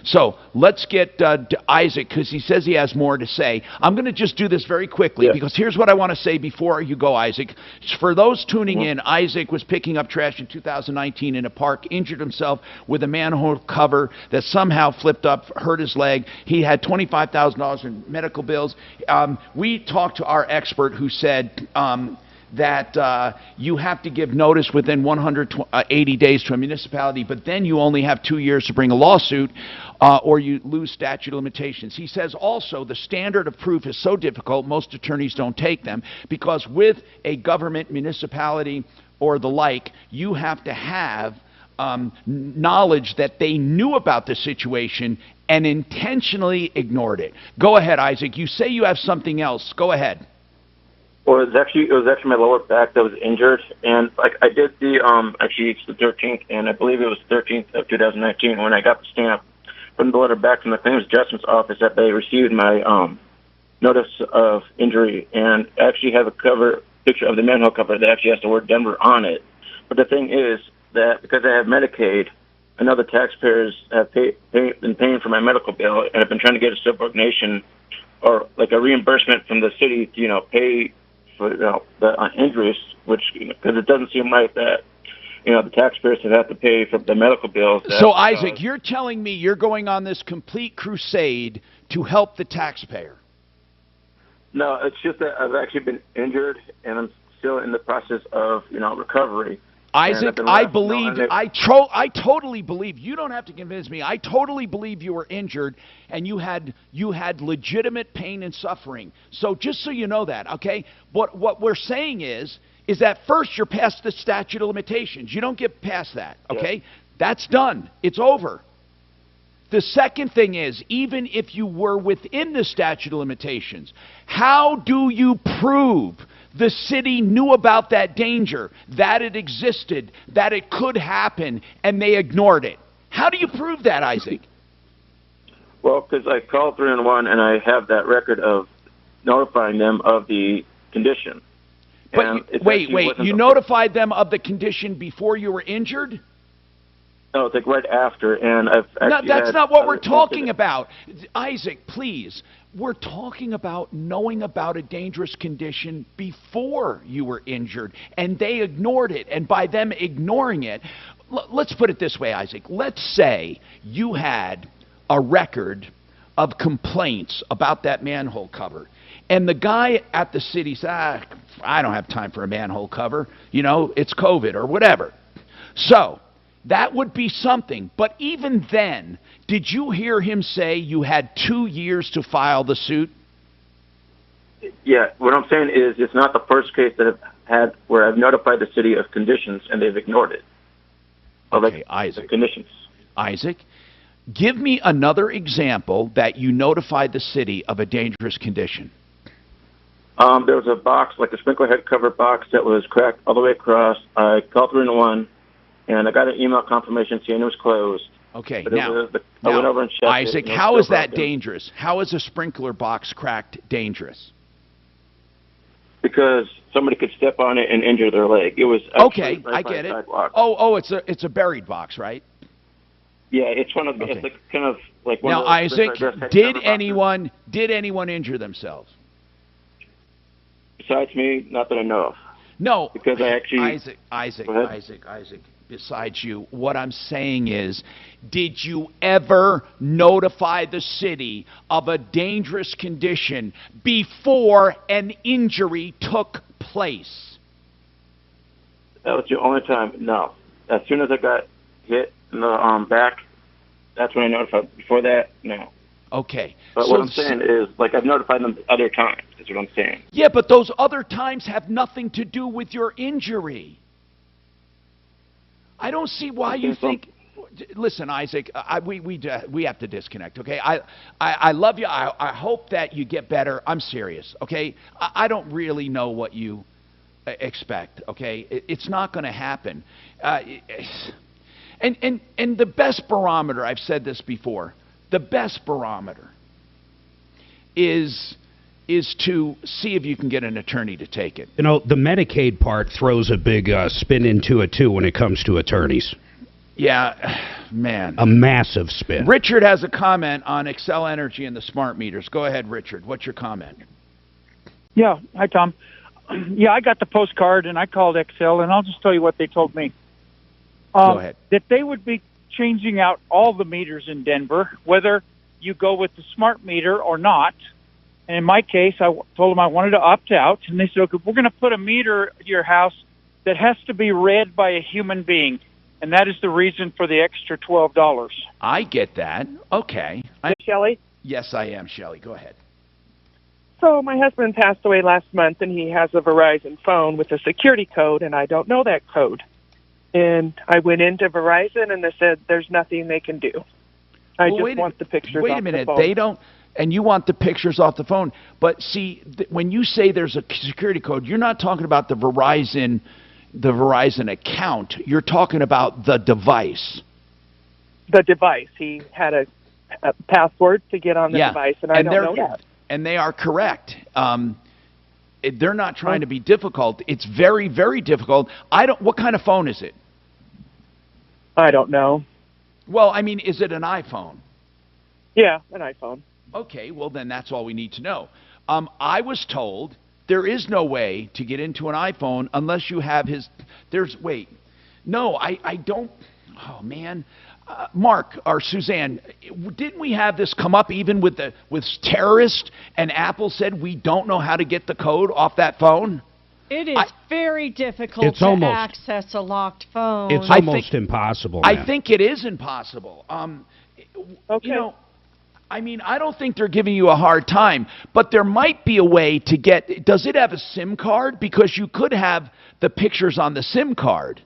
so let's get Isaac, because he says he has more to say. I'm going to just do this very quickly, because here's what I want to say before you go, Isaac. For those tuning in, Isaac was picking up trash in 2019 in a park, injured himself with a manhole cover that somehow flipped up, hurt his leg. He had $25,000 in medical bills. We talked to our expert who said that you have to give notice within 180 days to a municipality, but then you only have 2 years to bring a lawsuit or you lose statute of limitations. He says also the standard of proof is so difficult, most attorneys don't take them, because with a government, municipality, or the like, you have to have knowledge that they knew about the situation and intentionally ignored it. Go ahead, Isaac. You say you have something else. Go ahead.
Well, it was actually my lower back that was injured, and like I did the actually it's the 13th, and I believe it was 13th of 2019 when I got the stamp from the letter back from the claims adjustments office that they received my notice of injury, and I actually have a picture of the manhole cover that actually has the word Denver on it. But the thing is that because I have Medicaid, I know the taxpayers have been paying for my medical bill, and I've been trying to get a subordination or like a reimbursement from the city to pay for the injuries, which because it doesn't seem right that the taxpayers have to pay for the medical bills.
So Isaac, you're telling me you're going on this complete crusade to help the taxpayer?
No, it's just that I've actually been injured, and I'm still in the process of recovery.
Isaac, I totally believe. You don't have to convince me. I totally believe you were injured and you had legitimate pain and suffering. So just so you know that, okay? What we're saying is that first you're past the statute of limitations. You don't get past that, okay? Yeah. That's done. It's over. The second thing is, even if you were within the statute of limitations, how do you prove the city knew about that danger, that it existed, that it could happen, and they ignored it? How do you prove that, Isaac?
Well, because I called 311 and I have that record of notifying them of the condition.
But wait, you notified them of the condition before you were injured?
No, it's like right after, and I've actually
that's not what we're talking about. Isaac, please. We're talking about knowing about a dangerous condition before you were injured, and they ignored it. And by them ignoring it, let's put it this way, Isaac. Let's say you had a record of complaints about that manhole cover, and the guy at the city said, I don't have time for a manhole cover. It's COVID or whatever. So that would be something. But even then, did you hear him say you had 2 years to file the suit?
Yeah, what I'm saying is it's not the first case that I've had where I've notified the city of conditions and they've ignored it.
Okay, Isaac.
Conditions.
Isaac, give me another example that you notified the city of a dangerous condition.
There was a box, like a sprinkler head cover box that was cracked all the way across. I called 311. And I got an email confirmation saying it was closed.
Okay,
I
now
went over and checked
Isaac,
it,
how is that dangerous? How is a sprinkler box cracked dangerous?
Because somebody could step on it and injure their leg. It was
okay. I get it. Oh, it's a buried box, right?
Yeah, it's one of it's like kind of like one
now,
of those
Isaac, did anyone injure themselves?
Besides me, not that I know of.
No,
because I actually
Isaac. Besides you, what I'm saying is, did you ever notify the city of a dangerous condition before an injury took place?
That was the only time. No. As soon as I got hit in the back, that's when I notified. Before that, no.
Okay.
But what I'm saying is, like, I've notified them other times. That's what I'm saying.
Yeah, but those other times have nothing to do with your injury. I don't see why you think. Listen, Isaac, we have to disconnect, okay? I love you. I hope that you get better. I'm serious, okay? I don't really know what you expect, okay? It's not going to happen. And the best barometer, I've said this before, the best barometer is is to see if you can get an attorney to take it.
You know, the Medicaid part throws a big spin into it, too, when it comes to attorneys.
Yeah, man.
A massive spin.
Richard has a comment on Excel Energy and the smart meters. Go ahead, Richard. What's your comment?
Yeah. Hi, Tom. Yeah, I got the postcard, and I called Excel, and I'll just tell you what they told me.
Go ahead.
That they would be changing out all the meters in Denver, whether you go with the smart meter or not. And in my case, I told them I wanted to opt out, and they said, okay, we're going to put a meter at your house that has to be read by a human being. And that is the reason for the extra $12.
I get that. Okay.
Shelley?
Yes, I am, Shelley. Go ahead.
So my husband passed away last month, and he has a Verizon phone with a security code, and I don't know that code. And I went into Verizon, and they said there's nothing they can do. I just want the pictures
Wait
off
a minute.
the phone.
They don't... And you want the pictures off the phone. But see, when you say there's a security code, you're not talking about the Verizon account. You're talking about the device.
The device. He had a password to get on the device, and I don't know that.
And they are correct. They're not trying to be difficult. It's very, very difficult. What kind of phone is it?
I don't know.
Well, I mean, is it an iPhone?
Yeah, an iPhone.
Okay, well, then that's all we need to know. I was told there is no way to get into an iPhone unless you have his... Wait. No, I don't... Oh, man. Mark or Suzanne, didn't we have this come up even with terrorists, and Apple said we don't know how to get the code off that phone?
It is very difficult to access a locked phone.
It's almost impossible.
I think it is impossible.
Okay.
You know, I mean, I don't think they're giving you a hard time, but there might be a way to get... Does it have a SIM card? Because you could have the pictures on the SIM card.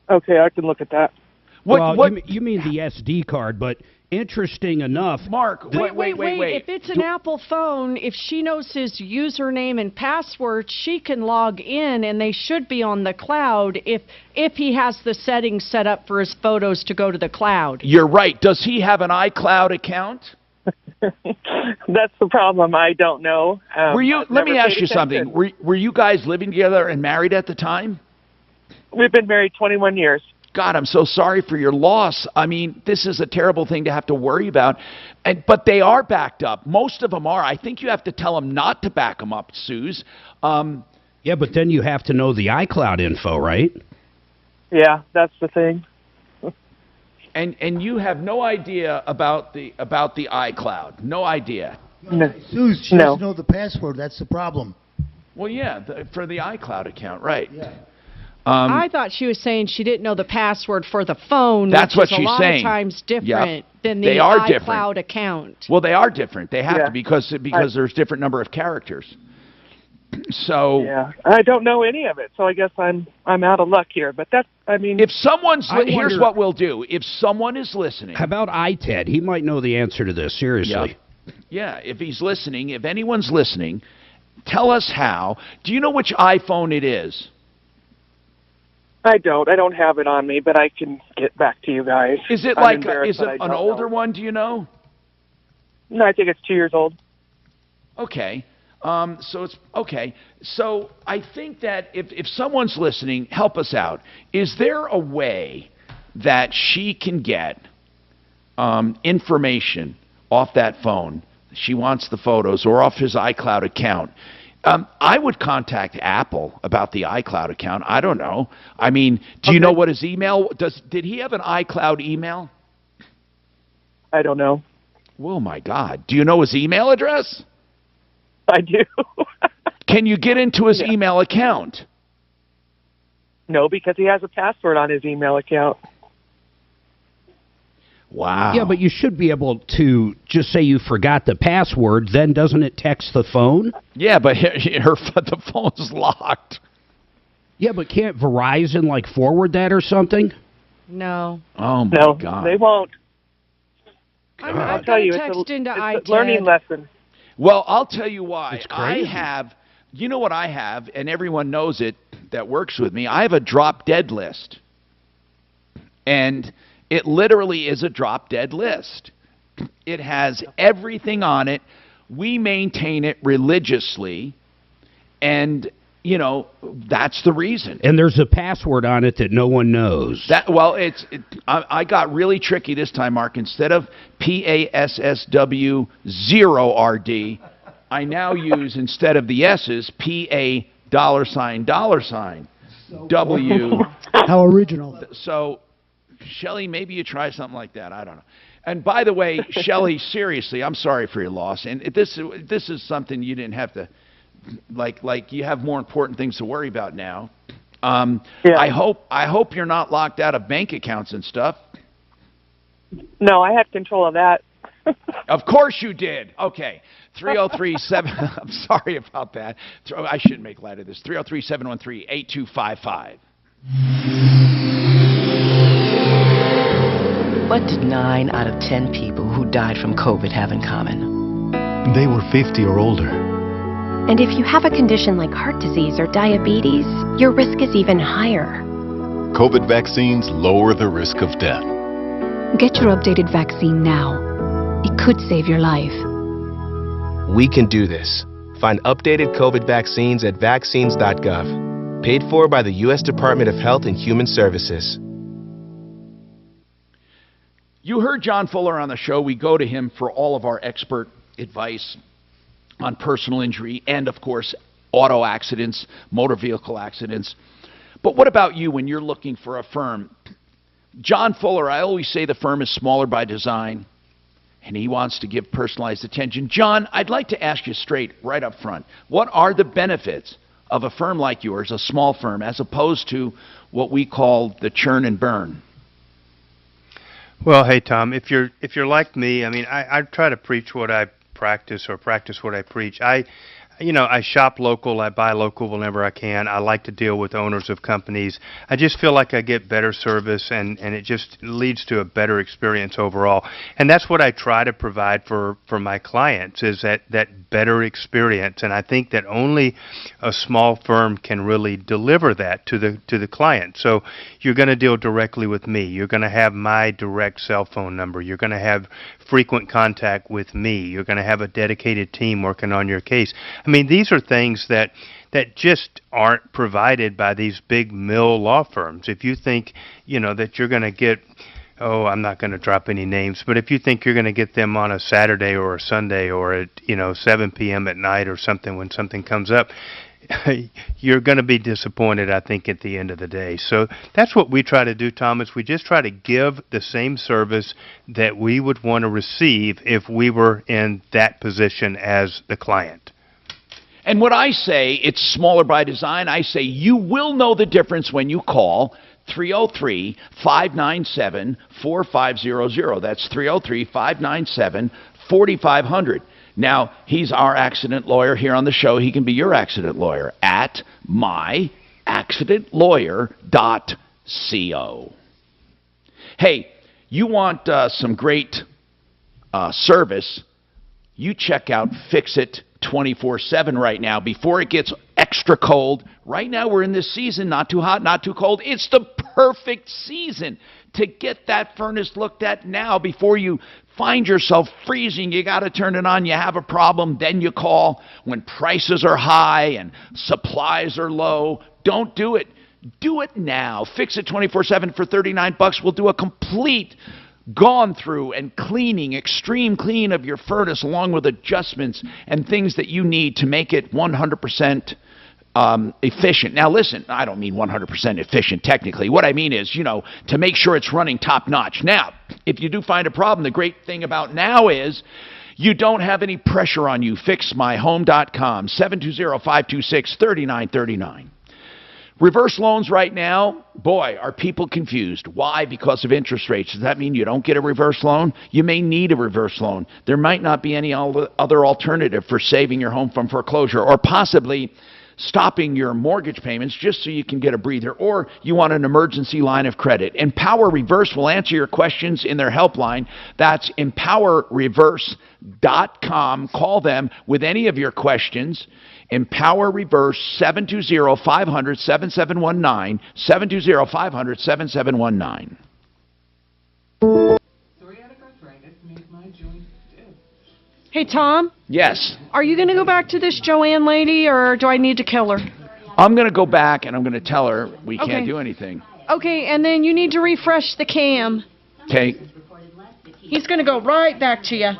Okay, I can look at that.
You mean the SD card, but interesting enough...
Mark,
wait. If it's an Apple phone, if she knows his username and password, she can log in, and they should be on the cloud if he has the settings set up for his photos to go to the cloud.
You're right. Does he have an iCloud account?
That's the problem. I don't know.
Let me ask you something. Were you guys living together and married at the time?
We've been married 21 years.
God, I'm so sorry for your loss. I mean, this is a terrible thing to have to worry about. But they are backed up. Most of them are. I think you have to tell them not to back them up, Suze.
Yeah, but then you have to know the iCloud info, right?
Yeah, that's the thing.
And you have no idea about the iCloud. No idea.
No. Suze, she doesn't know the password. That's the problem.
Well, yeah, for the iCloud account, right.
Yeah.
I thought she was saying she didn't know the password for the phone.
That's what she's saying.
A lot of times different than the iCloud account.
Well, they are different. They have to because there's different number of characters. So
yeah, I don't know any of it. So I guess I'm out of luck here. But
if someone's here's what we'll do. If someone is listening,
how about iTed? He might know the answer to this. Seriously.
Yeah, if he's listening, if anyone's listening, tell us how. Do you know which iPhone it is?
I don't have it on me, but I can get back to you guys.
Is it an older one, do you know?
No, I think it's 2 years old.
Okay. So it's okay. So I think that if someone's listening, help us out. Is there a way that she can get information off that phone? She wants the photos or off his iCloud account. I would contact Apple about the iCloud account. I don't know. I mean, do you know what his email... Did he have an iCloud email?
I don't know.
Oh, my God. Do you know his email address?
I do.
Can you get into his email account?
No, because he has a password on his email account.
Wow.
Yeah, but you should be able to just say you forgot the password, then doesn't it text the phone?
Yeah, but the phone's locked.
Yeah, but can't Verizon, forward that or something?
No.
Oh, my God.
They won't.
I'll tell you, it's
a learning lesson.
Well, I'll tell you why.
It's crazy.
You know what I have, and everyone knows it that works with me. I have a drop-dead list. And... it literally is a drop-dead list. It has everything on it. We maintain it religiously, and you know, that's the reason.
And there's a password on it that no one knows.
I got really tricky this time, Mark. Instead of PASSW0RD, I now use, instead of the S's, $$ W.
How original.
So, Shelley, maybe you try something like that. I don't know. And by the way, Shelley, seriously, I'm sorry for your loss. And this is something you didn't have to, like you have more important things to worry about now. I hope you're not locked out of bank accounts and stuff.
No, I had control of that.
Of course you did. Okay. 3037. I'm sorry about that. I shouldn't make light of this. 303-713-8255.
What did 9 out of 10 people who died from COVID have in common?
They were 50 or older.
And if you have a condition like heart disease or diabetes, your risk is even higher.
COVID vaccines lower the risk of death.
Get your updated vaccine now. It could save your life.
We can do this. Find updated COVID vaccines at vaccines.gov. Paid for by the U.S. Department of Health and Human Services.
You heard John Fuller on the show. We go to him for all of our expert advice on personal injury and, of course, auto accidents, motor vehicle accidents. But what about you when you're looking for a firm? John Fuller, I always say the firm is smaller by design, and he wants to give personalized attention. John, I'd like to ask you straight, right up front, what are the benefits of a firm like yours, a small firm, as opposed to what we call the churn and burn?
Well, hey, Tom, if you're like me, I mean, I try to preach what I practice or practice what I preach. I shop local, I buy local whenever I can. I like to deal with owners of companies. I just feel like I get better service, and it just leads to a better experience overall. And that's what I try to provide for my clients, is that better experience. And I think that only a small firm can really deliver that to the client. So you're going to deal directly with me. You're going to have my direct cell phone number. You're going to have frequent contact with me. You're going to have a dedicated team working on your case. I mean, these are things that just aren't provided by these big mill law firms. If you think, that you're going to get, I'm not going to drop any names, but if you think you're going to get them on a Saturday or a Sunday or at, 7 p.m. at night or something when something comes up, you're going to be disappointed, I think, at the end of the day. So that's what we try to do, Thomas. We just try to give the same service that we would want to receive if we were in that position as the client.
And what I say, it's smaller by design. I say you will know the difference when you call 303-597-4500. That's 303-597-4500. Now, he's our accident lawyer here on the show. He can be your accident lawyer at myaccidentlawyer.co. Hey, you want some great service, you check out Fix-It 24/7 right now before it gets extra cold. Right now we're in this season, not too hot, not too cold. It's the perfect season to get that furnace looked at now before you find yourself freezing. You got to turn it on. You have a problem, then you call when prices are high and supplies are low. Don't do it. Do it now. Fix It 24/7 for $39. We'll do a complete gone through and cleaning, extreme clean of your furnace, along with adjustments and things that you need to make it 100% efficient. Now listen, I don't mean 100% efficient technically. What I mean is, to make sure it's running top notch. Now, if you do find a problem, the great thing about now is you don't have any pressure on you. FixMyHome.com, 720-526-3939. Reverse loans right now, boy, are people confused. Why? Because of interest rates. Does that mean you don't get a reverse loan? You may need a reverse loan. There might not be any other alternative for saving your home from foreclosure, or possibly stopping your mortgage payments just so you can get a breather, or you want an emergency line of credit. Empower Reverse will answer your questions in their helpline. That's empowerreverse.com. Call them with any of your questions. Empower Reverse, 720-500-7719, 720-500-7719.
Hey, Hey, Tom,
Yes.
are you going to go back to this Joanne lady, or do I need to kill her?
I'm going to go back and I'm going to tell her we
Okay.
can't do anything.
Okay, and then you need to refresh the cam.
Okay.
He's going to go right back to you.